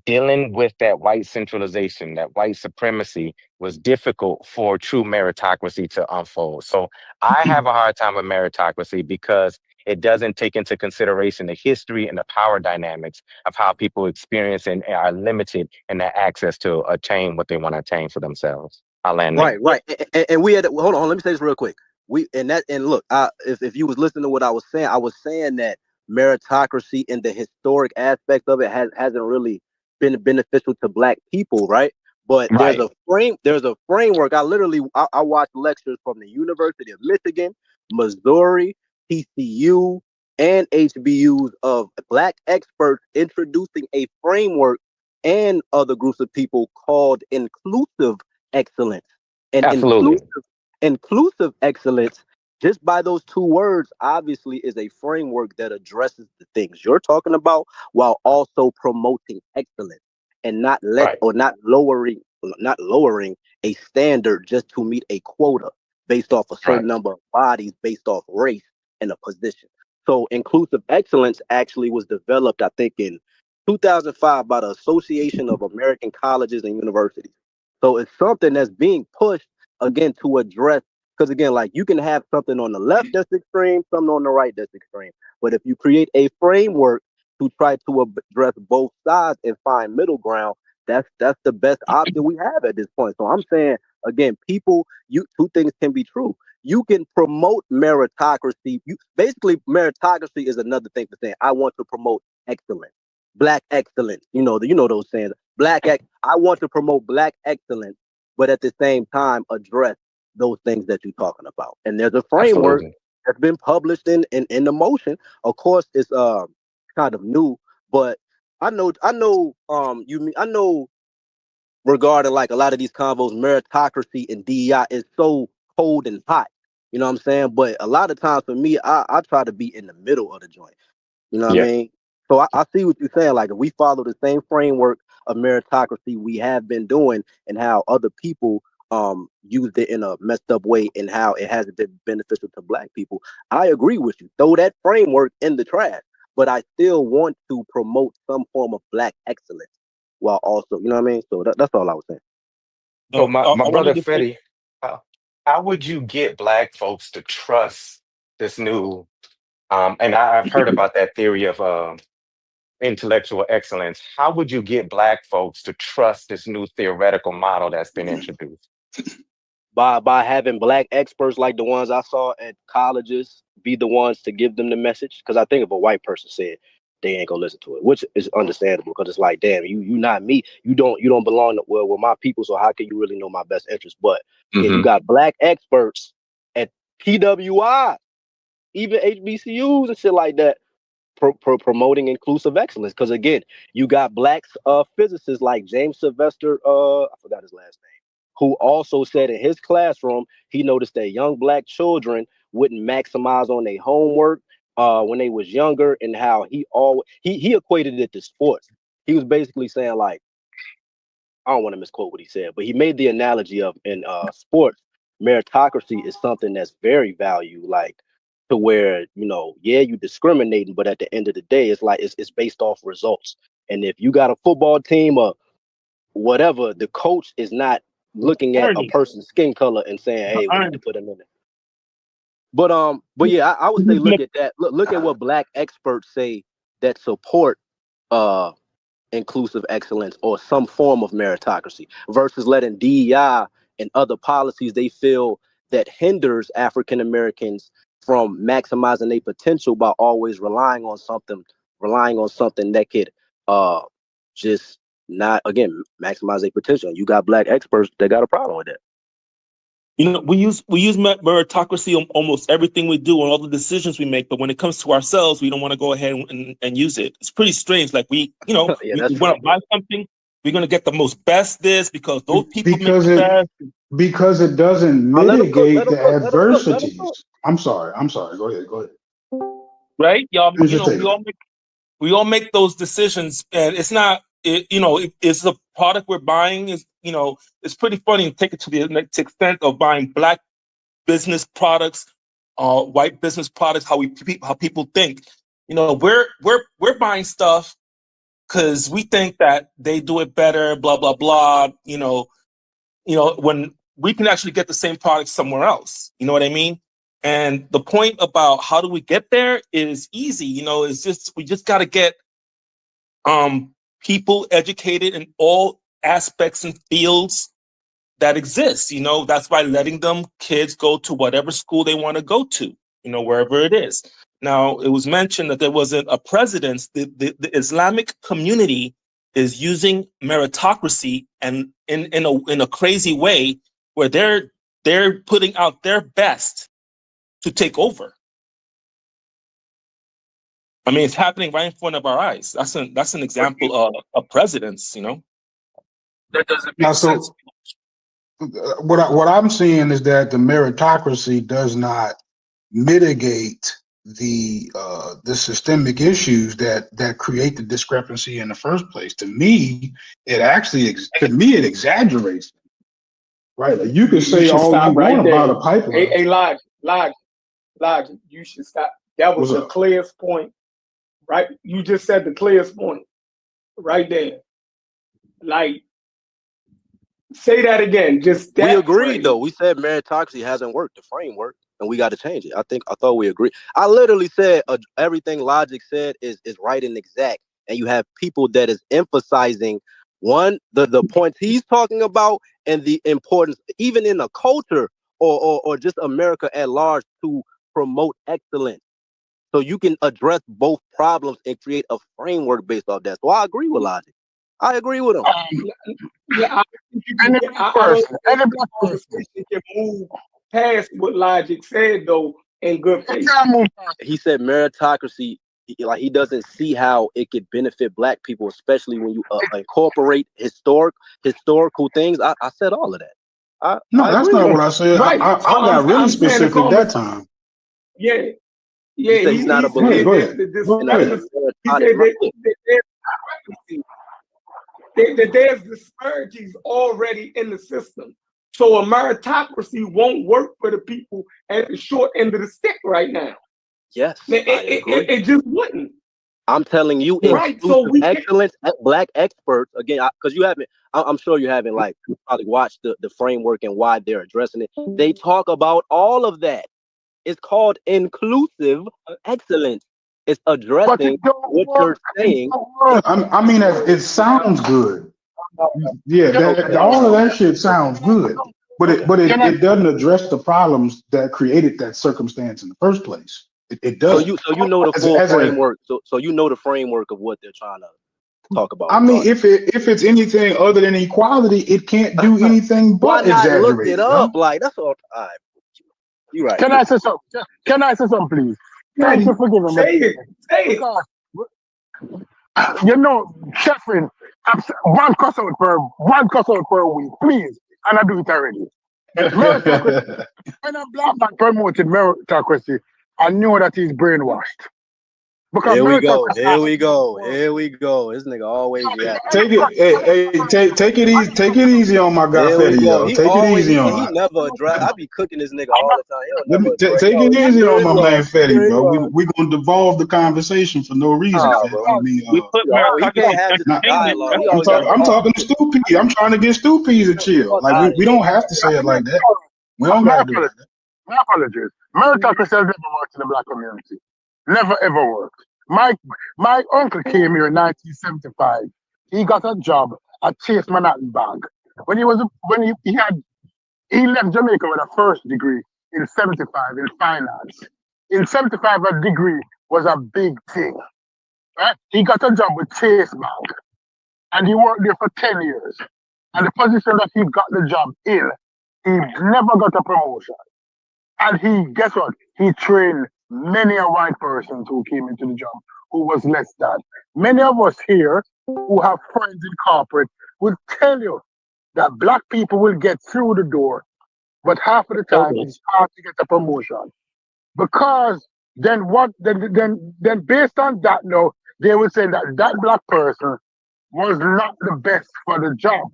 dealing with that white centralization, that white supremacy was difficult for true meritocracy to unfold. So I have a hard time with meritocracy because it doesn't take into consideration the history and the power dynamics of how people experience and are limited in their access to attain what they want to attain for themselves. I'll land there. Right. And we had hold on. Let me say this real quick. And look, if you was listening to what I was saying that meritocracy and the historic aspect of it hasn't really been beneficial to Black people, right? But there's a framework. I watched lectures from the University of Michigan, Missouri, TCU, and HBUs of Black experts introducing a framework and other groups of people called inclusive excellence. And Absolutely. inclusive excellence, just by those two words, obviously is a framework that addresses the things you're talking about while also promoting excellence and not lowering a standard just to meet a quota based off a certain number of bodies, based off race and a position. So inclusive excellence actually was developed, I think, in 2005 by the Association of American Colleges and Universities. So it's something that's being pushed again to address, because again, like you can have something on the left that's extreme, something on the right that's extreme. But if you create a framework to try to address both sides and find middle ground, that's the best option we have at this point. So I'm saying again, two things can be true. You can promote meritocracy. Basically, meritocracy is another thing for saying I want to promote excellence, Black excellence. You know those sayings. I want to promote Black excellence, but at the same time address those things that you're talking about. And there's a framework that's been published in the motion. Of course, it's kind of new, but I know regarding like a lot of these convos, meritocracy and DEI is so cold and hot. You know what I'm saying? But a lot of times for me, I try to be in the middle of the joint. You know what I mean? So I see what you're saying. Like if we follow the same framework of meritocracy we have been doing and how other people used it in a messed up way and how it hasn't been beneficial to Black people, I agree with you. Throw that framework in the trash. But I still want to promote some form of Black excellence while also, you know what I mean? So that's all I was saying. So my brother Fetty, how would you get Black folks to trust this new and I've heard about that theory of intellectual excellence. How would you get Black folks to trust this new theoretical model that's been introduced? By having Black experts like the ones I saw at colleges be the ones to give them the message. Because I think if a white person said, they ain't gonna listen to it, which is understandable because it's like, damn, you not me. You don't belong with my people. So how can you really know my best interest? But again, you got black experts at PWI, even HBCUs and shit like that, promoting inclusive excellence. Because again, you got black physicists like James Sylvester, I forgot his last name, who also said in his classroom he noticed that young black children wouldn't maximize on their homework when they was younger, and how he equated it to sports. He was basically saying, like, I don't want to misquote what he said, but he made the analogy of in sports, meritocracy is something that's very valued, like to where, yeah, you discriminating, but at the end of the day, it's like it's based off results. And if you got a football team or whatever, the coach is not looking at a person's skin color and saying, hey, we need to put him in there. But yeah, I would say look at that. Look at what black experts say that support inclusive excellence or some form of meritocracy versus letting DEI and other policies they feel that hinders African Americans from maximizing their potential by always relying on something that could just not, again, maximize their potential. You got black experts that got a problem with that. We use meritocracy on almost everything we do, on all the decisions we make. But when it comes to ourselves, we don't want to go ahead and use it. It's pretty strange. Like we want to buy something, we're going to get the most best this because those people make the best. Because it doesn't mitigate the adversities. I'm sorry. Go ahead. Right, y'all. We all make those decisions, and it's not. It's a product we're buying. It's pretty funny to take it to the next extent of buying black business products, white business products. How people think. We're buying stuff because we think that they do it better. Blah blah blah. When we can actually get the same product somewhere else. You know what I mean? And the point about how do we get there is easy. It's just we just got to get people educated in all aspects and fields that exist. That's by letting them kids go to whatever school they want to go to, wherever it is. Now, it was mentioned that there wasn't a precedence. The Islamic community is using meritocracy and in a crazy way where they're putting out their best to take over. I mean, it's happening right in front of our eyes. That's an example of precedence, That doesn't make sense. What I'm seeing is that the meritocracy does not mitigate the systemic issues that create the discrepancy in the first place. To me, it exaggerates. Right? Like you can say all you want about a pipeline. Hey, Logic, you should stop. That was the clearest point, right? You just said the clearest point right there. Like, say that again. Just that we agreed though. We said meritocracy hasn't worked, the framework, and we got to change it. I thought we agreed. I literally said everything Logic said is right and exact, and you have people that is emphasizing the points he's talking about and the importance, even in a culture or just America at large, to promote excellence. So you can address both problems and create a framework based off that. So I agree with Logic. I agree with him. I don't can move past what Logic said though in good faith. He said meritocracy, he doesn't see how it could benefit black people, especially when you incorporate historical things. I said all of that. That's not what I said. Right. I got really specific that time. Yeah. He's not a believer. Go ahead. He said there's disparities already in the system. So a meritocracy won't work for the people at the short end of the stick right now. Yes, it just wouldn't. I'm telling you, right? So excellence, black experts again, because you haven't. I'm sure you haven't probably watched the framework and why they're addressing it. They talk about all of that. It's called inclusive excellence. It's addressing what you're saying. I mean, it sounds good. Yeah, all of that shit sounds good, but it doesn't address the problems that created that circumstance in the first place. It does. So you know the full framework. So you know the framework of what they're trying to talk about. I mean, if it's anything other than equality, it can't do anything but exaggerate. Look it up? Like that's all. Right. You're right. Can I say something? Can I say something, please? Thank you for giving me. Say it. Because, you know, Sheffrin, one cuss out per week, please, and I do it already. When a black man promoted meritocracy, I knew that he's brainwashed. Because Here we go. This nigga always take it easy. Take it easy on my guy Fetty, yo. Take it easy on. He never address. I be cooking this nigga all the time. Let me take it easy on my man Fetty, bro. We gonna devolve the conversation for no reason. I mean, we put I'm talking to Stu P. I'm trying to get Stu P to chill. Like we don't have to say it like that. We don't got to do that. My apologies. Meritocracy has never worked in the black community. Never ever worked. My uncle came here in 1975. He got a job at Chase Manhattan Bank. When he left Jamaica with a first degree in 75 in finance. In 75, a degree was a big thing. Right? He got a job with Chase Bank, and he worked there for 10 years. And the position that he got the job in, he never got a promotion. And guess what? He trained many a white persons who came into the job who was less than. Many of us here who have friends in corporate will tell you that black people will get through the door, but half of the time it's hard to get a promotion. Because then based on that now, they will say that black person was not the best for the job.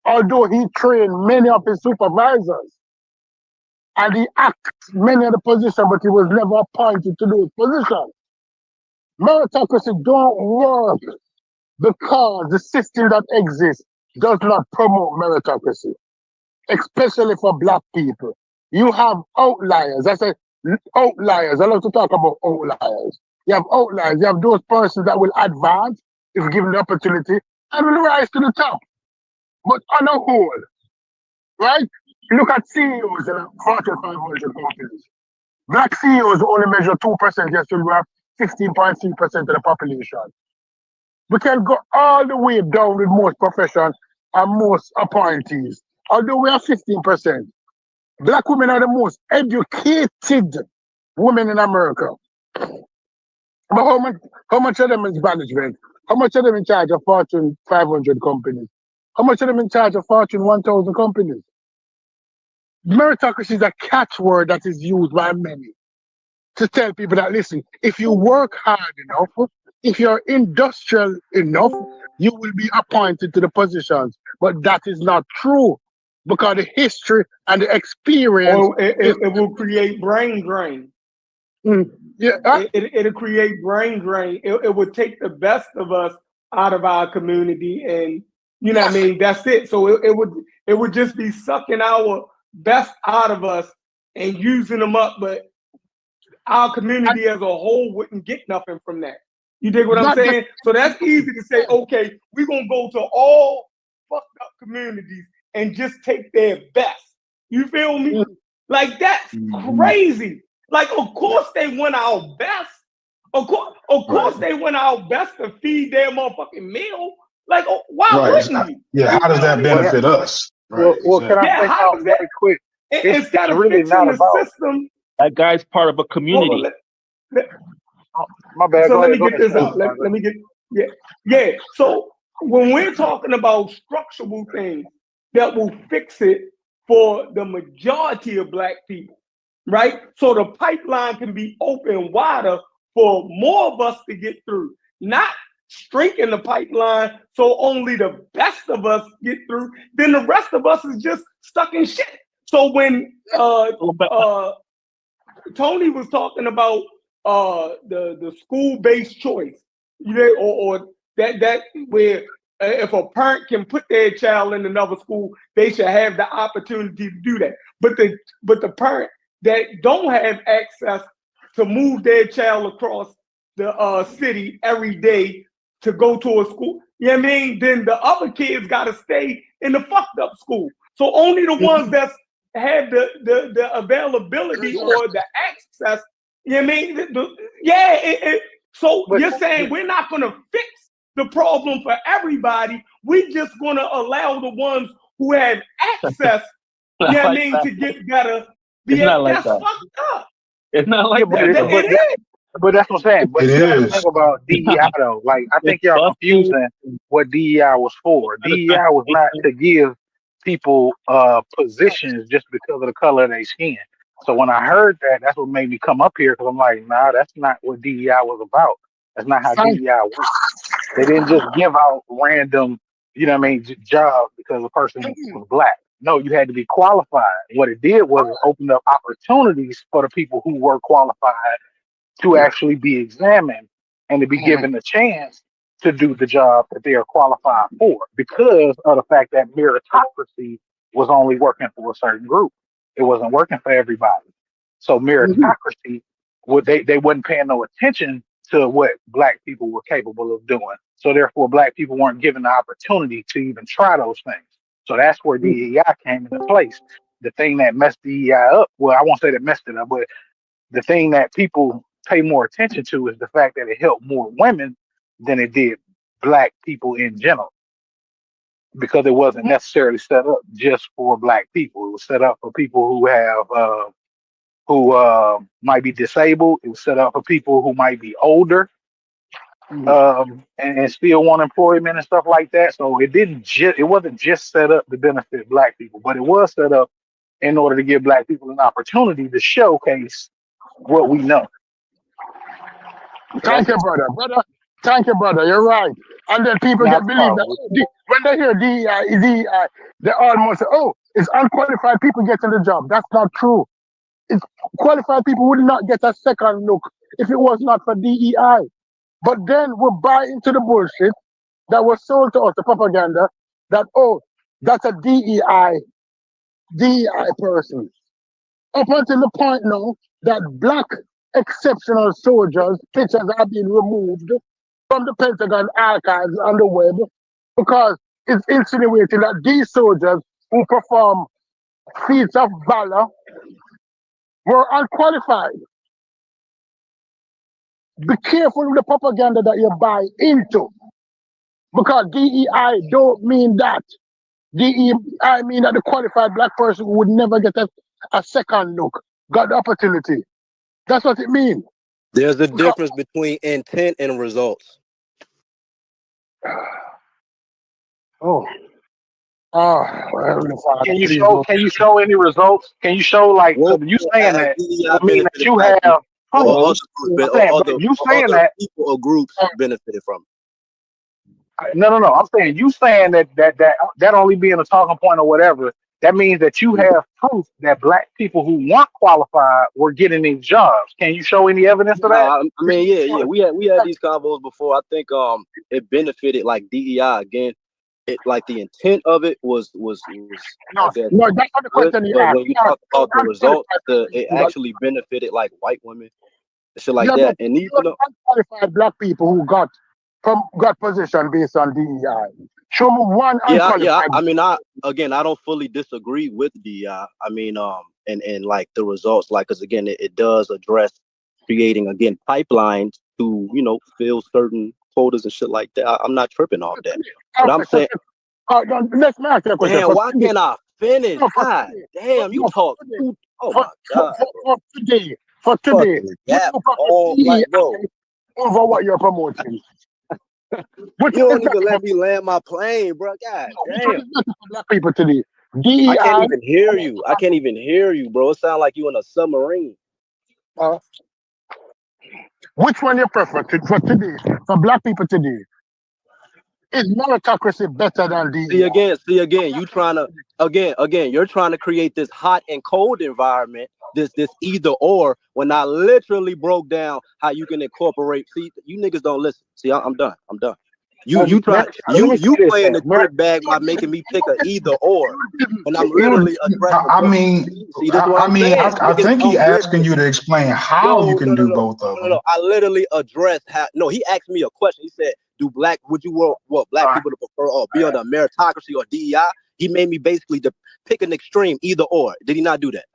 Although he trained many of his supervisors. And he acted many of the positions, but he was never appointed to those positions. Meritocracy don't work because the system that exists does not promote meritocracy, especially for black people. You have outliers. I said outliers. I love to talk about outliers. You have outliers. You have those persons that will advance if given the opportunity and will rise to the top. But on a whole, right? Look at CEOs in Fortune 500 companies. Black CEOs only measure 2%, yet still we have 16.3% of the population. We can go all the way down with most professions and most appointees. Although we have 15%. Black women are the most educated women in America. But how much of them is management? How much of them in charge of Fortune 500 companies? How much of them in charge of Fortune 1000 companies? Meritocracy is a catchword that is used by many to tell people that, listen, if you work hard enough, if you're industrial enough, you will be appointed to the positions. But that is not true because the history and the experience... it will create brain drain. Yeah, it'll create brain drain. It would take the best of us out of our community, and you know what I mean? That's it. So it would just be sucking our best out of us and using them up, but our community as a whole wouldn't get nothing from that. You dig what I'm saying? So that's easy to say, okay, we're gonna go to all fucked up communities and just take their best. You feel me? Like that's crazy. Like, of course they want our best. Of course they want our best to feed their motherfucking meal. Like, why wouldn't you? Yeah, how does that benefit us? Right, well, can I say something very quick? Instead of really fixing the system. That guy's part of a community. My bad. So let me get this out. Let me get yeah. So when we're talking about structural things that will fix it for the majority of black people, right? So the pipeline can be open wider for more of us to get through, not shrinking the pipeline so only the best of us get through, then the rest of us is just stuck in shit. So when Tony was talking about the school-based choice, you know, or that where if a parent can put their child in another school, they should have the opportunity to do that. But the parent that don't have access to move their child across the city every day to go to a school, you know what I mean? Then the other kids got to stay in the fucked up school. So only the ones that have the availability or the access You know what I mean? So you're saying we're not going to fix the problem for everybody. We're just going to allow the ones who have access, you know what I mean, to get better. That's fucked up. It's not like that. But that's what I'm saying. But It you gotta is. think about DEI though. Like I think y'all confusing what DEI was for. DEI was not to give people positions just because of the color of their skin. So when I heard that, that's what made me come up here because I'm like, nah, that's not what DEI was about. That's not how DEI works. They didn't just give out random, you know what I mean, jobs because a person was black. No, you had to be qualified. What it did was it opened up opportunities for the people who were qualified to actually be examined and to be given a chance to do the job that they are qualified for because of the fact that meritocracy was only working for a certain group. It wasn't working for everybody. So meritocracy, they wasn't paying no attention to what black people were capable of doing. So therefore, black people weren't given the opportunity to even try those things. So that's where DEI came into place. The thing that messed DEI up, well, I won't say that messed it up, but the thing that people pay more attention to is the fact that it helped more women than it did black people in general, because it wasn't necessarily set up just for black people. It was set up for people who have might be disabled. It was set up for people who might be older and still want employment and stuff like that. So it wasn't just set up to benefit black people, but it was set up in order to give black people an opportunity to showcase what we know. Thank you, brother. Thank you, brother. You're right. And then people get believe that when they hear DEI, they almost say, "Oh, it's unqualified people getting the job." That's not true. It's qualified people would not get a second look if it was not for DEI. But then we buy into the bullshit that was sold to us, the propaganda that that's a DEI person. Up until the point now that black exceptional soldiers' pictures are being removed from the Pentagon archives on the web because it's insinuating that these soldiers who perform feats of valor were unqualified. Be careful with the propaganda that you buy into, because DEI don't mean that. DEI mean that the qualified black person would never get a second look, got the opportunity. That's what it means. There's a difference between intent and results. Can you show any results? Can you show like you saying that would mean that you have you saying that people or groups benefited from it. No. I'm saying you saying that only being a talking point or whatever, that means that you have proof that black people who weren't qualified were getting these jobs. Can you show any evidence of that? I mean, yeah. We had these convos before. I think it benefited like DEI again. It like the intent of it was no, that's not the question you asked. When you talk about the results, it actually benefited like white women and shit like that. And these unqualified black people who got position based on DEI. Show me one unqualified. Yeah. I mean, I don't fully disagree with DEI. I mean, and like the results, like, because again, it does address creating again pipelines to fill certain quotas and shit like that. I'm not tripping off that, but I'm saying. Let's ask that question. Damn, why can't I finish? God damn, you talk. Oh my God. For today, yeah, over what you're promoting. You don't even let me land my plane, bro. God damn. Black people today. I can't even hear you. Bro. It sounds like you in a submarine. Which one you prefer for today? For black people today? Is meritocracy better than DEI? See again. You trying to you're trying to create this hot and cold environment. This either or, when I literally broke down how you can incorporate. See, you niggas don't listen. See, I'm done. You playing the trick bag by making me pick a either or, and I'm literally I think he's asking you to explain how you can do both of them. No, I literally addressed how. No, he asked me a question. He said, would you want black people to prefer or be under meritocracy or DEI? He made me basically to pick an extreme either or. Did he not do that?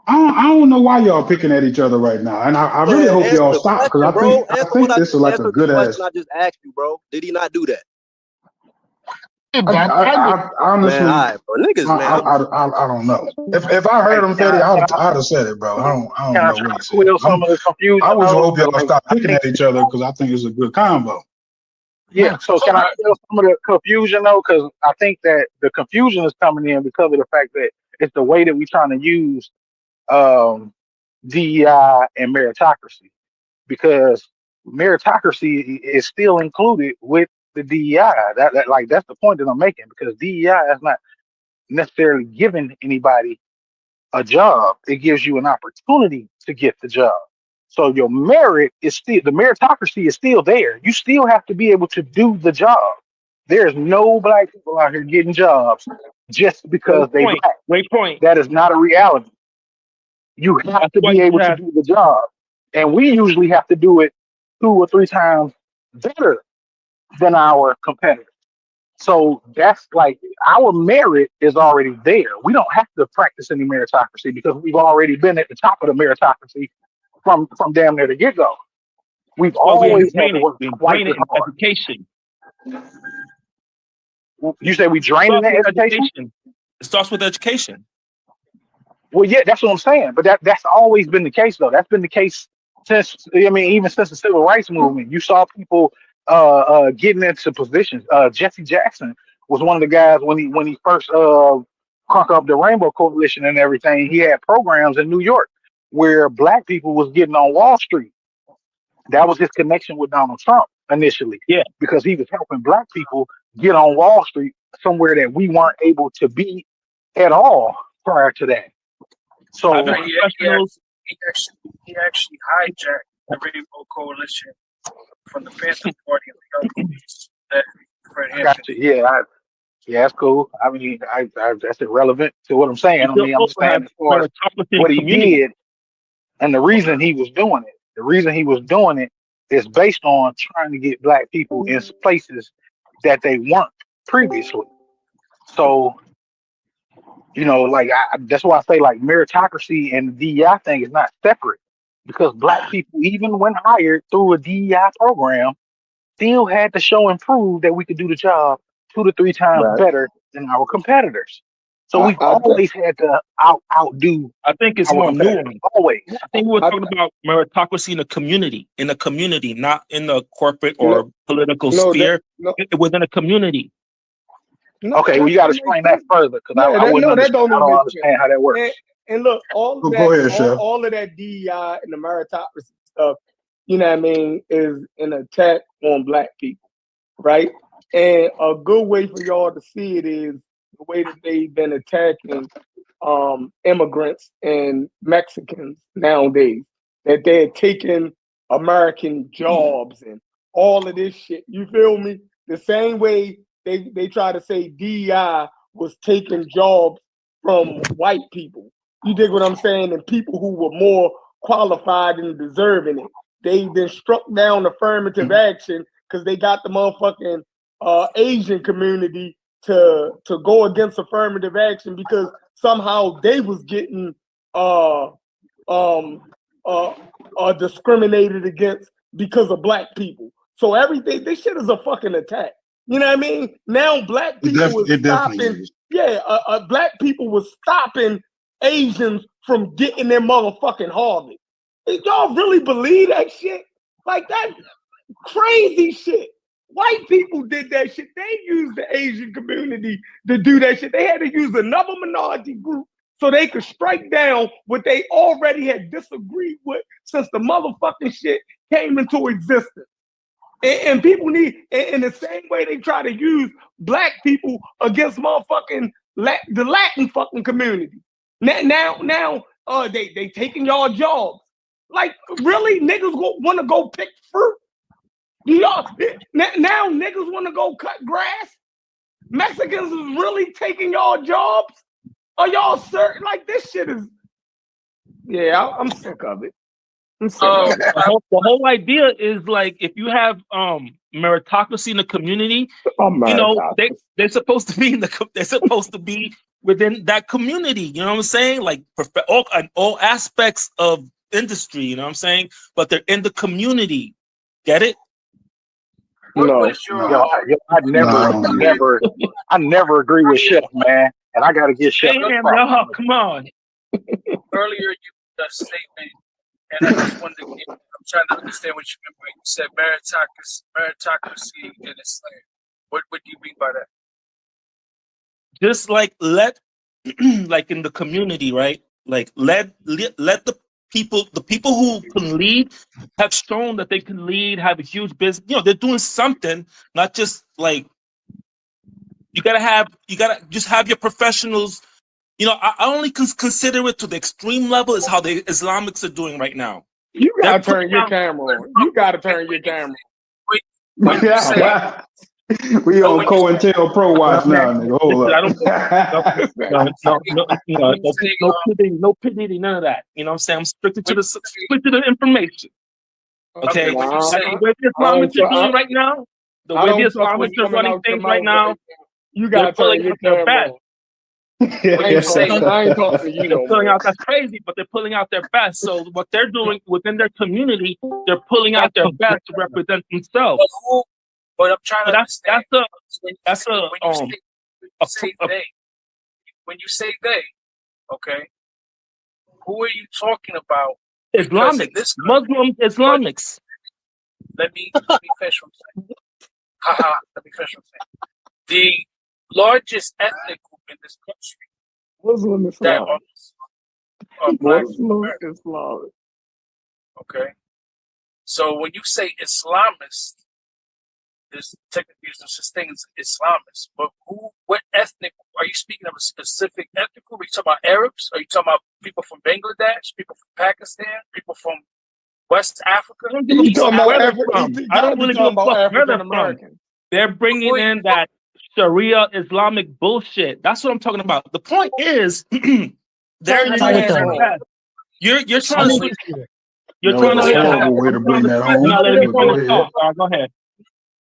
I don't know why y'all picking at each other right now, and I really hope Answer y'all the stop because question, bro. I Answer think what I this just is like a answered the good question ass. I just asked you, bro. Did he not do that? I honestly, Man, all right, bro. Niggas, man. I don't know. If I heard him, Fetty, I'd have said it, bro. I don't know what he said. Some of the confusion? I would hope y'all Like, stop picking at each other because I think it's a good combo. yeah, so can I feel some of the confusion though? Because I think that the confusion is coming in because of the fact that it's the way that we're trying to use DEI and meritocracy. Because meritocracy is still included with the DEI. That's the point that I'm making. Because DEI is not necessarily giving anybody a job; it gives you an opportunity to get the job. So your merit is still the meritocracy is still there. You still have to be able to do the job. There's no black people out here getting jobs just because they black. Waypoint. That is not a reality. You have to be able to do the job. And we usually have to do it 2 or 3 times better than our competitors. So that's like our merit is already there. We don't have to practice any meritocracy because we've already been at the top of the meritocracy from damn near the get go. We've always had to work twice as hard. Education. You say we draining that education? It starts with education. Well, yeah, that's what I'm saying. But that's always been the case, though. That's been the case since even since the civil rights movement. You saw people getting into positions. Jesse Jackson was one of the guys when he first crunk up the Rainbow Coalition and everything. He had programs in New York where black people was getting on Wall Street. That was his connection with Donald Trump initially. Yeah, because he was helping black people get on Wall Street, somewhere that we weren't able to be at all prior to that. So he actually hijacked the Rainbow Coalition from the Panther Party and the Young Police. That Fred Hampton. Yeah, that's cool. I mean, that's irrelevant to what I'm saying. I mean, I'm just saying as far as what he did and the reason he was doing it. The reason he was doing it is based on trying to get black people in places that they weren't previously. So, like that's why I say like meritocracy and the DEI thing is not separate, because black people, even when hired through a DEI program, still had to show and prove that we could do the job 2 to 3 times better than our competitors. So we've always had to outdo. I think it's more nuanced. Always. I think we're talking about meritocracy in a community, not in the corporate or political sphere. Within a community. Okay, well, you got to explain that further, because I don't understand how that works. And look, all of that, all of that DEI and the meritocracy stuff, you know what I mean, is an attack on black people, right? And a good way for y'all to see it is the way that they've been attacking immigrants and Mexicans nowadays, that they're taking American jobs and all of this shit. You feel me? The same way they try to say DEI was taking jobs from white people. You dig what I'm saying? And people who were more qualified and deserving it. They then struck down affirmative action because they got the motherfucking Asian community to go against affirmative action because somehow they was getting discriminated against because of black people. So everything, this shit is a fucking attack. You know what I mean? Now black people was stopping. Yeah, black people was stopping Asians from getting their motherfucking harvest. Y'all really believe that shit? Like that crazy shit. White people did that shit. They used the Asian community to do that shit. They had to use another minority group so they could strike down what they already had disagreed with since the motherfucking shit came into existence. And people need, in the same way they try to use black people against motherfucking the Latin fucking community. Now, they taking y'all jobs. Like, really, niggas want to go pick fruit? Y'all now niggas want to go cut grass? Mexicans is really taking y'all jobs? Are y'all certain? Like, this shit is. Yeah, I'm sick of it. The whole idea is like if you have meritocracy in the community, they're supposed to be they're supposed to be within that community. You know what I'm saying? Like all aspects of industry. You know what I'm saying? But they're in the community. Get it? No, I never agree with Chef, man, and I gotta get Chef. Damn, y'all, come on. Earlier, you made a statement, and I just wanted to I'm trying to understand what you meant when you said meritocracy in Islam. What do you mean by that? Just like let, like in the community, right? Like let the people who can lead have shown that they can lead, have a huge business. You know, they're doing something, not just like you gotta just have your professionals. You know, I only consider it to the extreme level is how the Islamics are doing right now. You gotta turn your camera on. You gotta turn your camera. We on COINTELPRO watch now, nigga. Hold up. No pitting, none of that. You know what I'm saying? I'm strictly to the information. Okay? The way the Islamics are doing right now, the way the Islamics are running things right now, you gotta turn your camera on. I ain't talking to you no more. That's crazy, but they're pulling out their best. So what they're doing within their community, they're pulling out their best to represent themselves. But I'm trying to understand. When you say they, okay, who are you talking about? Islamics, Muslim Islamics. Let me finish what I'm saying. Let me finish what I'm saying. The largest ethnic group in this country, Muslim Islam. Muslim Islam. Okay. So when you say Islamist, there's technically no such thing as Islamists, but what ethnic, are you speaking of a specific ethnic group? Are you talking about Arabs? Are you talking about people from Bangladesh, people from Pakistan, people from West Africa? I don't really give a fuck where they're from. They're bringing in that Sharia Islamic bullshit. That's what I'm talking about. The point is, they're trying to do that. You're trying to switch. You're trying to way to bring that home. Go ahead.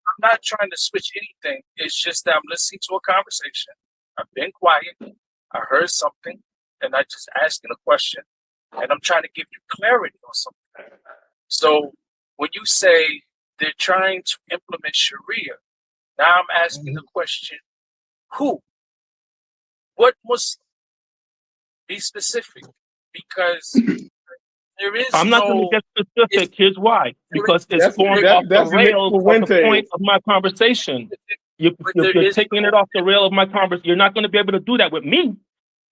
I'm not trying to switch anything. It's just that I'm listening to a conversation. I've been quiet. I heard something, and I just asking a question, and I'm trying to give you clarity on something. So when you say they're trying to implement Sharia, now I'm asking the question: who? What Muslim? Be specific, because there is. I'm not going to get specific. Here's why: because it's going off the rails of the point of my conversation. You're taking it off the rail of my conversation. You're not going to be able to do that with me.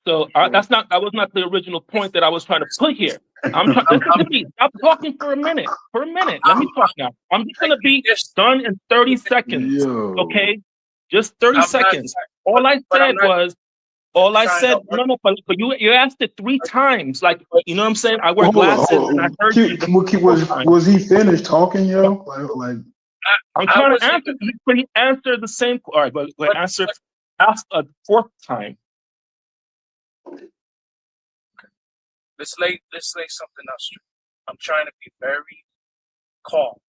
So that was not the original point that I was trying to put here. Listen to me. Stop talking for a minute. Let me talk now. I'm just going to be done in 30 seconds. Okay, just 30 seconds. All I said, but you asked it 3 times. Like, you know what I'm saying? I wear glasses and I heard you. Was he finished talking, yo? Like I'm trying to answer. But he answered the same. All right, but ask a 4th time. Let's lay something else straight. I'm trying to be very calm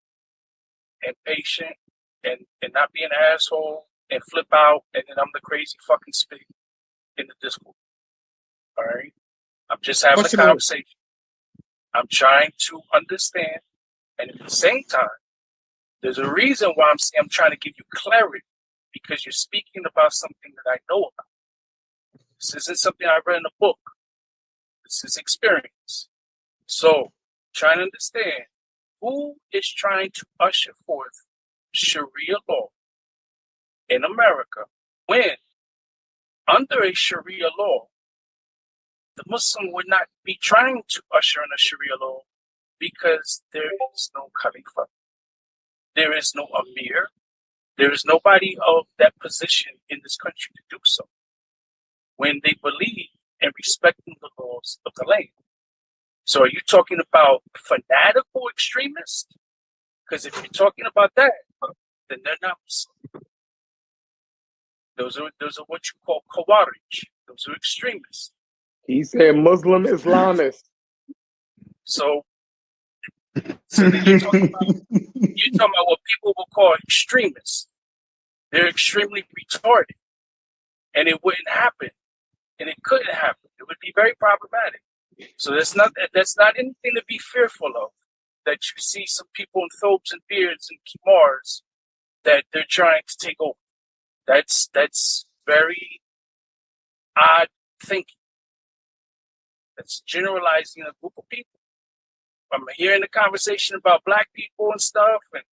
and patient and not be an asshole and flip out and then I'm the crazy fucking spit in the Discord. All right? I'm just having a conversation. I'm trying to understand, and at the same time, there's a reason why I'm trying to give you clarity, because you're speaking about something that I know about. This isn't something I read in a book. This is experience. So, trying to understand who is trying to usher forth Sharia law in America when, under a Sharia law, the Muslim would not be trying to usher in a Sharia law because there is no Khalifa, there is no Amir, there is nobody of that position in this country to do so when they believe in respecting the laws of the land. So are you talking about fanatical extremists? Because if you're talking about that, then they're not Muslim. Those are what you call Khawarij. Those are extremists. He said Muslim Islamists. So then you're talking about what people will call extremists. They're extremely retarded. And it wouldn't happen and it couldn't happen. It would be very problematic. So that's not anything to be fearful of. That you see some people in thobes and beards and kimars that they're trying to take over. That's very odd thinking. That's generalizing a group of people. I'm hearing the conversation about black people and stuff and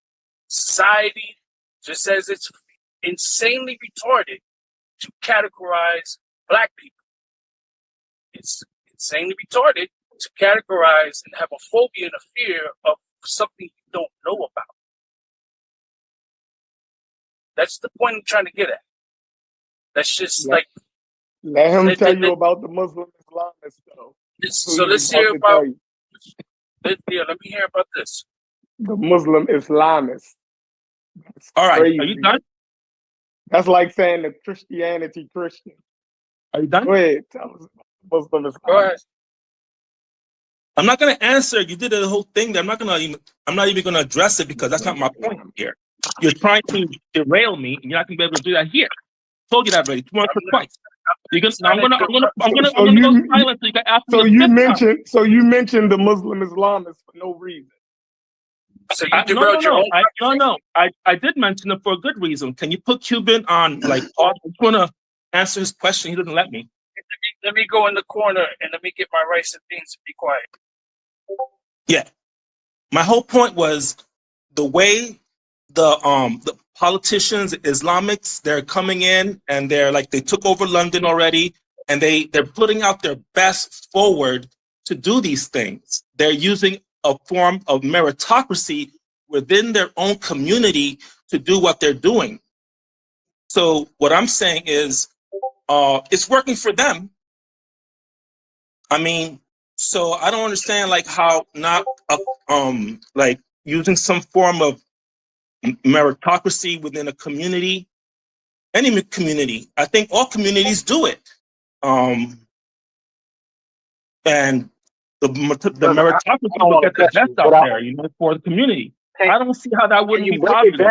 society, just says it's insanely retarded to categorize black people. It's insanely retarded to categorize and have a phobia and a fear of something you don't know about. That's the point I'm trying to get at. That's just like. Let him tell you about the Muslim Islamists, though. So let's hear about. Let me hear about this. The Muslim Islamists. That's all right, crazy. are you done? That's like saying the Christianity Christian. Are you done? Go ahead. Tell us about the Muslim Islamists. Go ahead. I'm not going to answer. You did the whole thing. I'm not even going to address it because that's not my point here. You're trying to derail me, and you're not going to be able to do that here. I told you that already once or twice. I'm gonna go silent so you can ask me. So you mentioned the Muslim Islamists for no reason. So you derailed your own. No. I did mention it for a good reason. Can you put Cuban on like pause? I just want to answer his question. He doesn't let me. Let me go in the corner and let me get my rice and beans and be quiet. Yeah, my whole point was the way the politicians, Islamics, they're coming in and they're like they took over London already, and they're putting out their best forward to do these things. They're using a form of meritocracy within their own community to do what they're doing. So what I'm saying is, it's working for them. I mean, so I don't understand like how not like using some form of meritocracy within a community, any community. I think all communities do it. And the meritocracy will get the best out there, for the community. I don't see how that wouldn't be positive.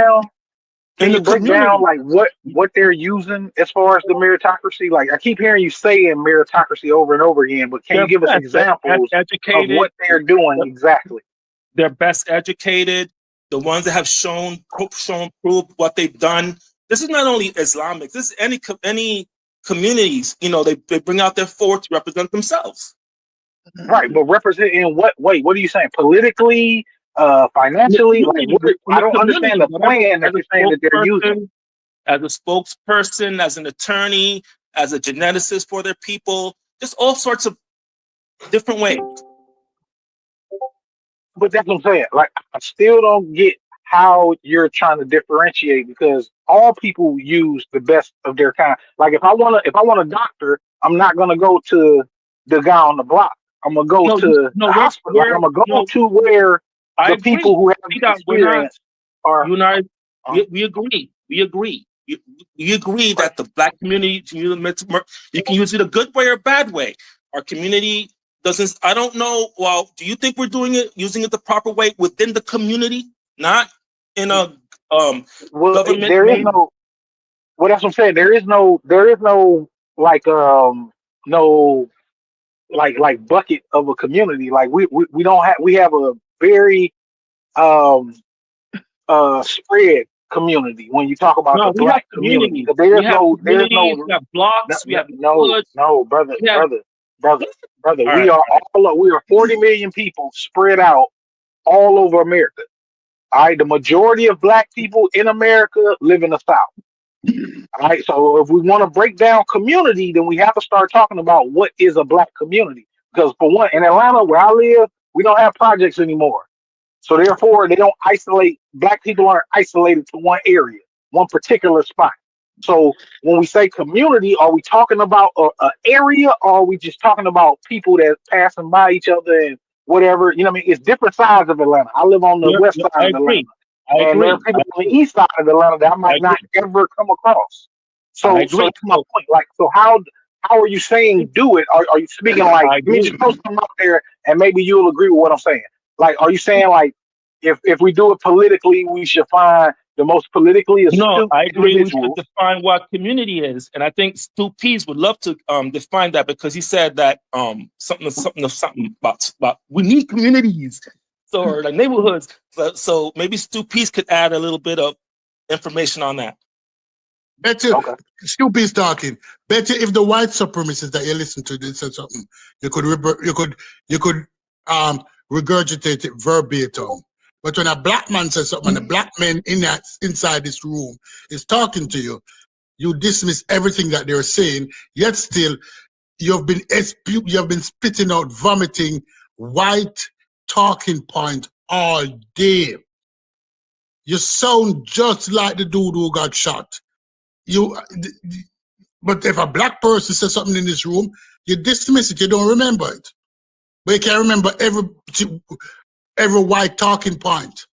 Can you break down like what they're using as far as the meritocracy? Like I keep hearing you saying meritocracy over and over again, but can you give us examples of what they're doing exactly? They're best educated, the ones that have shown proof what they've done. This is not only Islamic. This is any communities. They bring out their forward to represent themselves. Right, but represent in what way? What are you saying? Politically, financially? I don't understand the plan that you're saying that they're using. As a spokesperson, as an attorney, as a geneticist for their people, just all sorts of different ways. But that's what I'm saying. Like, I still don't get how you're trying to differentiate, because all people use the best of their kind. Like, if I want a doctor, I'm not gonna go to the guy on the block. I'm gonna go to the hospital. I'm gonna go to where the people who have experience are. You and I, we agree. We agree. We agree that the black community, you can use it a good way or a bad way. Our community doesn't. I don't know. Well, do you think we're using it the proper way within the community, not in a government? There is no. Well, that's what I'm saying. There is no like no like bucket of a community. Like we don't have. We have a very spread community when you talk about the black community. There's no we have blocks, we have brother. We are 40 million people spread out all over America. All right, the majority of black people in America live in the South. All right, so if we want to break down community, then we have to start talking about what is a black community. Because for one, in Atlanta, where I live, we don't have projects anymore. So therefore, they don't isolate. Black people aren't isolated to one area, one particular spot. So when we say community, are we talking about an area, or are we just talking about people that passing by each other and whatever? You know what I mean? It's different sides of Atlanta. I live on the west side of Atlanta. And there are people on the east side of Atlanta that I might not ever come across. So that's my point. Like, so how are you saying do it? Are you speaking like, let me just throw something out there and maybe you'll agree with what I'm saying? Like, are you saying like if we do it politically, we should find the most politically astute No, I agree. We should individuals. define what community is, and I think Stu Pease would love to define that because he said that something about we need communities, so or like neighborhoods. So maybe Stu Pease could add a little bit of information on that. Better, Stu Pease talking. Better if the white supremacists that you listen to did say something, you could regurgitate it verbatim. But when a black man says something, and a black man inside this room is talking to you, you dismiss everything that they're saying. Yet still, you've been spitting out, vomiting white talking point all day. You sound just like the dude who got shot. But if a black person says something in this room, you dismiss it. You don't remember it. But you can remember every white talking point.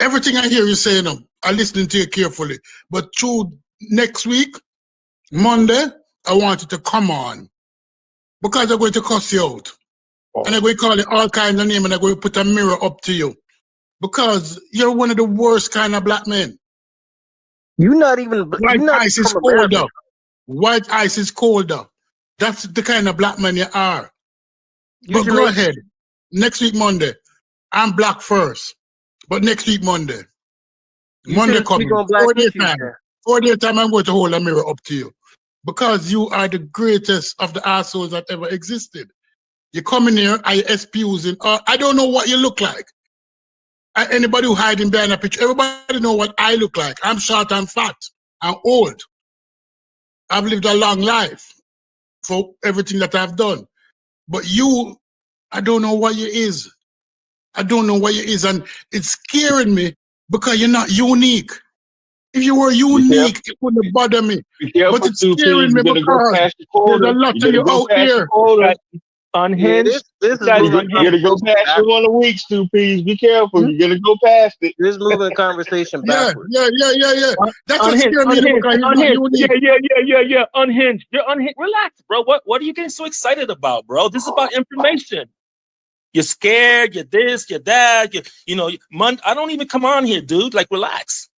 Everything I hear you saying, I'm listening to you carefully. But through next week, Monday, I want you to come on. Because I'm going to cuss you out. And I'm going to call you all kinds of names and I'm going to put a mirror up to you. Because you're one of the worst kind of black men. You're not even... White ice is colder. White ice is colder. That's the kind of black man you are. But go ahead. Next week, Monday. I'm black first. But next week, Monday. Monday coming. 4 day time, I'm going to hold a mirror up to you. Because you are the greatest of the assholes that ever existed. You come in here, I espousing. I don't know what you look like. Anybody who hiding behind a picture, everybody know what I look like. I'm short and fat. I'm old. I've lived a long life for everything that I've done. But you, I don't know what you is. I don't know what you is. And it's scaring me because you're not unique. If you were unique, it wouldn't bother me. But it's scaring me because there's a lot of you out here. Unhinged. You're gonna go past it on a week, Stu Pease. Be careful. You're gonna go past it. This moving conversation backwards. Yeah. That's what scares me because Yeah. Unhinged. You're unhinged. Relax, bro. What are you getting so excited about, bro? This is about information. You're scared. You're this. You're that. I don't even come on here, dude. Like, relax.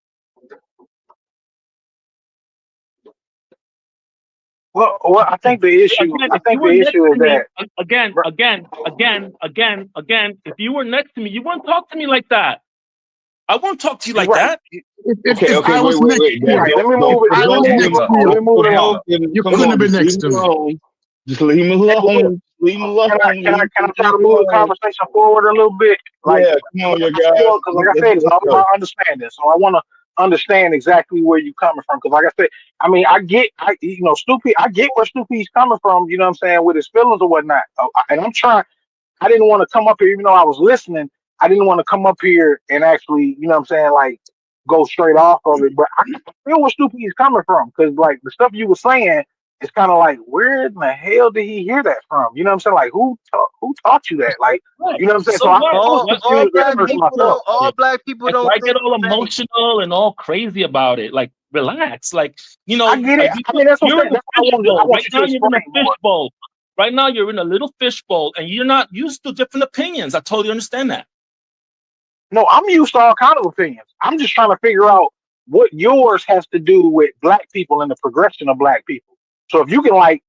Well, I think the issue. Is that again. If you were next to me, you wouldn't talk to me like that. I won't talk to you like that. Okay, wait. Let me move it. You couldn't have been next to me. Just leave him alone. Leave him alone. Can I try to move the conversation forward a little bit? Come on, you guys. Because like I said, it's all about understanding. So I want to understand exactly where you're coming from. Because like I said, I get where Snoopy's coming from, you know what I'm saying, with his feelings or whatnot. And I didn't want to come up here, even though I was listening, I didn't want to come up here and actually, you know what I'm saying, like, go straight off of it. But I feel where Snoopy's coming from. Because, like, the stuff you were saying, it's kind of like, where in the hell did he hear that from? You know what I'm saying? Like, who taught you that? Like, you know what I'm saying? So all black people don't. I get all emotional and all crazy about it. Like, relax. Like, I get it. That's what I'm saying. Right now, you're in a little fishbowl, and you're not used to different opinions. I totally understand that. No, I'm used to all kinds of opinions. I'm just trying to figure out what yours has to do with black people and the progression of black people. So if you can, like,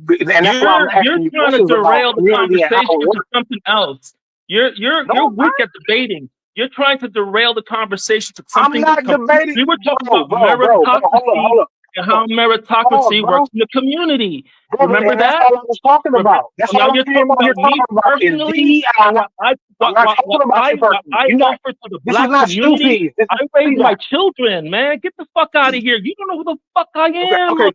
and that's why I'm asking you trying to derail the conversation to something else. You're weak at debating. You're trying to derail the conversation to something. I'm not debating. We were talking about meritocracy and how meritocracy works in the community. Remember that? That's all I was talking about. That's all you're talking about. I'm not talking about you personally. I offer to the black community. I raise my children, man. Get the fuck out of here. You don't know who the fuck I am. Okay,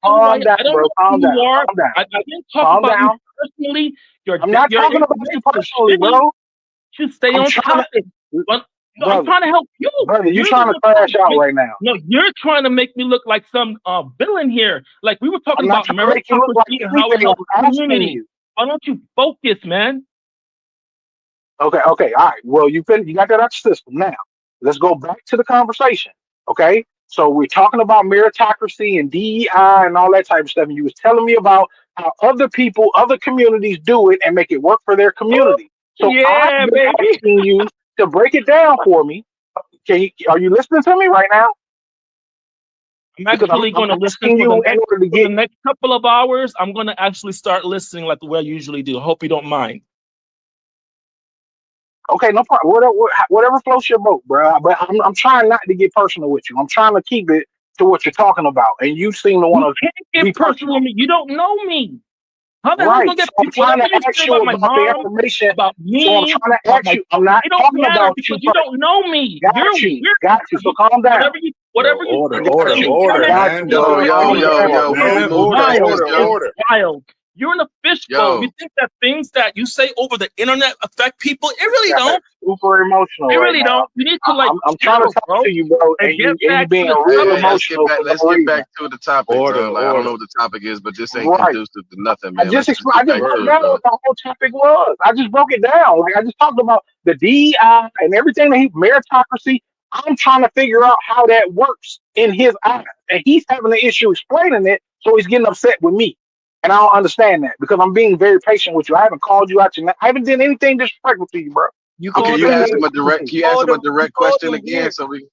calm down, bro. Calm down. I didn't talk about you personally. I'm not talking about you personally, bro. You stay on topic. I'm trying to help you. Brother, you're trying to crash out right now. No, you're trying to make me look like some villain here. Like, we were talking about meritocracy and how it helps the community. Why don't you focus, man? Okay, all right. Well, you got that out your system. Now, let's go back to the conversation, okay? So we're talking about meritocracy and DEI and all that type of stuff, and you was telling me about how other people, other communities do it and make it work for their community. So I'm asking you to break it down for me. Are you listening to me right now? I'm actually going to listen for the next couple of hours. I'm going to actually start listening like the way I usually do. I hope you don't mind. Okay, no problem. Whatever floats your boat, bro. But I'm trying not to get personal with you. I'm trying to keep it to what you're talking about, and you seem to want to be personal with me. You don't know me. How the hell right. you get So I'm trying to ask you about the information. about me? So I'm trying to ask you. I'm not talking about you. You don't know me. Got you. So calm down. Whatever you order, man. Yo. Order. Wild. You're in a fishbowl. You think that things that you say over the internet affect people? It really don't. Super emotional. It really don't. You need to I'm trying to talk to you, bro, and you being real emotional. Let's get back to the topic, bro. Like, I don't know what the topic is, but this ain't conducive to nothing, man. I just broke down what the whole topic was. I just broke it down. Like I just talked about the DEI and everything that meritocracy. I'm trying to figure out how that works in his eyes, and he's having an issue explaining it, so he's getting upset with me. And I don't understand that because I'm being very patient with you. I haven't called you out your name. I haven't done anything disrespectful to you, bro. You ask him a direct question again, so we.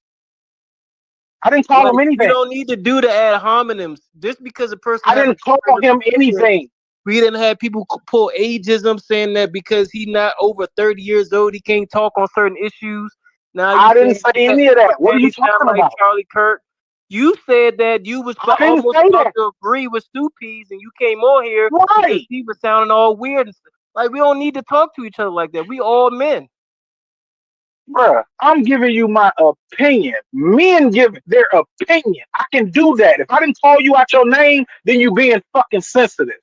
I didn't call him anything. You don't need to do the ad hominems just because a person. I didn't call him anything. We didn't have people pull ageism saying that because he's not over 30 years old, he can't talk on certain issues. Now I didn't say any of that. What are you talking about? Charlie Kirk. You said that you was almost about to agree with Stoopies, and you came on here because he was sounding all weird. And stuff. Like we don't need to talk to each other like that. We all men. Bruh, I'm giving you my opinion. Men give their opinion. I can do that. If I didn't call you out your name, then you being fucking sensitive.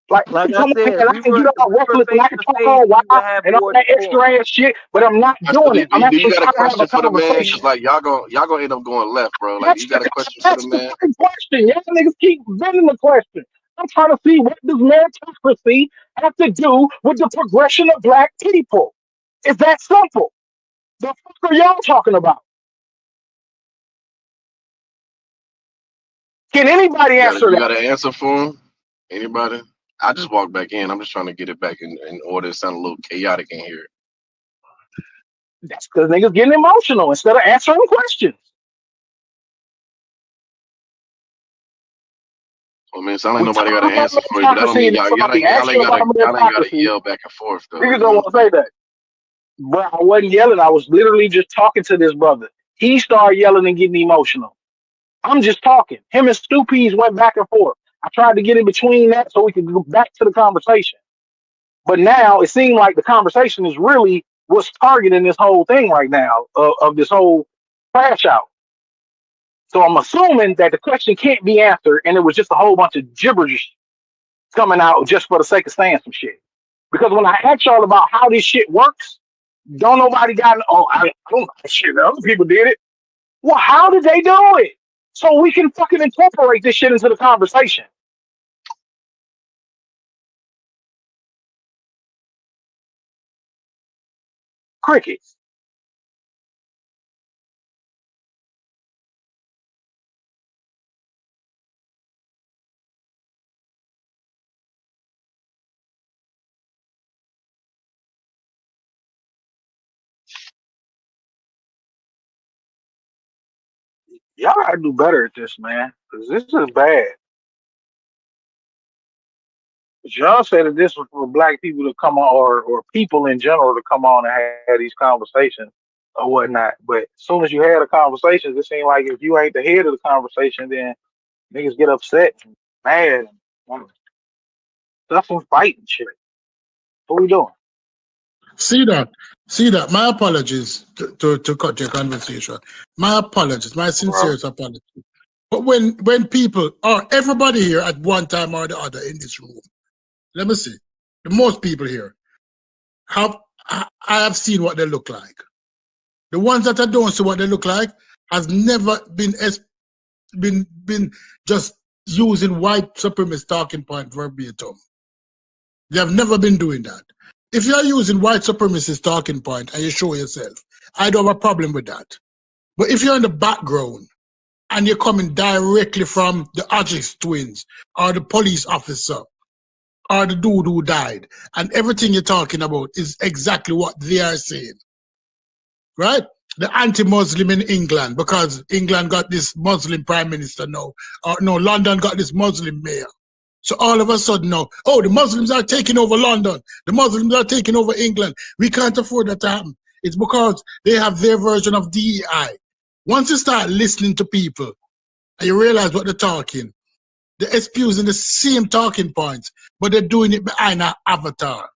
Like I can come in and I can get all reckless and I can talk all wild and all that extra ass shit, but I'm not doing it. I'm actually trying to have a conversation. Like y'all gonna end up going left, bro. Like you got a question for the man. Question. Y'all niggas keep bending the question. I'm trying to see what does meritocracy have to do with the progression of black people. It's that simple. The fuck are y'all talking about? Can anybody answer that? You got an answer for him? Anybody? I just walked back in. I'm just trying to get it back in order. It sounds a little chaotic in here. That's because niggas getting emotional instead of answering questions. Well, man, it sounds like nobody got an answer for you, but that don't mean y'all ain't got to yell back and forth, though. Niggas don't want to say that. But I wasn't yelling. I was literally just talking to this brother. He started yelling and getting emotional. I'm just talking. Him and Stoopies went back and forth. I tried to get in between that so we could go back to the conversation. But now it seemed like the conversation is really what's targeting this whole thing right now of this whole crash out. So I'm assuming that the question can't be answered and it was just a whole bunch of gibberish coming out just for the sake of saying some shit. Because when I asked y'all about how this shit works, don't nobody got, I don't know shit, other people did it. Well, how did they do it? So we can fucking incorporate this shit into the conversation. Crickets. Y'all gotta do better at this, man. Because this is bad. But y'all said that this was for black people to come on, or people in general to come on and have these conversations or whatnot. But as soon as you had a conversation, it seemed like if you ain't the head of the conversation, then niggas get upset and mad and stuff and fight and shit. What we doing? See that. My apologies to cut your conversation. My apologies. My sincerest apologies. But when people or everybody here at one time or the other in this room, let me see, the most people here I have seen what they look like. The ones that I don't see what they look like has never been just using white supremacist talking point verbatim. They have never been doing that. If you're using white supremacist talking point and you show yourself, I don't have a problem with that. But if you're in the background and you're coming directly from the Hodges twins or the police officer or the dude who died, and everything you're talking about is exactly what they are saying, right? the anti-Muslim in England, because England got this Muslim prime minister now. No, London got this Muslim mayor. So all of a sudden now, oh, the Muslims are taking over London. The Muslims are taking over England. We can't afford that to happen. It's because they have their version of DEI. Once you start listening to people and you realize what they're talking, they're espousing the same talking points, but they're doing it behind an avatar.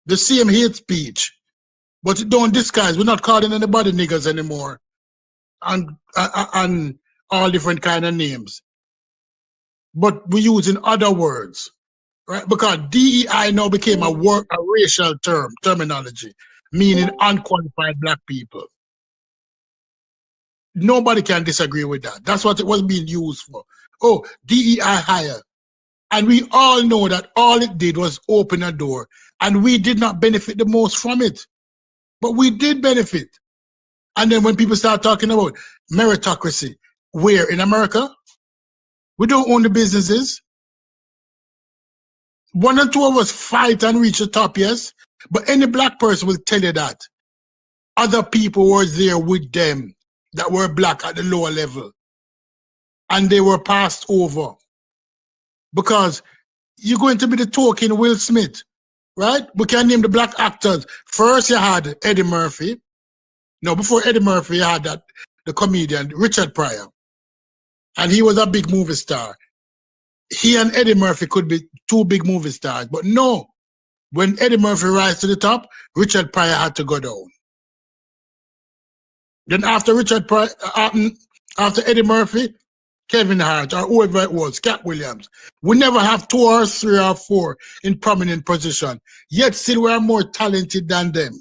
The same hate speech. But it don't disguise. We're not calling anybody niggers anymore. And all different kind of names. But we're using other words. Right? Because DEI now became a racial terminology, meaning unqualified black people. Nobody can disagree with that. That's what it was being used for. Oh, DEI higher. And we all know that all it did was open a door. And we did not benefit the most from it. But we did benefit. And then when people start talking about meritocracy, where in America? We don't own the businesses. One or two of us fight and reach the top, yes. But any black person will tell you that. Other people were there with them that were black at the lower level. And they were passed over. Because you're going to be the token Will Smith, right? We can name the black actors. First you had Eddie Murphy. No, before Eddie Murphy, you had the comedian Richard Pryor. And he was a big movie star. He and Eddie Murphy could be two big movie stars. But no, when Eddie Murphy rise to the top, Richard Pryor had to go down. Then after after Eddie Murphy, Kevin Hart, or whoever it was, Cat Williams. We never have 2 or 3 or 4 in prominent position. Yet still we are more talented than them.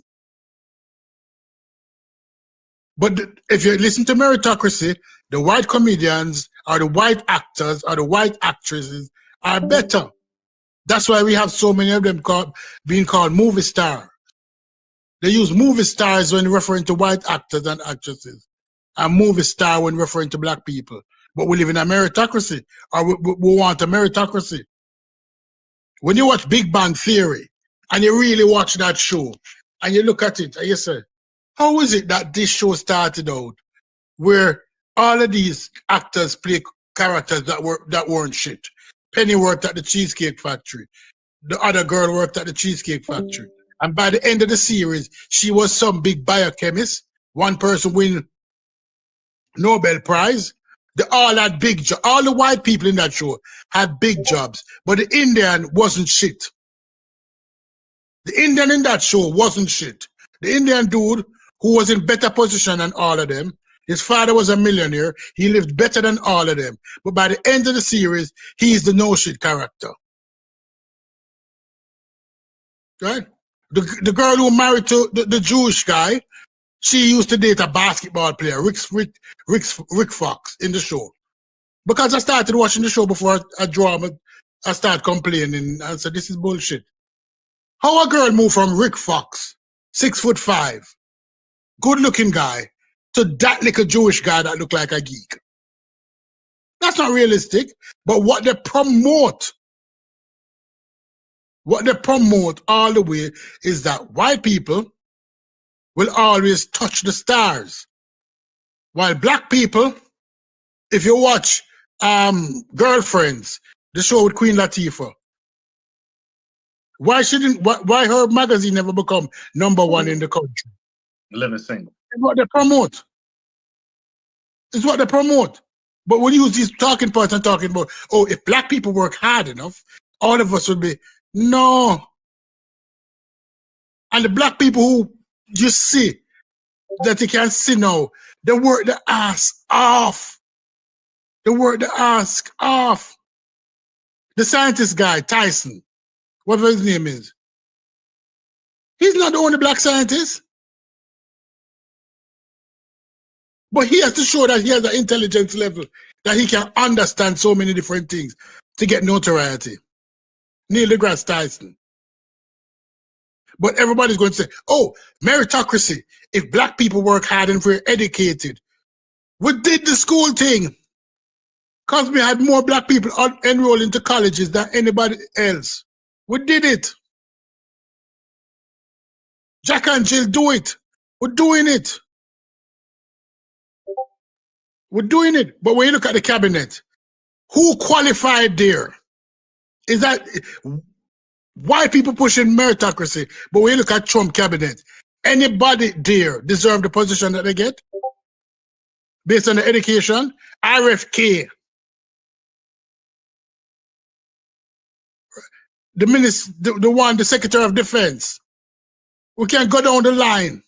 But if you listen to meritocracy, the white comedians or the white actors or the white actresses are better. That's why we have so many of them being called movie star. They use movie stars when referring to white actors and actresses, and movie star when referring to black people. But we live in a meritocracy, or we want a meritocracy. When you watch Big Bang Theory, and you really watch that show, and you look at it, and you say, how is it that this show started out where all of these actors play characters that weren't shit? Penny worked at the Cheesecake Factory. The other girl worked at the Cheesecake Factory. And by the end of the series, she was some big biochemist. One person win Nobel Prize. They all had big jobs. All the white people in that show had big jobs. But the Indian wasn't shit. The Indian in that show wasn't shit. The Indian dude who was in better position than all of them. His father was a millionaire. He lived better than all of them. But by the end of the series, he's the no-shit character. Right? The girl who married to the Jewish guy, she used to date a basketball player, Rick Fox, in the show. Because I started watching the show before I started complaining. I said, this is bullshit. How a girl moved from Rick Fox, 6'5", good-looking guy, to that little Jewish guy that looked like a geek? That's not realistic. But what they promote all the way is that white people will always touch the stars. While black people, if you watch Girlfriends, the show with Queen Latifah, why her magazine never become #1 in the country? Living single. It's what they promote. It's what they promote. But when you use these talking points and talking about, oh, if black people work hard enough, all of us would be, no. And the black people who you see that you can see now, they work their ass off. They work their ass off. The scientist guy, Tyson, whatever his name is, he's not the only black scientist. But he has to show that he has an intelligence level that he can understand so many different things to get notoriety. Neil deGrasse Tyson. But everybody's going to say, oh, meritocracy. If black people work hard and if we're educated. We did the school thing. Because we had more black people enroll into colleges than anybody else. We did it. Jack and Jill do it. We're doing it. We're doing it. But when you look at the cabinet, who qualified there? Is that white people pushing meritocracy? But when you look at Trump cabinet, anybody there deserve the position that they get? Based on the education? RFK. The minister, the Secretary of Defense. We can go down the line.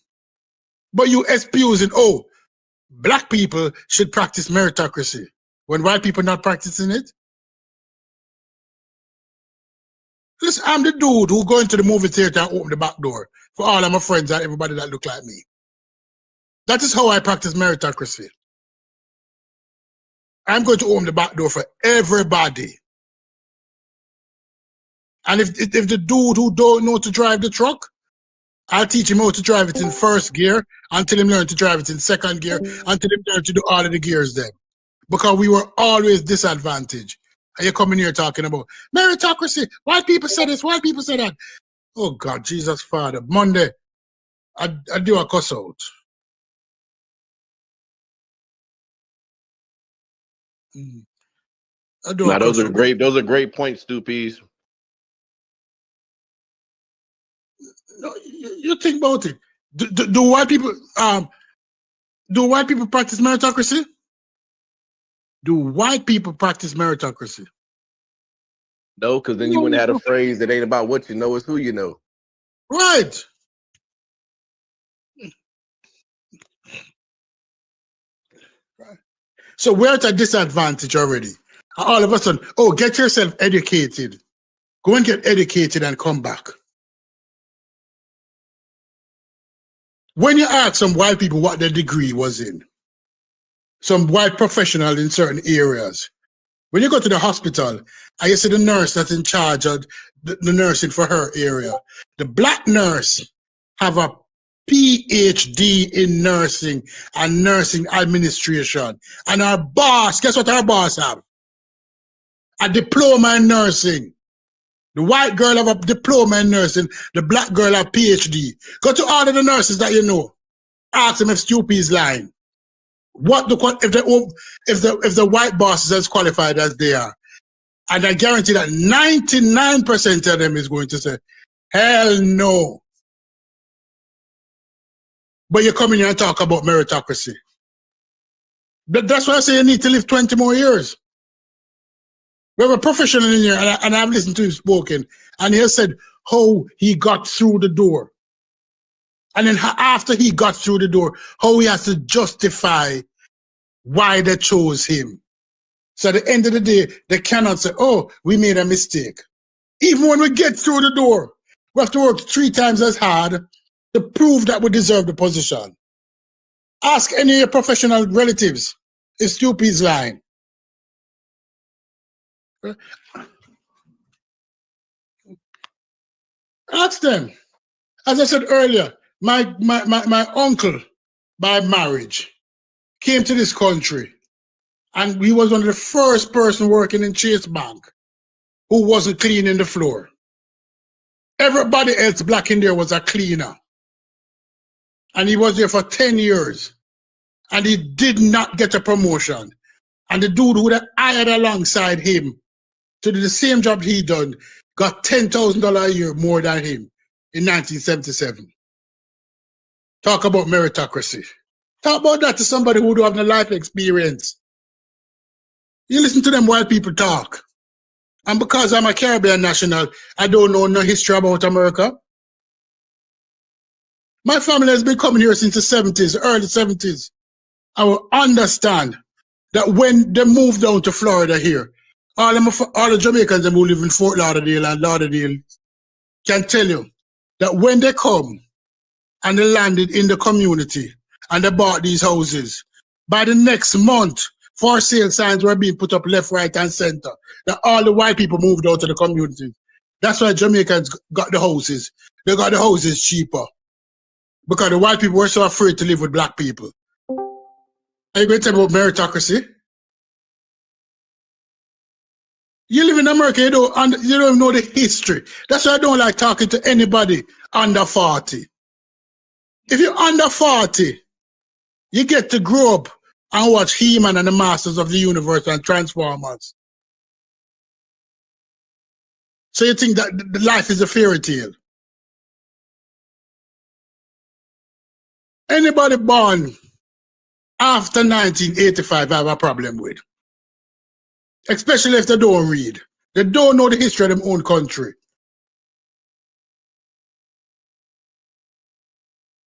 But you excusing, oh, black people should practice meritocracy when white people not practicing it? Listen, I'm the dude who go into the movie theater and open the back door for all of my friends and everybody that look like me. That is how I practice meritocracy. I'm going to open the back door for everybody. And if the dude who don't know to drive the truck, I'll teach him how to drive it in first gear until him learn to drive it in second gear, until him learn to do all of the gears then. Because we were always disadvantaged. And you're coming here talking about meritocracy. White people say this, white people say that. Oh God, Jesus Father. Monday, I do a cuss out. Now those are great points, Stoopies. No, you think about it. Do white people practice meritocracy? Do white people practice meritocracy? No, because then you wouldn't have a phrase that ain't about what you know, it's who you know. Right. So we're at a disadvantage already. All of a sudden, oh, get yourself educated. Go and get educated and come back. When you ask some white people what their degree was in, some white professional in certain areas, when you go to the hospital, and you see the nurse that's in charge of the nursing for her area, the black nurse have a PhD in nursing and nursing administration. And our boss, guess what our boss have? A diploma in nursing. The white girl have a diploma in nursing. The black girl have PhD. Go to all of the nurses that you know. Ask them if Stupid's lying. If the white boss is as qualified as they are, and I guarantee that 99% of them is going to say, hell no. But you come in here and talk about meritocracy. That's why I say you need to live 20 more years. We have a professional in here, and I've listened to him spoken, and he has said how he got through the door. And then after he got through the door, how he has to justify why they chose him. So at the end of the day, they cannot say, oh, we made a mistake. Even when we get through the door, we have to work 3 times as hard to prove that we deserve the position. Ask any of your professional relatives if Stupid's lying. Ask them. As I said earlier, my uncle, by marriage, came to this country, and he was one of the first person working in Chase Bank who wasn't cleaning the floor. Everybody else black in there was a cleaner. And he was there for 10 years. And he did not get a promotion. And the dude who hired alongside him to do the same job he done got $10,000 a year more than him in 1977. Talk about meritocracy. Talk about that to somebody who don't have no life experience. You listen to them white people talk. And because I'm a Caribbean national, I don't know no history about America. My family has been coming here since the 70s, early 70s. I will understand that when they moved down to Florida here, all the Jamaicans who live in Fort Lauderdale and Lauderdale can tell you that when they come and they landed in the community and they bought these houses, by the next month, for sale signs were being put up left, right, and center. That all the white people moved out to the community. That's why Jamaicans got the houses. They got the houses cheaper. Because the white people were so afraid to live with black people. Are you going to tell me about meritocracy? You live in America, you don't even know the history. That's why I don't like talking to anybody under 40. If you're under 40, you get to grow up and watch He-Man and the Masters of the Universe and Transformers. So you think that the life is a fairy tale? Anybody born after 1985 I have a problem with. Especially if they don't read. They don't know the history of their own country.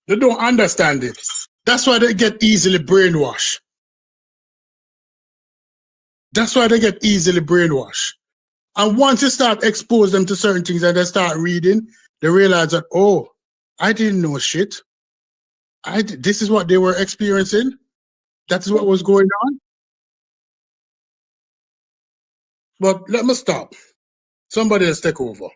They don't understand it. That's why they get easily brainwashed. That's why they get easily brainwashed. And once you start expose them to certain things and they start reading, they realize that, oh, I didn't know shit. This is what they were experiencing. That is what was going on. But let me stop. Somebody else take over.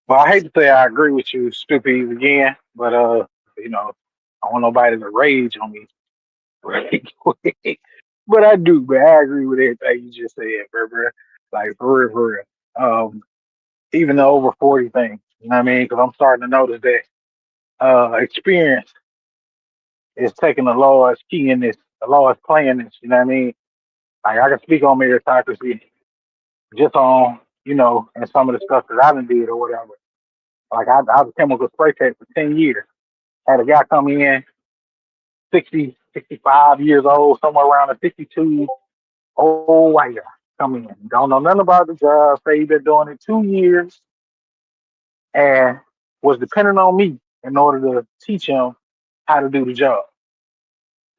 Well, I hate to say I agree with you, stupid again, but you know, I want nobody to rage on me right quick. But I do, but I agree with everything you just said, bro. Like for real. Even the over 40 thing, you know what I mean? Because I'm starting to notice that experience is taking the lowest key in this, the lowest play in this, you know what I mean? Like I can speak on meritocracy just on, you know, and some of the stuff that I done did or whatever. Like I was a chemical spray tech for 10 years. Had a guy come in 60, 65 years old, somewhere around a 52 old white guy come in. Don't know nothing about the job, say he been doing it 2 years and was depending on me in order to teach him how to do the job.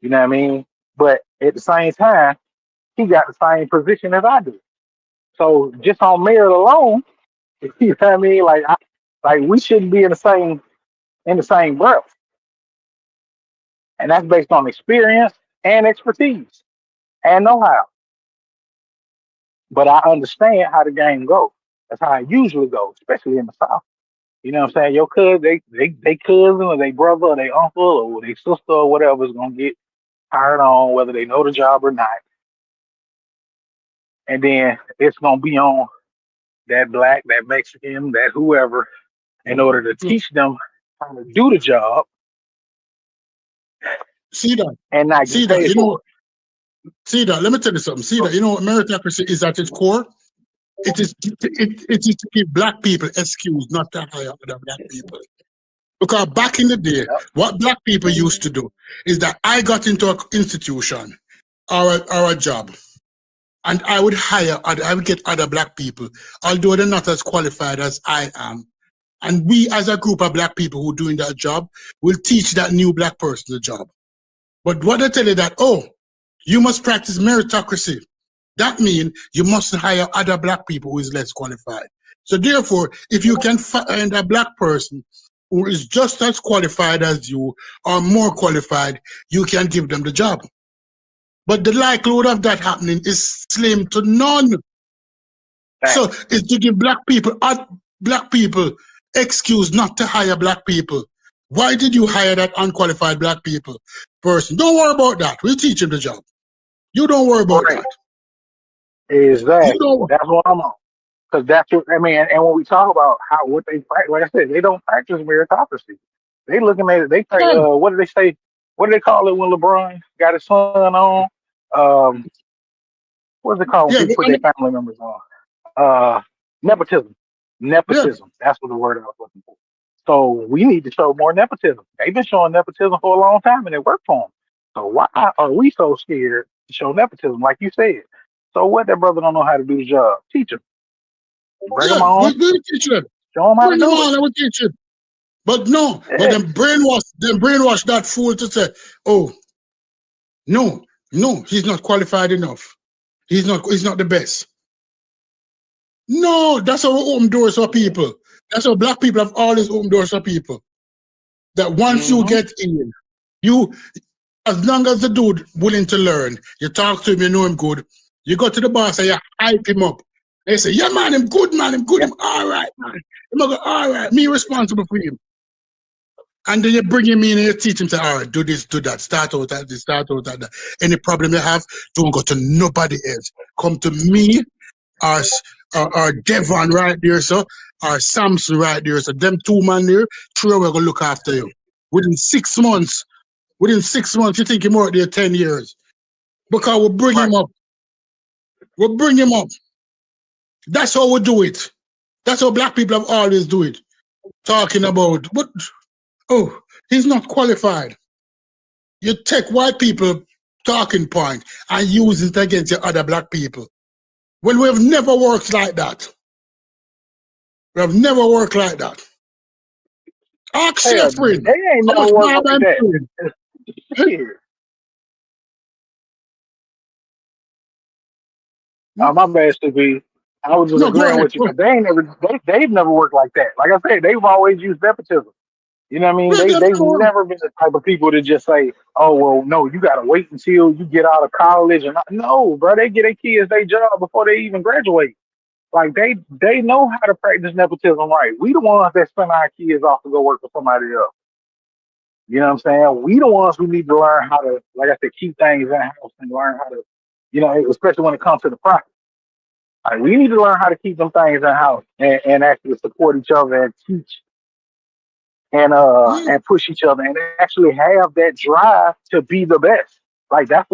You know what I mean? But at the same time, he got the same position as I do. So just on merit alone, you know what I mean? Like we shouldn't be in the same breath. And that's based on experience and expertise and know-how. But I understand how the game goes. That's how it usually goes, especially in the South. You know what I'm saying? Your cousin, they cousin or they brother or they uncle or they sister or whatever is gonna get hired on, whether they know the job or not. And then it's gonna be on that black, that Mexican, that whoever, in order to teach them how to do the job. See that? And not see get that? paid You for know, see that? Let me tell you something. See that? You know what meritocracy is at its core? It is to give black people excuse not to hire other black people. Because back in the day, what black people used to do is that I got into an institution or a job, and I would I would get other black people, although they're not as qualified as I am. And we, as a group of black people who are doing that job, will teach that new black person the job. But what they tell you that, oh, you must practice meritocracy. That means you must hire other black people who is less qualified. So therefore, if you can find a black person who is just as qualified as you or more qualified, you can give them the job. But the likelihood of that happening is slim to none. So it's to give black people excuse not to hire black people. Why did you hire that unqualified black people person? Don't worry about that. We'll teach him the job. You don't worry about that. Exactly. That's what I'm on. Because that's what I mean. And when we talk about what they practice, like I said, they don't practice meritocracy. They looking at it. They what do they say? What do they call it when LeBron got his son on? What's it called when people put their family members on? Nepotism. Nepotism. That's what the word I was looking for. So we need to show more nepotism. They've been showing nepotism for a long time, and it worked for them. So why are we so scared to show nepotism, like you said? So what? That brother don't know how to do the job. Teach him. Bring them on. We teach them. Show them how to do it. And we teach them. But no, but them brainwash that fool to say, oh, no, he's not qualified enough. He's not the best. No, that's how we open doors for people. That's how black people have always opened doors for people. That once you get in, as long as the dude willing to learn, you talk to him, you know him good, you go to the boss and you hype him up. They say, yeah, man, him good, him all right, man. Him go, all right, me responsible for him. And then you bring him in and you teach him, say, all right, do this, do that, start out at this, start out at that. Any problem you have, don't go to nobody else. Come to me, or Devon right there, so, or Samson right there. So them two man there, three are gonna look after you. Within 6 months, you think you're out there 10 years. Because we'll bring him up. We'll bring him up. That's how we do it. That's how black people have always do it. Talking about, but, oh, he's not qualified. You take white people talking point and use it against the other black people. Well, we've never worked like that. We have never worked like that. Ask your friend. They ain't How never much worked Bob like I'm that. doing? My bad, Stevie. I was just No, go agreeing ahead. with you, but they've never worked like that. Like I said, they've always used nepotism. You know what I mean? Well, They've never been the type of people to just say, "Oh, well, no, you got to wait until you get out of college." And no, bro, they get their kids their job before they even graduate. Like they know how to practice nepotism right. We the ones that send our kids off to go work for somebody else. You know what I'm saying? We the ones who need to learn how to, like I said, keep things in house and learn how to, especially when it comes to the profit. Like, we need to learn how to keep them things in house and actually support each other and teach and push each other and actually have that drive to be the best. Like that's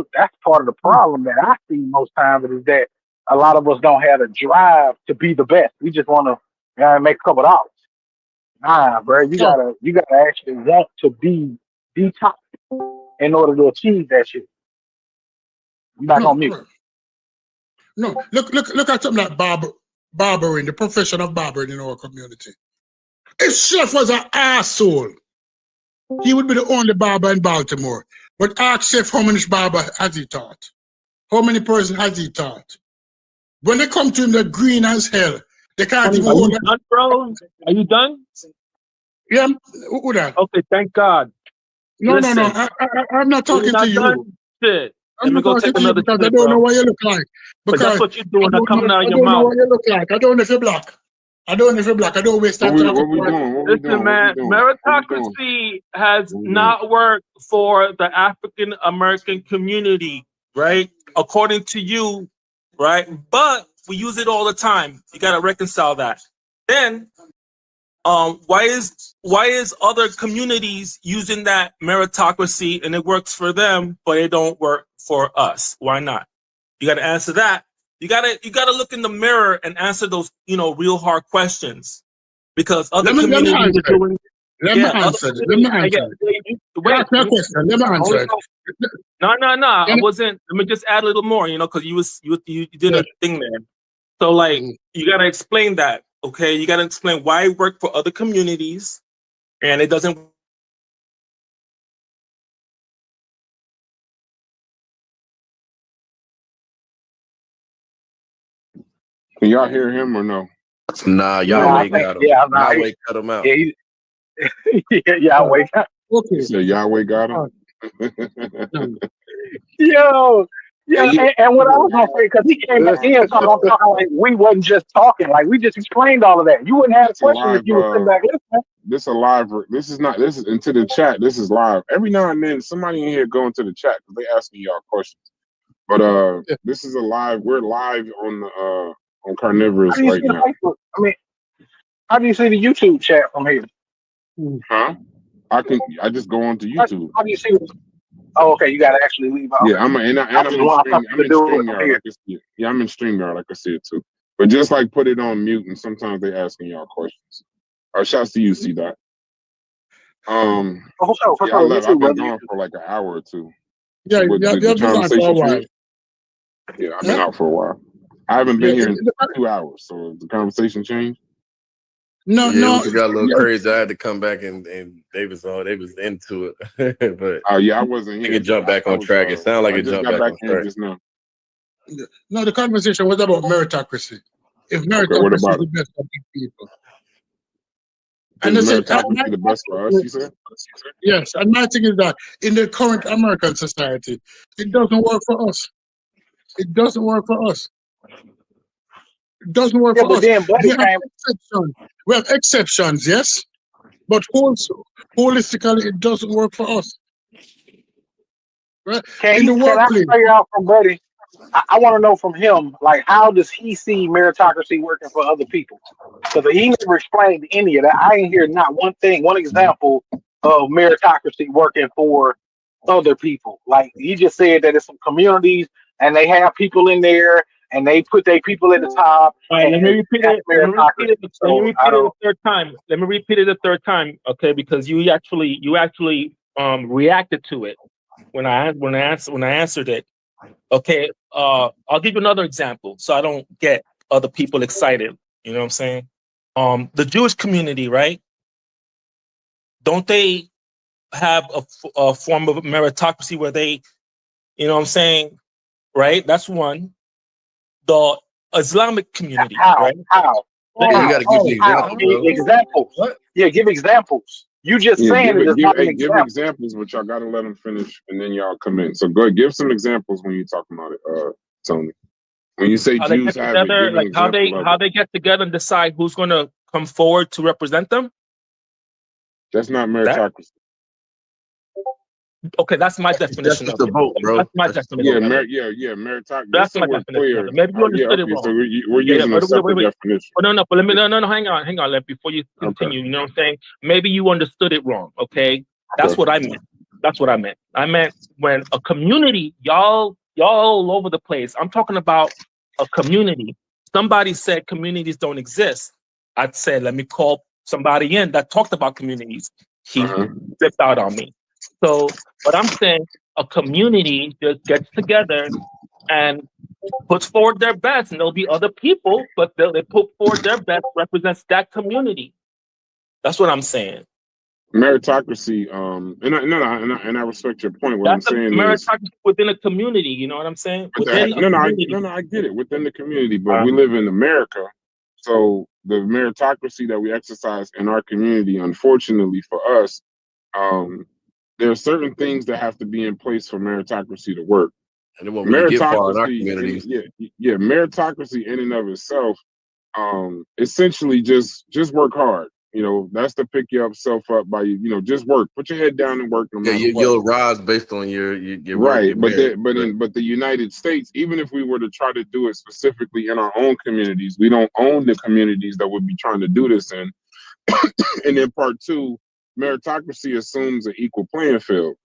part of the problem that I see most times is that a lot of us don't have the drive to be the best. We just want to make a couple dollars. Nah, bro, you gotta actually want to be the top in order to achieve that shit. I'm back on mute. No, look at something like barbering, the profession of barbering in our community. If Chef was an asshole, he would be the only barber in Baltimore. But ask Chef how many barber has he taught? How many person has he taught? When they come to him, they're green as hell. They can't even hold done, bro? Are you done? Yeah, who that? Okay, thank God. No, Listen, I'm not talking to you. Done? Shit. I'm Let me not go talking take to you another because I sip, don't know bro. what you look like. But that's what you're doing. They're coming out of your I don't know mouth. what you look like. I don't know if you're black. I don't know if you're black. I don't waste time talking. What we doing? Listen, man, meritocracy has not worked for the African American community, right? According to you, right? But we use it all the time. You got to reconcile that. Then, why is other communities using that meritocracy and it works for them, but it don't work for us? Why not? You got to answer that. You got to look in the mirror and answer those, real hard questions, because other communities are doing. Let me answer it. Let me answer it. Ask me a question. Let me answer it. No. I wasn't. Let me just add a little more, because you did a thing there. So, like, you got to explain that, okay? You got to explain why it worked for other communities and it doesn't. Can y'all hear him or no? Nah, Yahweh got him. Yahweh cut him out. Yahweh got him. Okay. So Yahweh got him. Yo, and what I was gonna say, because he came back in talking like we wasn't just talking, like we just explained all of that. You wouldn't have a question if you were sitting back listening. This is live. This is into the chat. This is live. Every now and then, somebody in here go into the chat because they asking y'all questions. But this is a live. We're live on Carnivorous right now. I mean, how do you see the YouTube chat from here? Huh? I just go on to YouTube. How do you see it? Oh, okay. You got to actually leave out. Yeah, I'm in StreamYard. I can see it. Yeah, I'm in StreamYard. I can see it too. But just like put it on mute, and sometimes they asking y'all questions. Shouts to you, see that. I left. I've been gone for like an hour or two. Yeah, the conversation changed. Yeah, I've been out for a while. I haven't been here in 2 hours, so the conversation changed. No. It got a little crazy. I had to come back and they was into it. But I wasn't here. It jumped back on track. It sounded like it jumped back on track. Just now. No, the conversation was about meritocracy. If meritocracy is the best for people. And is meritocracy the best for us, you said? Yes, and my thing is that in the current American society, it doesn't work for us. It doesn't work for us. It doesn't work for us. We have exceptions, yes, but holistically, it doesn't work for us. Right? In the Can I workplace. figure out from Buddy? I want to know from him, like, how does he see meritocracy working for other people? Because he never explained any of that. I ain't hear not one thing, one example of meritocracy working for other people. Like, he just said that it's some communities and they have people in there and they put their people at the top. All right, let me repeat That's it. Let me repeat it. meritocracy. Let me So repeat I it a don't. third time. Let me repeat it a third time, okay? Because you actually reacted to it when I answered it. Okay, I'll give you another example so I don't get other people excited. You know what I'm saying? The Jewish community, right? Don't they have a form of meritocracy where they, you know what I'm saying, right? That's one. The Islamic community, right? How? Yeah, you got to give the example, bro. Examples. What? Yeah, give examples. You just Yeah, saying it is not an give example. examples, but y'all gotta let them finish, and then y'all come in. So go ahead, give some examples when you're talking about it, Tony. When you say How they Jews get have it, together, give an like example of how it. they get together and decide who's going to come forward to represent them. That's not That meritocracy. okay? That's my That's definition just of a it. vote, bro. That's my That's just a definition vote. of it. Meritocracy. That's Just so my we're definition of clear. it. Maybe you Yeah, understood it okay. So wrong. we're Yeah, using a but separate wait. definition. But let me no. Hang on. Before you continue, Okay. you know what I'm saying? Maybe you understood it wrong. Okay, that's what I meant. That's what I meant. I meant when a community, y'all all over the place. I'm talking about a community. Somebody said communities don't exist. I'd say, let me call somebody in that talked about communities. He zipped out on me. So, but I'm saying a community just gets together and puts forward their best, and there'll be other people, but they put forward their best represents that community. That's what I'm saying. Meritocracy, and I respect your point. What I'm That's a saying is, meritocracy within a community. You know what I'm saying? Within a community. I get it within the community, but we live in America, so the meritocracy that we exercise in our community, unfortunately for us, there are certain things that have to be in place for meritocracy to work. And it won't really get far in our Meritocracy, communities. meritocracy in and of itself, essentially just work hard. You know, that's to pick yourself up by just work. Put your head down and work no Yeah, matter what. you'll rise based on your work. Right, Your but merit. the United States, even if we were to try to do it specifically in our own communities, we don't own the communities that we'd be trying to do this in. And then part two, meritocracy assumes an equal playing field.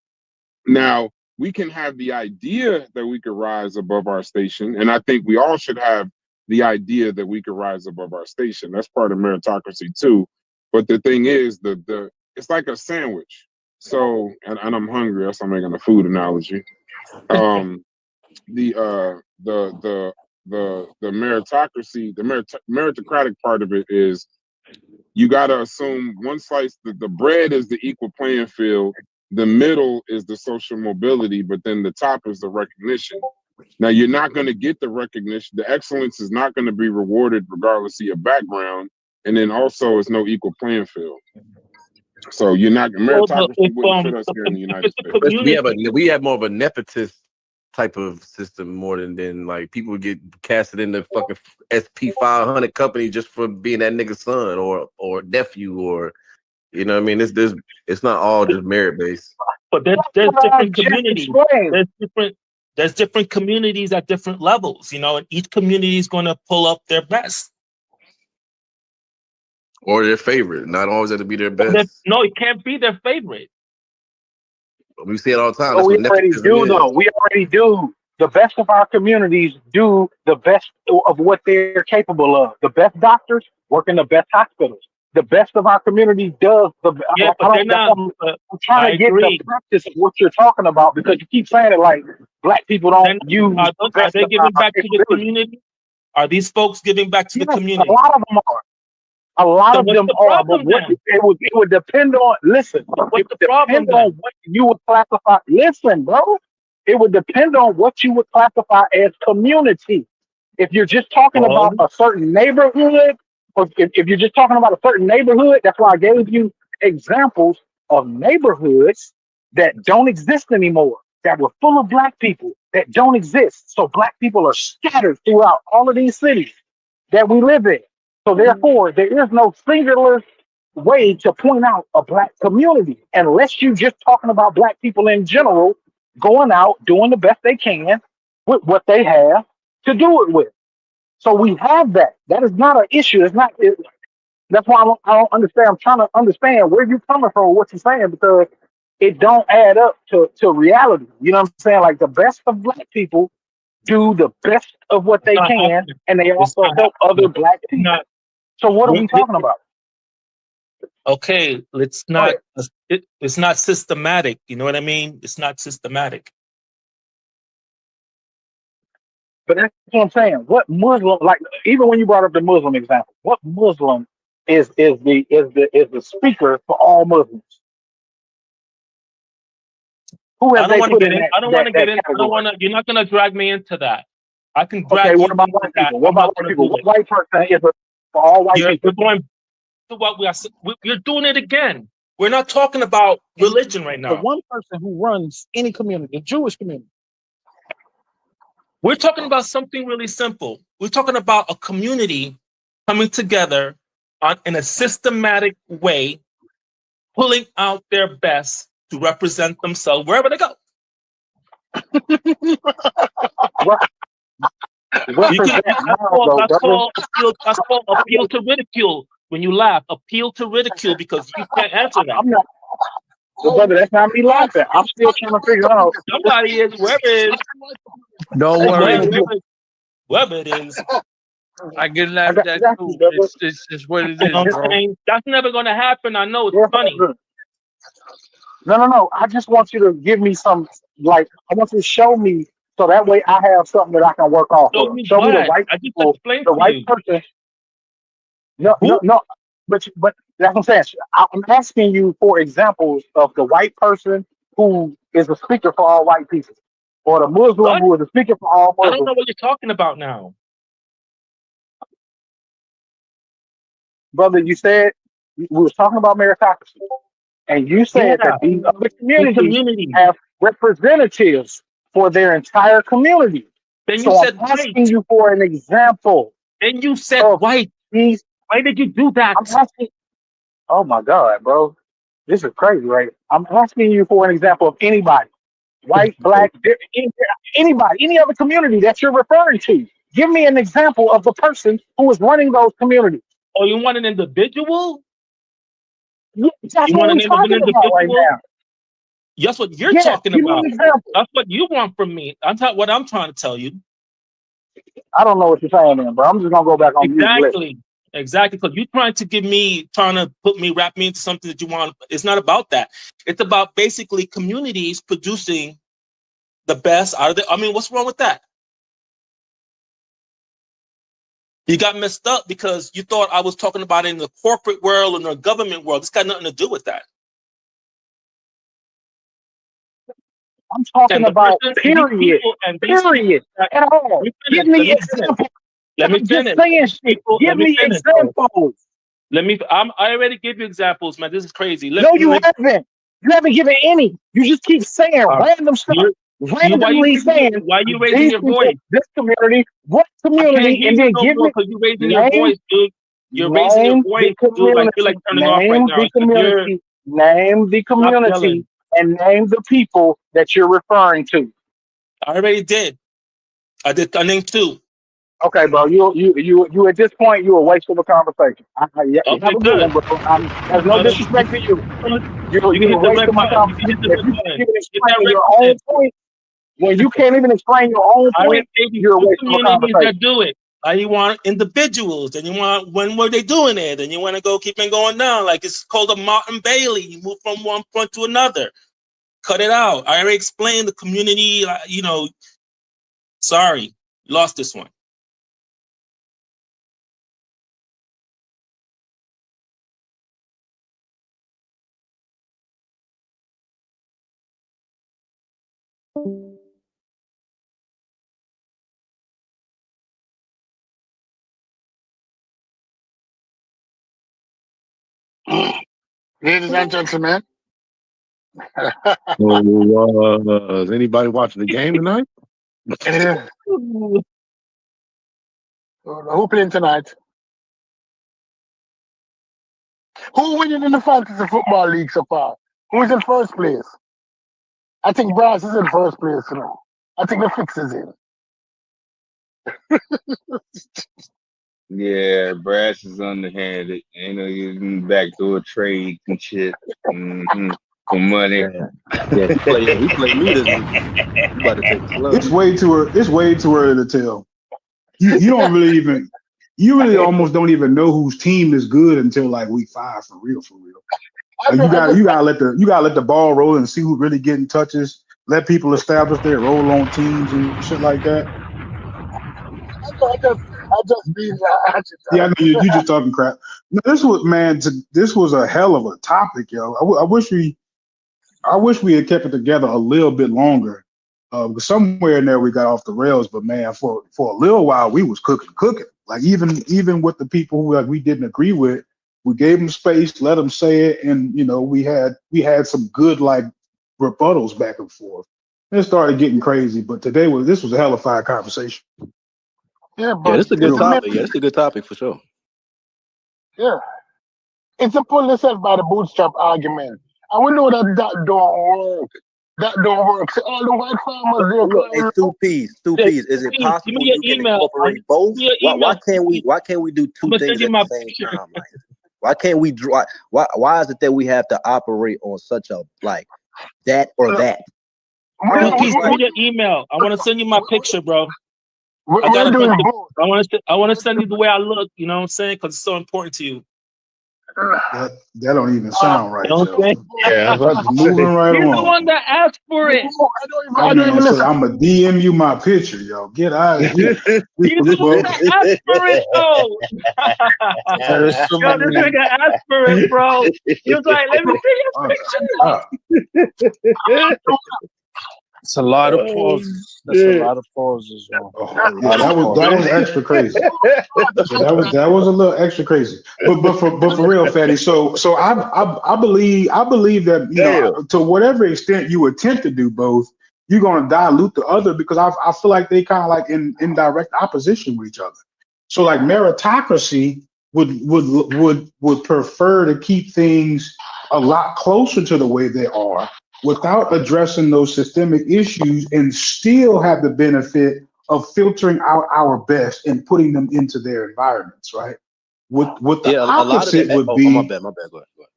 Now, we can have the idea that we could rise above our station, and I think we all should have the idea that we could rise above our station. That's part of meritocracy too. But the thing is, the it's like a sandwich. So, and I'm hungry. That's why I'm making a food analogy. The meritocracy, the meritocratic part of it is you got to assume one slice, the bread is the equal playing field, the middle is the social mobility, but then the top is the recognition. Now, you're not going to get the recognition. The excellence is not going to be rewarded regardless of your background. And then also, it's no equal playing field. So you're not, meritocracy wouldn't fit us here in the United States. We have more of a nepotist type of system more than like people get casted in the fucking SP 500 company just for being that nigga's son or nephew or you know what I mean. It's not all just merit based. But there's different communities. There's different communities at different levels, you know, and each community is going to pull up their best. Or their favorite. Not always have to be their best. No, it can't be their favorite. We see it all the time. But That's we what already nepotism do, is. though. We already do. The best of our communities do the best of what they're capable of. The best doctors work in the best hospitals. The best of our community does the. Yeah, but they're not. I'm trying to get the practice of what you're talking about because you keep saying it like black people don't use the best. Are they of giving our back to the community? Are these folks giving back to the community? A lot of them are. A lot So of what's them the are, problem but then? it would depend on. Listen, What's the it would problem depend on then? what you would classify. Listen, bro, it would depend on what you would classify as community. If you're just talking about a certain neighborhood, or if you're just talking about a certain neighborhood, that's why I gave you examples of neighborhoods that don't exist anymore, that were full of black people that don't exist. So black people are scattered throughout all of these cities that we live in. So therefore, there is no singular way to point out a black community unless you just talking about black people in general going out doing the best they can with what they have to do it with. So we have that. That is not an issue. It's not. That's why I don't understand. I'm trying to understand where you're coming from, what you're saying, because it don't add up to reality. You know what I'm saying? Like the best of black people do the best of what they not can, happening. and they It's also not help other happening. black It's people. not. So what are we talking about? Okay, it's not. It's not systematic. You know what I mean? It's not systematic. But that's what I'm saying. What Muslim, like even when you brought up the Muslim example, what Muslim is the speaker for all Muslims? Who I have don't they want to put get in in. that I don't want that to that get in. I don't category? want to. You're not going to drag me into that. I can drag Okay, what you about into white that. people? What I'm not about white going to people? do What it. white person is it for all white You're people? going to what we are. You're doing it again. We're not talking about religion right The now. one person who runs any community, the Jewish community. We're talking about something really simple. We're talking about a community coming together in a systematic way, pulling out their best to represent themselves wherever they go. That's called appeal to ridicule. When you laugh, appeal to ridicule because you can't answer that. I'm not, brother. That's not me laughing. I'm still trying to figure out. Somebody is, whoever it is. Don't worry. Whoever it is. I get laughed at too. It's just what it You know is, what bro. I'm saying? That's never going to happen. I know it's funny. No. I just want you to give me some, like, I want you to show me so that way I have something that I can work off Show of. me Show me the what? right I just people, explained the to right you. person. No. But that's what I'm saying. I'm asking you for examples of the white person who is a speaker for all white people, or the Muslim What? who is a speaker for all I don't know Muslims. what you're talking about now. Brother, you said we was talking about meritocracy, and you said that these other communities have representatives for their entire community. Then you So I'm said asking white. you for an example. Then you said white. These. Why did you do that? I'm asking. Oh my God, bro, this is crazy, right? I'm asking you for an example of anybody, white, black, anybody, any other community that you're referring to. Give me an example of the person who is running those communities. Oh, you want an individual? Yeah, that's You what want we're an talking about right individual? now. That's what you're Yes, talking give me about. an example. That's what you want from me. That's not what I'm trying to tell you. I don't know what you're saying, man, but I'm just gonna go back on mute and listen. Exactly. Because you're trying to wrap me into something that you want. It's not about that. It's about basically communities producing the best out of it. I mean, what's wrong with that? You got messed up because you thought I was talking about it in the corporate world and the government world. It's got nothing to do with that. I'm talking about period. Period. At all. Give me examples. Let me Stop finish. just saying shit. Give me examples. I already gave you examples, man. This is crazy. No, you haven't. You haven't given any. You just keep saying random stuff. Randomly saying why you raising these your people, voice? this community, what I can't community, hear and you then no give more me because you're raising your voice, dude. You're raising your voice, dude. I feel like turning off right now. Name the community, and name the people that you're referring to. I already did. I named two. Okay, bro. You at this point, you're a waste of a conversation. Have a good one, bro. There's no disrespect to you. You're a waste of my conversation. If you can't even explain your own point, when you can't even explain your own point, you're a waste of a Communities conversation. that do it. You want individuals, and you want when were they doing it, and you want to keep on going down. Like it's called a Martin Bailey. You move from one point to another. Cut it out. I already explained the community. Sorry, lost this one. Ladies and gentlemen. Is anybody watching the game tonight? Who playing tonight? Who winning in the fantasy football league so far? Who is in first place? I think Brass is in first place now. I think the fix is in. Yeah, Brass is underhanded. You know, using backdoor trades and shit. For money. Yeah, he played me this week. You about to take a slug. It's way too early to tell. You don't really even you really almost don't even know whose team is good until like week 5 for real. Like you gotta let the ball roll and see who really getting touches. Let people establish their role on teams and shit like that. I just being Yeah, I know you just talking crap. No, this was a hell of a topic, yo. I wish we had kept it together a little bit longer. Because somewhere in there we got off the rails, but man, for a little while we was cooking. Like even with the people who like we didn't agree with, we gave them space, let them say it, and you know we had some good like rebuttals back and forth. And it started getting crazy, but this was a hell of a fire conversation. Yeah, Yeah, this is a good Real topic. good. Yeah, this is a good topic for sure. Yeah. It's a pull yourself by the bootstrap argument. And we know that don't work. That don't work. So all the white farmers they're Look, hey, crying. Stu Peas, is it possible you can incorporate both? Why can't we do two things at the same time? Like, why can't we draw? Why is it that we have to operate on such a like that or that? Yo, Peace, give me your email. I want to send you my picture, bro. I got We're doing both. I want to send you the way I look. You know what I'm saying? Because it's so important to you. That don't even sound right, You know Joe. Yeah, I was about to Moving say. right You're the along. one that asked for it. I'm gonna DM you my picture, yo. Get out of here. You're the one that asked for it, though. Yo, this nigga asked for it, bro. He was like, let me see your picture. It's a lot of pauses. That's a lot of pauses, yo. Yeah, that was extra crazy. Yeah, that was a little extra crazy. But for real, Fatty. So I believe that you know to whatever extent you attempt to do both, you're gonna dilute the other because I feel like they kind of like in direct opposition with each other. So like meritocracy would prefer to keep things a lot closer to the way they are without addressing those systemic issues and still have the benefit of filtering out our best and putting them into their environments, right? What the opposite would be. My bad. Go ahead.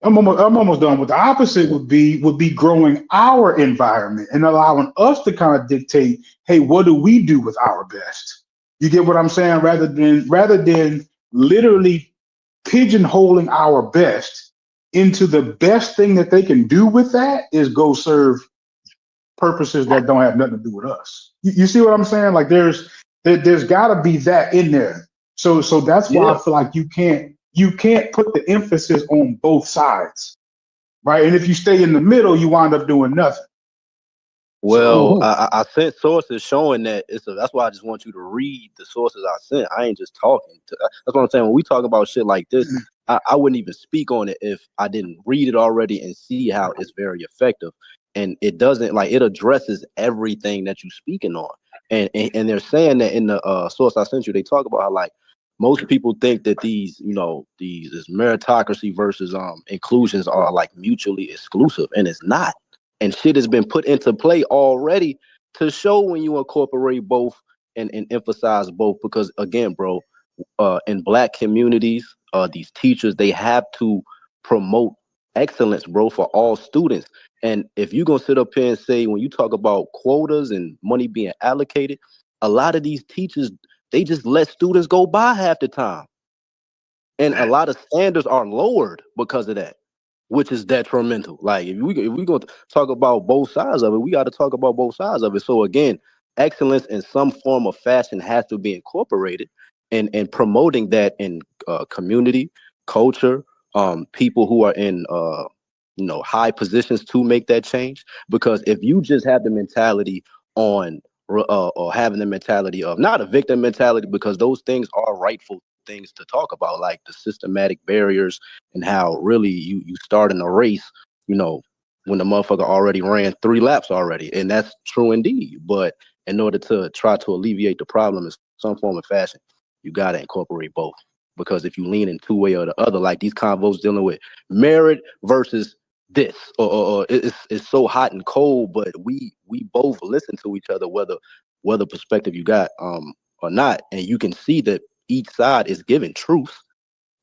I'm almost done. What the opposite would be growing our environment and allowing us to kind of dictate, hey, what do we do with our best? You get what I'm saying? Rather than literally pigeonholing our best into the best thing that they can do with that is go serve purposes that don't have nothing to do with us. You see what I'm saying? Like there's got to be that in there. So that's why I feel like you can't put the emphasis on both sides, right? And if you stay in the middle, you wind up doing nothing. Well, I sent sources showing that that's why I just want you to read the sources I sent. I ain't just talking. That's what I'm saying. When we talk about shit like this, I wouldn't even speak on it if I didn't read it already and see how it's very effective. And it doesn't like it addresses everything that you're speaking on. And they're saying that in the source I sent you, they talk about how like most people think that these this meritocracy versus inclusions are like mutually exclusive, and it's not. And shit has been put into play already to show when you incorporate both and emphasize both. Because again, bro, in Black communities, these teachers, they have to promote excellence, bro, for all students. And if you're gonna sit up here and say when you talk about quotas and money being allocated, a lot of these teachers, they just let students go by half the time. And a lot of standards are lowered because of that, which is detrimental. Like if we going to talk about both sides of it, we got to talk about both sides of it. So again, excellence in some form of fashion has to be incorporated, and promoting that in community, culture, people who are in high positions to make that change. Because if you just have the mentality on or having the mentality of not a victim mentality, because those things are rightful things to talk about, like the systematic barriers and how really you start in a race, when the motherfucker already ran 3 laps already. And that's true indeed. But in order to try to alleviate the problem in some form of fashion, you got to incorporate both. because if you lean in two way or the other, like these convos dealing with merit versus this, or it's so hot and cold, but we both listen to each other, whether perspective you got or not, and you can see that each side is giving truth.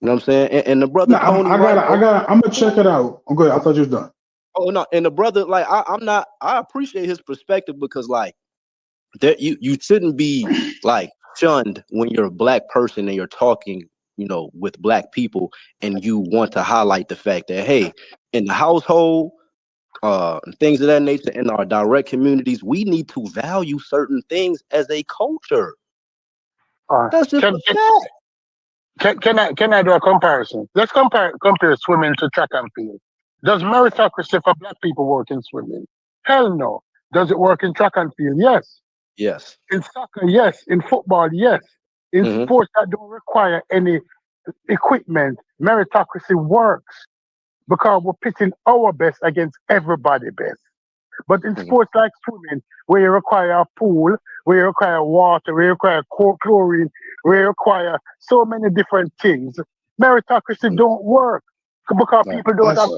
You know what I'm saying? And the brother Tony, I'm gonna check it out. I'm good. I thought you was done. Oh no, and the brother, like I appreciate his perspective, because like that you shouldn't be like shunned when you're a black person and you're talking, with black people, and you want to highlight the fact that, hey, in the household, things of that nature, in our direct communities, we need to value certain things as a culture. That's just a fact. Can I do a comparison? Let's compare swimming to track and field. Does meritocracy for black people work in swimming? Hell no. Does it work in track and field? Yes. Yes. In soccer, yes. In football, yes. In sports that don't require any equipment, meritocracy works because we're pitting our best against everybody's best. But in sports like swimming, where you require a pool, where you require water, where you require chlorine, where you require so many different things, meritocracy don't work because people don't have.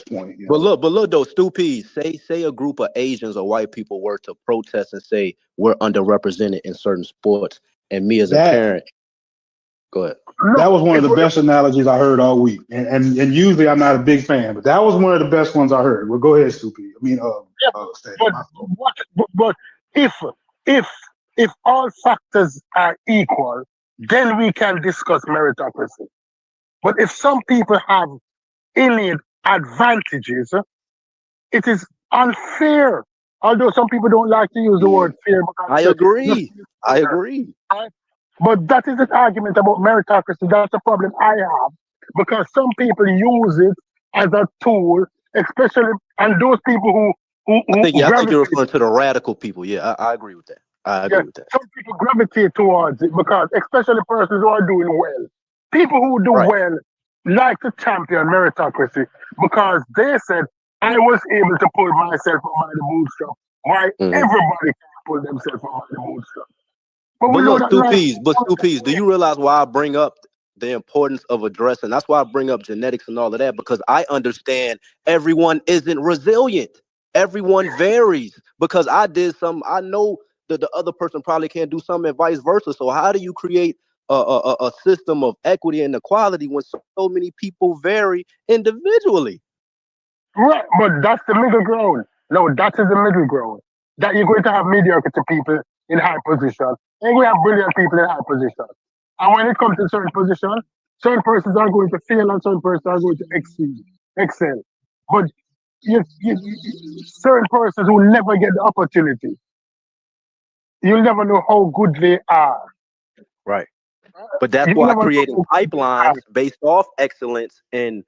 Point. But look though, Stupid, say a group of Asians or white people were to protest and say we're underrepresented in certain sports, and me as a parent, go ahead. That was one of the best analogies I heard all week, and usually I'm not a big fan, but that was one of the best ones I heard. Well, go ahead, Stupid. I mean, but if all factors are equal, then we can discuss meritocracy. But if some people have innate advantages, it is unfair. Although some people don't like to use the word fair. I agree. But that is an argument about meritocracy. That's a problem I have, because some people use it as a tool, especially, and those people who I think you're referring to the radical people. Yeah, I agree with that. I agree with that. Some people gravitate towards it because, especially persons who are doing well, people who do well like to champion meritocracy because they said, I was able to pull myself up by the bootstrap. Why everybody can pull themselves up by the bootstrap? But look, Stupid, do you realize why I bring up the importance of addressing? That's why I bring up genetics and all of that, because I understand everyone isn't resilient. Everyone varies, because I did some. I know that the other person probably can't do something and vice versa. So how do you create a system of equity and equality when so many people vary individually? Right, but that's the middle ground. No, that is the middle ground. That you're going to have mediocre people in high position, and we have brilliant people in high position. And when it comes to certain positions, certain persons are going to fail and certain persons are going to excel. But certain persons will never get the opportunity. You'll never know how good they are. Right. But that's why creating pipelines based off excellence and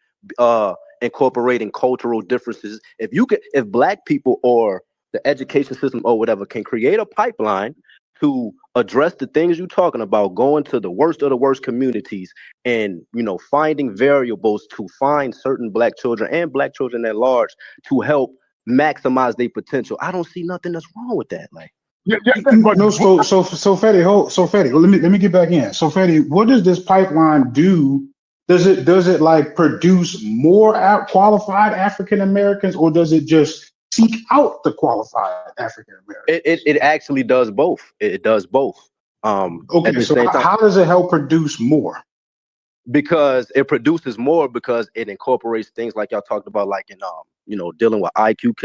incorporating cultural differences. If black people or the education system or whatever can create a pipeline to address the things you're talking about, going to the worst of the worst communities and, finding variables to find certain black children and black children at large to help maximize their potential. I don't see nothing that's wrong with that. Like, so Fetty, well, let me get back in. So Fetty, what does this pipeline do? Does it like produce more qualified African Americans, or does it just seek out the qualified African Americans? It actually does both. It does both. Okay, so how does it help produce more? Because it produces more because it incorporates things like y'all talked about, like in dealing with IQ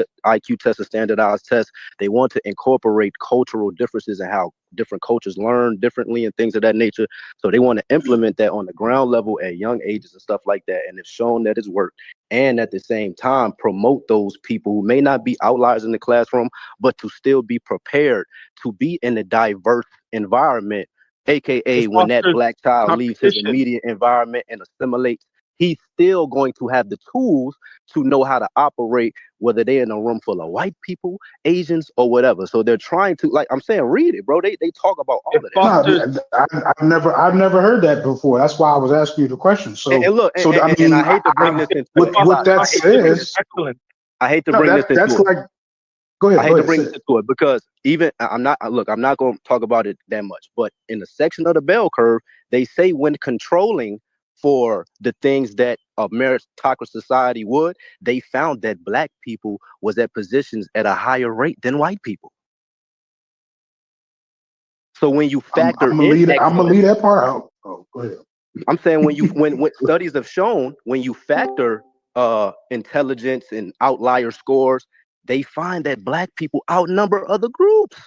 tests and standardized tests. They want to incorporate cultural differences and how different cultures learn differently and things of that nature. So they want to implement that on the ground level at young ages and stuff like that. And it's shown that it's worked. And at the same time, promote those people who may not be outliers in the classroom, but to still be prepared to be in a diverse environment. AKA when that black child leaves his immediate environment and assimilates, he's still going to have the tools to know how to operate, whether they're in a room full of white people, Asians, or whatever. So they're trying to, like I'm saying, read it, bro. They talk about all of that. I've never heard that before. That's why I was asking you the question. So and look, I hate to bring this into what that says. I hate to bring this into that's like Go ahead. I hate to bring it to it because I'm not going to talk about it that much, but in the section of the bell curve, they say when controlling for the things that a meritocracy society would, they found that black people was at positions at a higher rate than white people. So when you factor I'm in gonna leave that part out. Oh, go ahead. I'm saying when studies have shown when you factor intelligence and outlier scores, they find that black people outnumber other groups.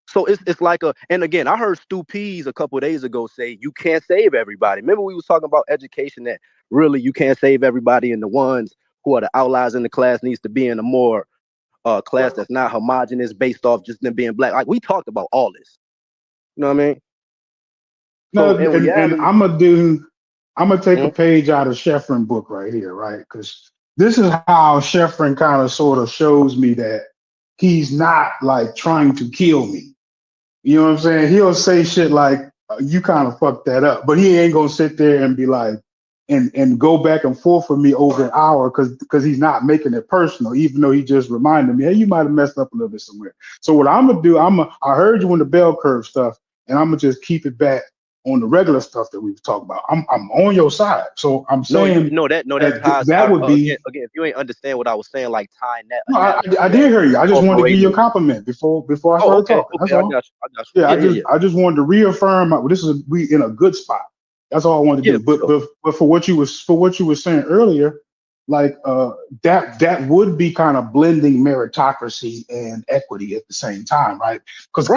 So it's like and again, I heard Stu Pease a couple of days ago say you can't save everybody. Remember we was talking about education, that really you can't save everybody, and the ones who are the outliers in the class needs to be in a more class that's not homogenous based off just them being black. Like we talked about all this. You know what I mean? No, So in and reality, I'm gonna take a page out of Sheffrin book right here, right? Because this is how Sheffrin kind of sort of shows me that he's not like trying to kill me. You know what I'm saying? He'll say shit like, "You kind of fucked that up," but he ain't gonna sit there and be like, and go back and forth with me over an hour because he's not making it personal, even though he just reminded me, "Hey, you might have messed up a little bit somewhere." So what I'm gonna do, I heard you in the bell curve stuff, and I'm gonna just keep it back on the regular stuff that we've talked about. I'm on your side, so I'm saying that ties that would be. again. If you ain't understand what I was saying, like tying that No, analogy I back, did hear you. I just wanted to give you a incorporating. compliment before I Oh, started okay, talking. That's I all. got you. Yeah, Yeah. I just wanted to reaffirm we in a good spot. That's all I wanted to Yeah, do. But for what you were saying earlier, like that would be kind of blending meritocracy and equity at the same time, right? Because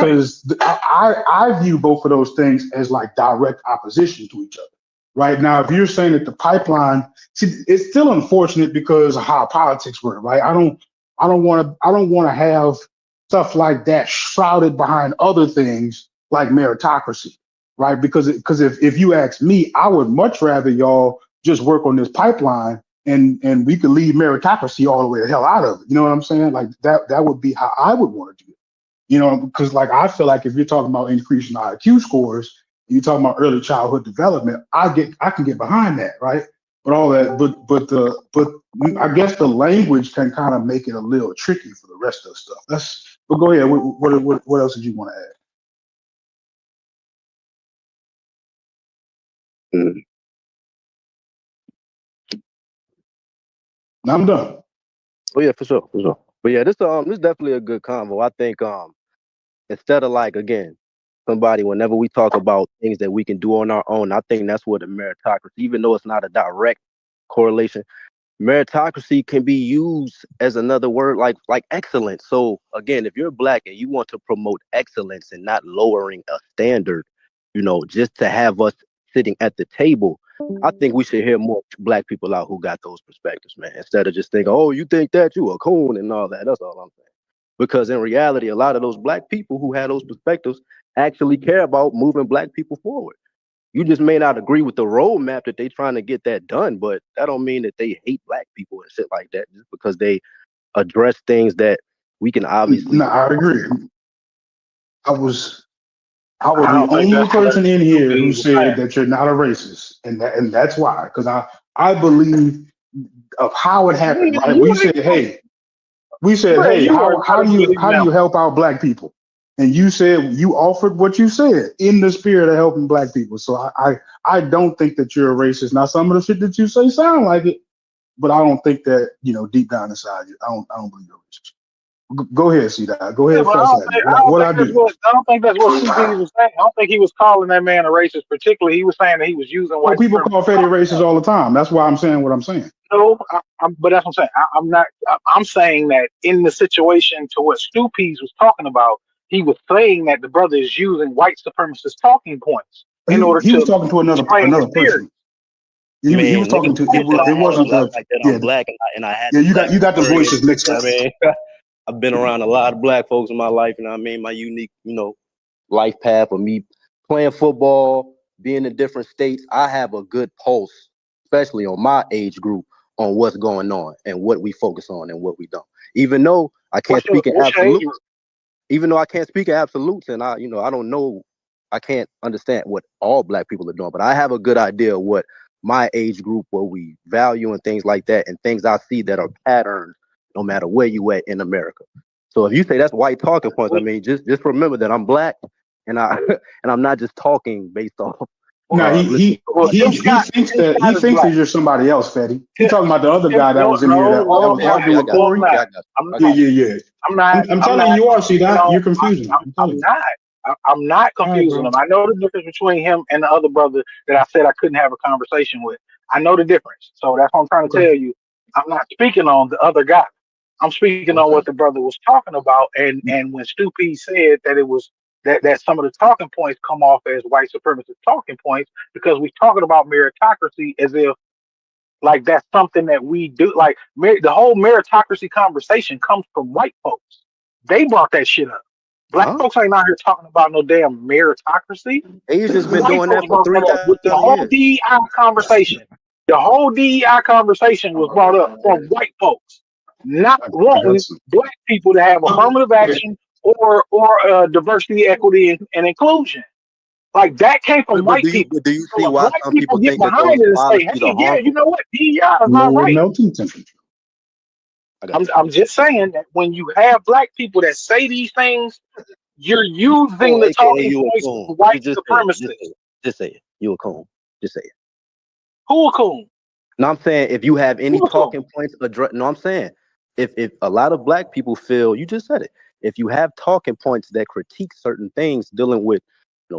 I view both of those things as like direct opposition to each other. Right now, if you're saying that the pipeline, see, it's still unfortunate because of how politics work, right? I don't want to have stuff like that shrouded behind other things like meritocracy, right? Because if you ask me, I would much rather y'all just work on this pipeline and we could leave meritocracy all the way the hell out of it. You know what I'm saying? Like that would be how I would want to do it. You know, because like I feel like if you're talking about increasing IQ scores, you're talking about early childhood development, I can get behind that, right? But all that, but I guess the language can kind of make it a little tricky for the rest of the stuff. But go ahead. What else did you want to add? I'm done. Oh yeah, for sure. But yeah, this is definitely a good convo. I think instead of like again, somebody whenever we talk about things that we can do on our own, I think that's what the meritocracy, even though it's not a direct correlation, meritocracy can be used as another word like excellence. So again, if you're black and you want to promote excellence and not lowering a standard, just to have us sitting at the table, I think we should hear more black people out who got those perspectives, man, instead of just thinking, oh, you think that you a coon and all that. That's all I'm saying. Because in reality, a lot of those black people who had those perspectives actually care about moving black people forward. You just may not agree with the roadmap that they trying to get that done, but that don't mean that they hate black people and shit like that just because they address things that we can obviously. No, I agree. I was I the don't think only that's person in here what he who was said saying. that you're not a racist, and that's why, because I believe of how it happened. Right? We said, hey, You are how not a do good you example. help out black people? And you said you offered what you said in the spirit of helping black people. So I don't think that you're a racist. Now some of the shit that you say sound like it, but I don't think that deep down inside you. I don't believe you're a racist. Go ahead, C Dot. Go Yeah, ahead, but fuss at me. What I do? I don't think that's what Stupid was saying. I don't think he was calling that man a racist. Particularly, he was saying that he was using Well, white people supremacy. call Fetty racist all the time. That's why I'm saying what I'm saying. No, but that's what I'm saying. I'm not. I'm saying that in the situation to what Stupid was talking about, he was saying that the brother is using white supremacist talking points in order He was to talking to another explain his theory. person. He was Man, talking niggas to forget that I it had a wasn't black the like that. yeah I'm black and I had yeah some you black got the experience. voices mixed up. I mean, I've been around a lot of black folks in my life, and I mean my unique, life path of me playing football, being in different states. I have a good pulse, especially on my age group, on what's going on and what we focus on and what we don't. Even though I can't speak in What's your age absolutes, group? even though I can't speak in absolutes, and I don't know, I can't understand what all black people are doing, but I have a good idea of what my age group, what we value and things like that, and things I see that are patterns no matter where you at in America. So if you say that's white talking points, I mean, just remember that I'm black, and I'm not just talking based off. No, he thinks that you're somebody else, Fetty. He talking about the other guy that was in here that was arguing with Corey. Yeah. I'm not. I'm telling you, are see that you're confusing him. I'm not confusing him. I know the difference between him and the other brother that I said I couldn't have a conversation with. I know the difference. So that's what I'm trying to tell you. I'm not speaking on the other guy. I'm speaking on what the brother was talking about. And when Stu P said that it was that some of the talking points come off as white supremacist talking points because we're talking about meritocracy as if like that's something that we do. Like the whole meritocracy conversation comes from white folks. They brought that shit up. Black folks ain't out here talking about no damn meritocracy. He's just been doing that for 3,000 with the whole years. DEI conversation. The whole DEI conversation was brought up from white folks, not wanting black people to have affirmative action or diversity, equity, and inclusion. Like that came from white people. Do you so see why black some people people get think that behind those it and say, policies "Hey, are yeah, harmful? you know what? DEI is not right." I'm just saying that when you have black people that say these things, you're using the talking points of white supremacists. Just say it. You a coon. Just say it. Who a coon? No, I'm saying if you have any talking points, no, I'm saying if a lot of black people feel, you just said it. If you have talking points that critique certain things dealing with,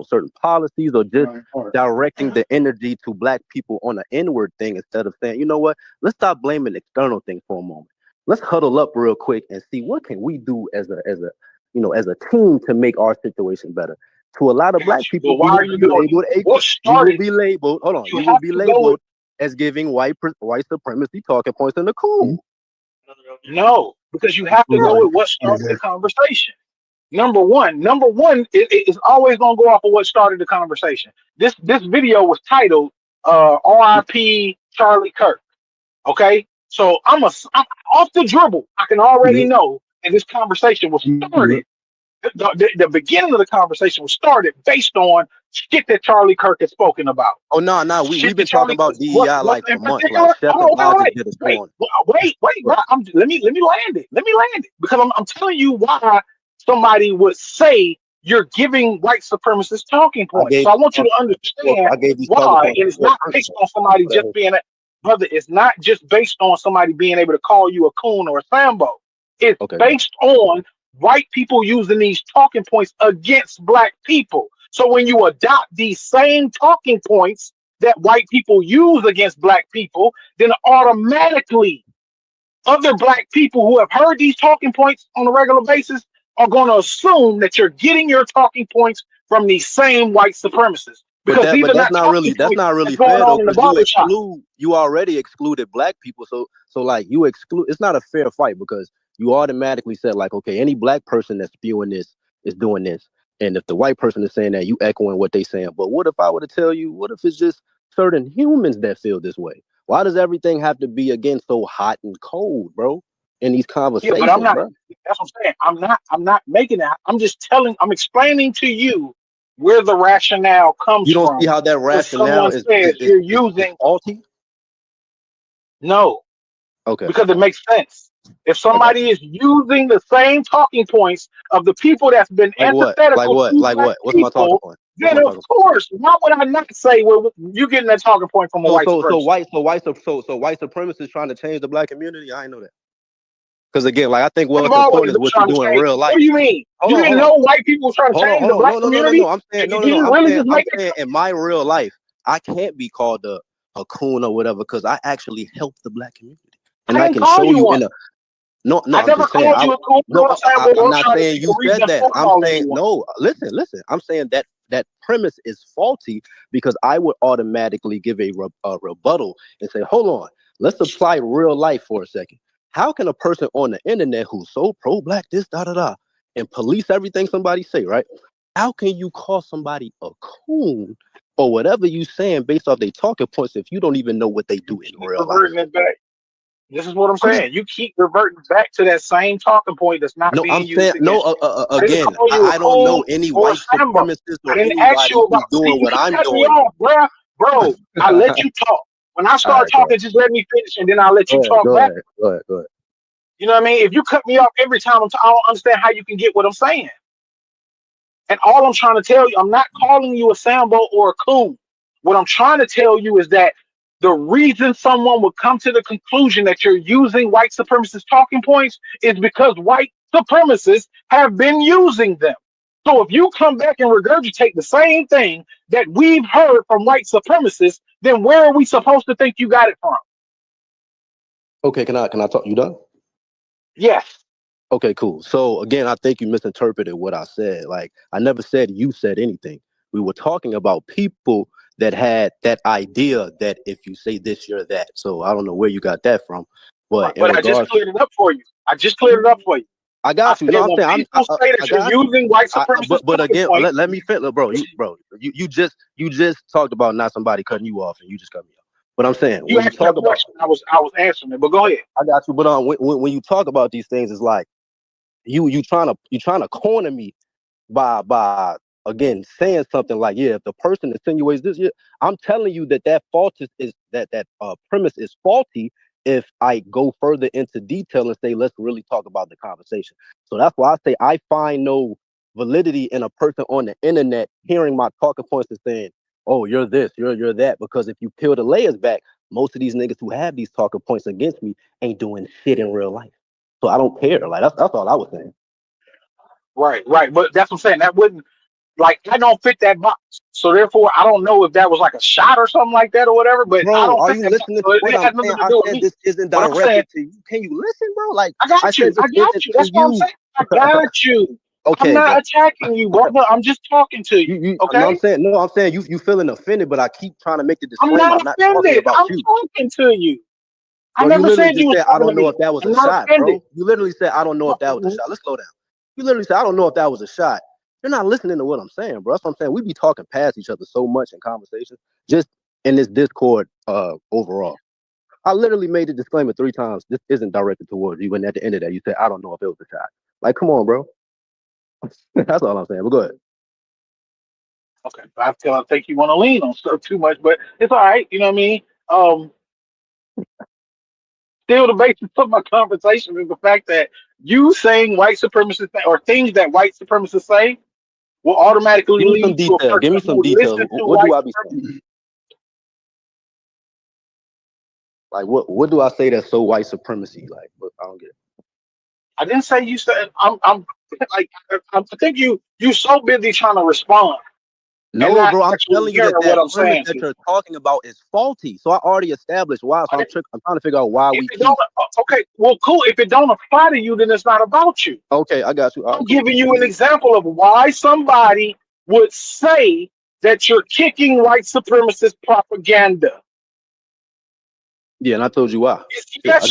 certain policies or just directing the energy to black people on an inward thing instead of saying, you know what, let's stop blaming external things for a moment. Let's huddle up real quick and see what can we do as a team to make our situation better. To a lot of black people, why are you doing you will be labeled. Hold on, you will be labeled as giving white supremacy talking points in the cool. No, because you have to go with what started the conversation. Number one, it's always gonna go off of what started the conversation. This video was titled "R.I.P. Charlie Kirk." Okay, so I'm off the dribble. I can already know that this conversation was started. The beginning of the conversation was started based on shit that Charlie Kirk has spoken about. Oh no, we've been talking about DEI like for months. Like Chef Wait, let me land it because I'm telling you why somebody would say you're giving white supremacists talking points. So I want you to understand why, and it's not based on somebody just being brother. It's not just based on somebody being able to call you a coon or a Sambo. It's based on white people using these talking points against black people. So when you adopt these same talking points that white people use against black people, then automatically other black people who have heard these talking points on a regular basis are going to assume that you're getting your talking points from these same white supremacists. Because that's not really fair though, because you already excluded black people. So like you exclude, it's not a fair fight because you automatically said like, okay, any black person that's spewing this is doing this. And if the white person is saying that, you echoing what they saying. But what if I were to tell you, what if it's just certain humans that feel this way? Why does everything have to be again so hot and cold, bro? In these conversations, but I'm not. Bro. That's what I'm saying. I'm not making that. I'm explaining to you where the rationale comes from. You don't see how that rationale is you're using faulty? No. Okay. Because it makes sense. If somebody is using the same talking points of the people that's been antithetical to Like what? What's my talking point? Then of course, why would I not say, well, you getting that talking point from a white supremacist? So white supremacists trying to change the black community? I ain't know that. Because again, like I think what's important is what you do in real life. What do you mean? You didn't know white people were trying to change the black community? No. I'm saying in my real life, I can't be called a coon or whatever because I actually help the black community. And I can show you in a No, I never called you a coon. I'm not saying you said that. I'm saying no. Listen. I'm saying that premise is faulty because I would automatically give a rebuttal and say, hold on, let's apply real life for a second. How can a person on the internet who's so pro-black, this, and police everything somebody say, right? How can you call somebody a coon or whatever you saying based off their talking points if you don't even know what they do in real life? This is what I'm saying. You keep reverting back to that same talking point that's not being used. Again, I don't know any white supremacists or anybody who's doing what I'm doing. Bro, I let you talk. When I start talking, just let me finish, and then I'll let you talk back. Go ahead. You know what I mean? If you cut me off every time, I don't understand how you can get what I'm saying. And all I'm trying to tell you, I'm not calling you a Sambo or a coon. What I'm trying to tell you is that the reason someone would come to the conclusion that you're using white supremacist talking points is because white supremacists have been using them. So if you come back and regurgitate the same thing that we've heard from white supremacists, then where are we supposed to think you got it from? Okay, can I talk? You done? Yes. Okay, cool. So again, I think you misinterpreted what I said. Like, I never said you said anything. We were talking about people that had that idea that if you say this, you're that. So I don't know where you got that from, but in But I just regards, cleared it up for you. I just cleared it up for you. I got you. I said, No, I'm when saying people say that I you're got you. using white supremacist But talking again, points, let me fit, bro. You just talked about not somebody cutting you off, and you just cut me off. But I'm saying you when you asked me a talk about, question. I was answering it, but go ahead. I got you. But when you talk about these things, it's like you trying to corner me by again saying something like, yeah, if the person insinuates this, yeah, I'm telling you that fault is that premise is faulty. If I go further into detail and say, let's really talk about the conversation. So that's why I say I find no validity in a person on the internet hearing my talking points and saying, oh, you're this, you're that. Because if you peel the layers back, most of these niggas who have these talking points against me ain't doing shit in real life. So I don't care. Like that's all I was saying. Right. But that's what I'm saying. That wouldn't, like, I don't fit that box. So therefore, I don't know if that was like a shot or something like that or whatever. But I Bro, don't are fit you that box. listening So to it what I'm has nothing saying? to I do with said me. this isn't But I'm saying, directed to you. Can you listen, bro? Like I got said you. this I got isn't you. to That's what I'm you. saying. I got you. I'm Okay, not but attacking you, brother. I'm just talking to you. you Okay? I'm saying you feeling offended, but I keep trying to make the I'm disclaimer. not I'm not talking offended. about I'm you. talking to you. I Bro, you never literally said you just was said, I talking to don't know me. if that was I'm a not shot, offended. bro. You literally said, I don't know if that was a shot. Let's slow down. You literally said, I don't know if that was a shot. You're not listening to what I'm saying, bro. That's what I'm saying. We be talking past each other so much in conversations, just in this Discord overall. I literally made the disclaimer 3 times. This isn't directed towards you. And at the end of that, you said, I don't know if it was a shot. Like, come on, bro. That's all I'm saying. But go ahead. Okay. I think you want to lean on stuff too much, but it's all right. You know what I mean? Still, the basis of my conversation is the fact that you saying white supremacists or things that white supremacists say will automatically Give me some lead to a detail. Give person me some who details. listens to What do white I be supremacists. saying? Like, what do I say that's so white supremacy? Like, I don't get it. I didn't say you said. I'm like, I think you so busy trying to respond and No, not bro, I'm actually telling you hearing that what I'm premise saying that to you. you're talking about is faulty. So I already established why. So I'm trying to figure out why we keep. Okay, well, cool. If it don't apply to you, then it's not about you. Okay, I got you. All right, I'm cool. giving you an example of why somebody would say that you're kicking white supremacist propaganda. Yeah, and I told you why. Yes,